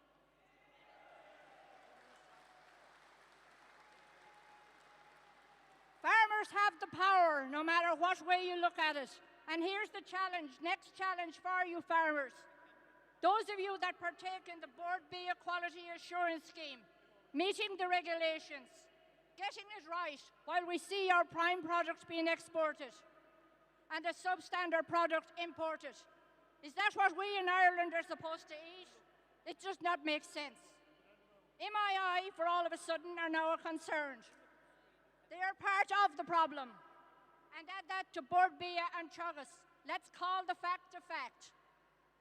Speaker 5: Farmers have the power, no matter what way you look at it. And here's the challenge, next challenge for you farmers. Those of you that partake in the Board B Quality Assurance Scheme, meeting the regulations, getting it right while we see our prime product being exported and the substandard product imported. Is that what we in Ireland are supposed to eat? It does not make sense. MII, for all of a sudden, are now concerned. They are part of the problem. And add that to Bordbia and Teagasc. Let's call the fact a fact.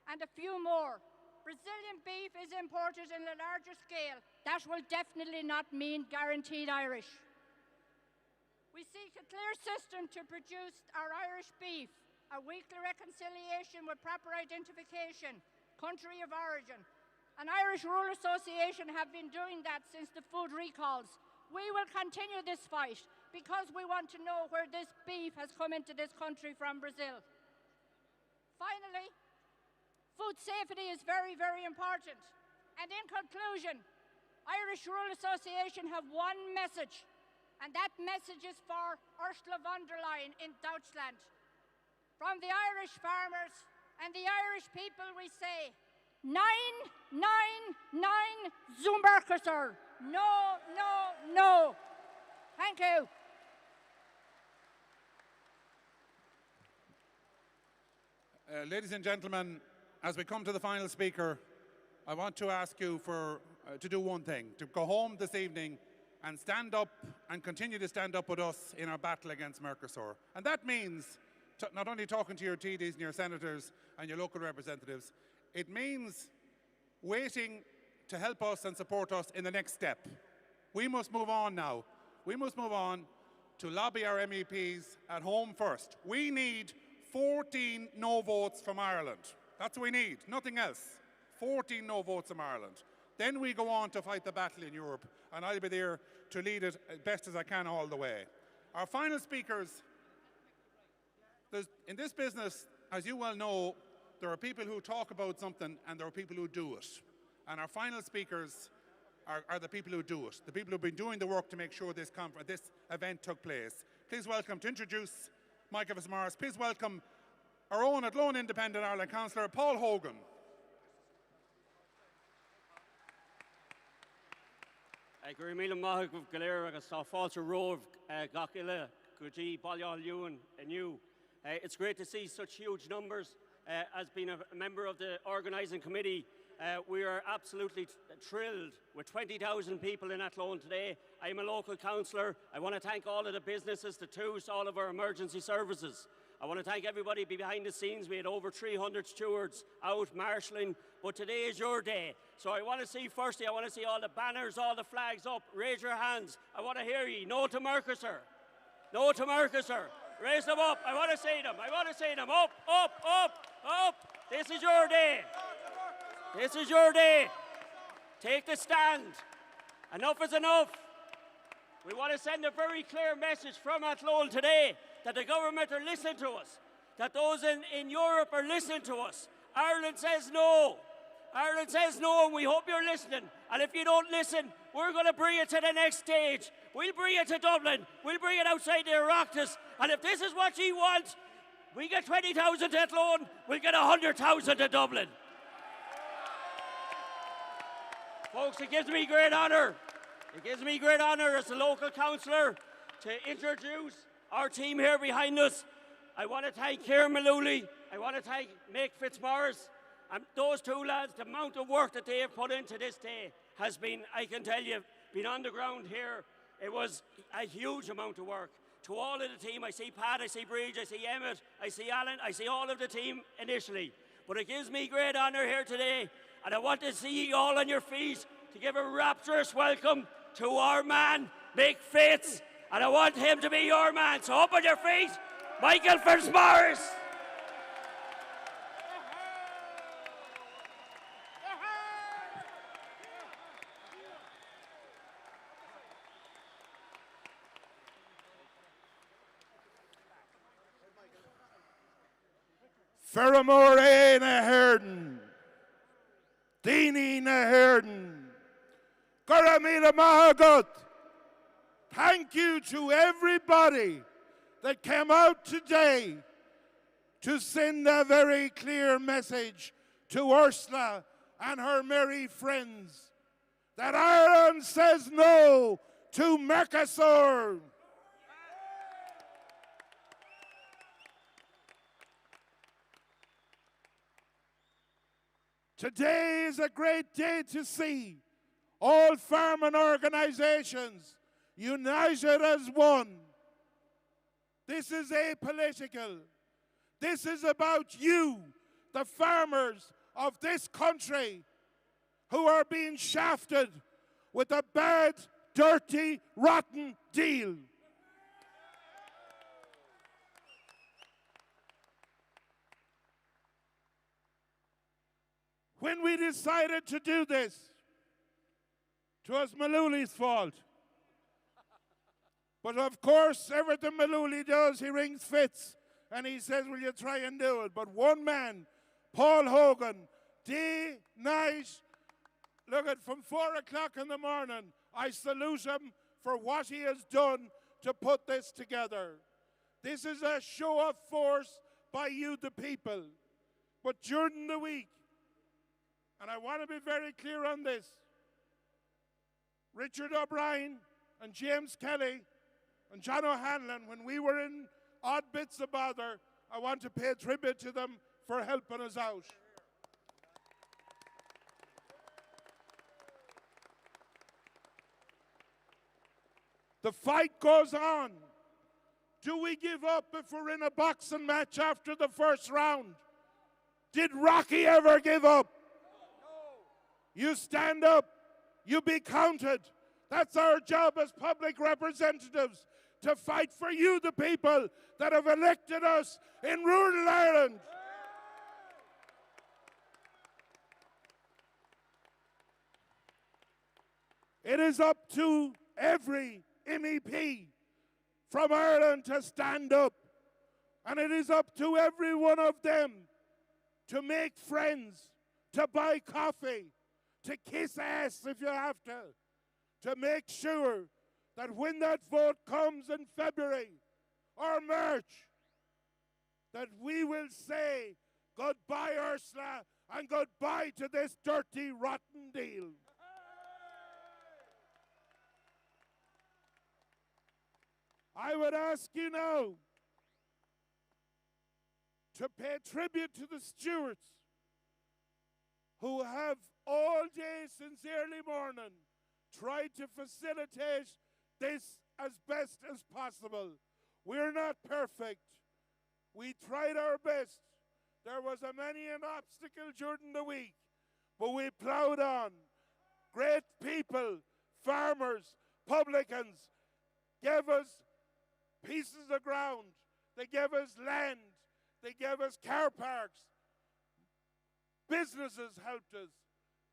Speaker 5: And a few more. Brazilian beef is imported in a larger scale. That will definitely not mean guaranteed Irish. We seek a clear system to produce our Irish beef, a weekly reconciliation with proper identification, country of origin. An Irish Rural Association have been doing that since the food recalls. We will continue this fight because we want to know where this beef has come into this country from Brazil. Finally, food safety is very, very important. And in conclusion, Irish Rural Association have one message, and that message is for Ursula von der Leyen in Deutschland. From the Irish farmers and the Irish people, we say, 999 zum Mercosur. No, no, no. Thank you.
Speaker 2: Ladies and gentlemen, as we come to the final speaker, I want to ask you to do one thing, to go home this evening and stand up and continue to stand up with us in our battle against Mercosur. And that means not only talking to your TDs and your senators and your local representatives, it means waiting to help us and support us in the next step. We must move on now. We must move on to lobby our MEPs at home first. We need 14 no votes from Ireland. That's what we need, nothing else. 14 no votes from Ireland. Then we go on to fight the battle in Europe, and I'll be there to lead it as best as I can all the way. Our final speakers, in this business, as you well know, there are people who talk about something and there are people who do it. And our final speakers are the people who do it, the people who've been doing the work to make sure this event took place. Please welcome, to introduce Michael Fitzmaurice, please welcome our own Athlone Independent Ireland Councillor, Paul Hogan.
Speaker 6: Gur míle maith go galéir agus tá fáilte rómh gach ile go dtí bailall Ewan aniu. It's great to see such huge numbers. As being a member of the organising committee, we are absolutely thrilled with 20,000 people in Athlone today. I'm a local councillor. I want to thank all of the businesses, the TUS, all of our emergency services. I want to thank everybody behind the scenes. We had over 300 stewards out marshalling, but today is your day. So I want to see, firstly, I want to see all the banners, all the flags up. Raise your hands. I want to hear you. No to Mercosur. No to Mercosur. Raise them up. I want to see them. I want to see them. Up, up, up, up. This is your day. This is your day. Take the stand. Enough is enough. We want to send a very clear message from Athlone today that the government are listening to us, that those in Europe are listening to us. Ireland says no. Ireland says no, and we hope you're listening. And if you don't listen, we're going to bring it to the next stage. We'll bring it to Dublin. We'll bring it outside the Oireachtas. And if this is what you want, we get 20,000 to Athlone, we'll get 100,000 to Dublin. Folks, it gives me great honour. It gives me great honour as a local councillor to introduce our team here behind us. I want to thank Ciarán Malooly. I want to thank Mick Fitzmaurice. And those two lads, the amount of work that they have put into this day has been, I can tell you, been on the ground here. It was a huge amount of work. To all of the team, I see Pat, I see Bridge, I see Emmett, I see Alan, I see all of the team initially. But it gives me great honour here today, and I want to see you all on your feet to give a rapturous welcome to our man, Mick Fitz. And I want him to be your man. So up on your feet, Michael Fitzmaurice.
Speaker 7: Ferramore na Herden, Dini na Herden, Garamila Mahagut. Thank you to everybody that came out today to send a very clear message to Ursula and her merry friends that Ireland says no to Mercosur. Today is a great day to see all farming organizations united as one. This is apolitical. This is about you, the farmers of this country, who are being shafted with a bad, dirty, rotten deal. When we decided to do this, it was Malooly's fault. But of course, everything Malooly does, he rings Fitz, and he says, will you try and do it? But one man, Paul Hogan, day, night, look at from 4 o'clock in the morning, I salute him for what he has done to put this together. This is a show of force by you, the people. But during the week, and I want to be very clear on this, Richard O'Brien and James Kelly and John O'Hanlon, when we were in odd bits of bother, I want to pay tribute to them for helping us out. The fight goes on. Do we give up if we're in a boxing match after the first round? Did Rocky ever give up? You stand up. You be counted. That's our job as public representatives, to fight for you, the people that have elected us in rural Ireland. It is up to every MEP from Ireland to stand up. And it is up to every one of them to make friends, to buy coffee, to kiss ass if you have to make sure that when that vote comes in February or March, that we will say goodbye, Ursula, and goodbye to this dirty, rotten deal. I would ask you now to pay tribute to the stewards who have all day since early morning tried to facilitate this as best as possible. We're not perfect. We tried our best. There was a many an obstacle during the week, but we plowed on. Great people, farmers, publicans, gave us pieces of ground. They gave us land. They gave us car parks. Businesses helped us.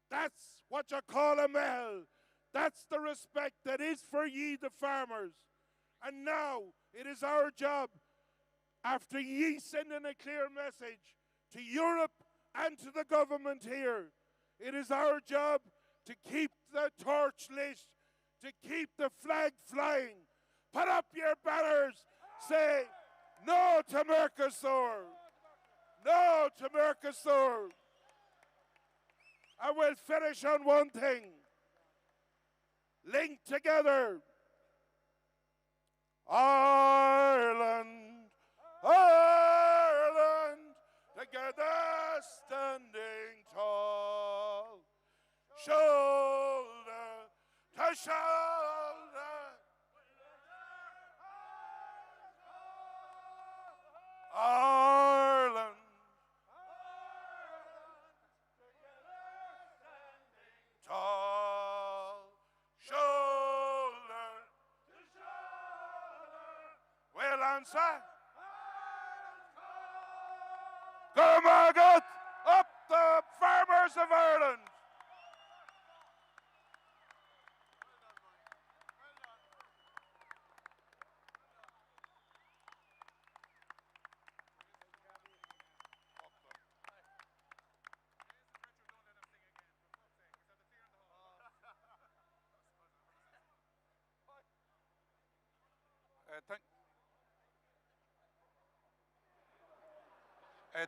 Speaker 7: That's what you call a mehel. That's the respect that is for ye, the farmers. And now it is our job, after ye sending a clear message to Europe and to the government here, it is our job to keep the torch lit, to keep the flag flying. Put up your banners. Say, no to Mercosur. No to Mercosur. I will finish on one thing. Linked together. Ireland, Ireland, together standing tall. Shoulder to shoulder. Ireland. Tall, shoulder to shoulder. We'll answer. Come on, God, up the farmers of Ireland.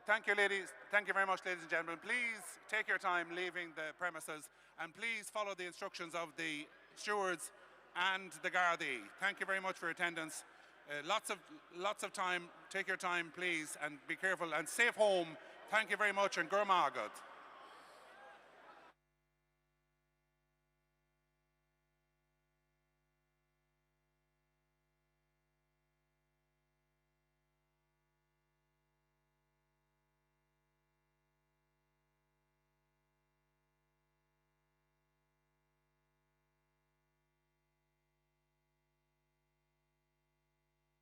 Speaker 2: Thank you, ladies. Thank you very much, ladies and gentlemen. Please take your time leaving the premises, and please follow the instructions of the stewards and the Gardaí. Thank you very much for your attendance. Lots of time. Take your time, please, and be careful and safe home. Thank you very much, and Gurmagad.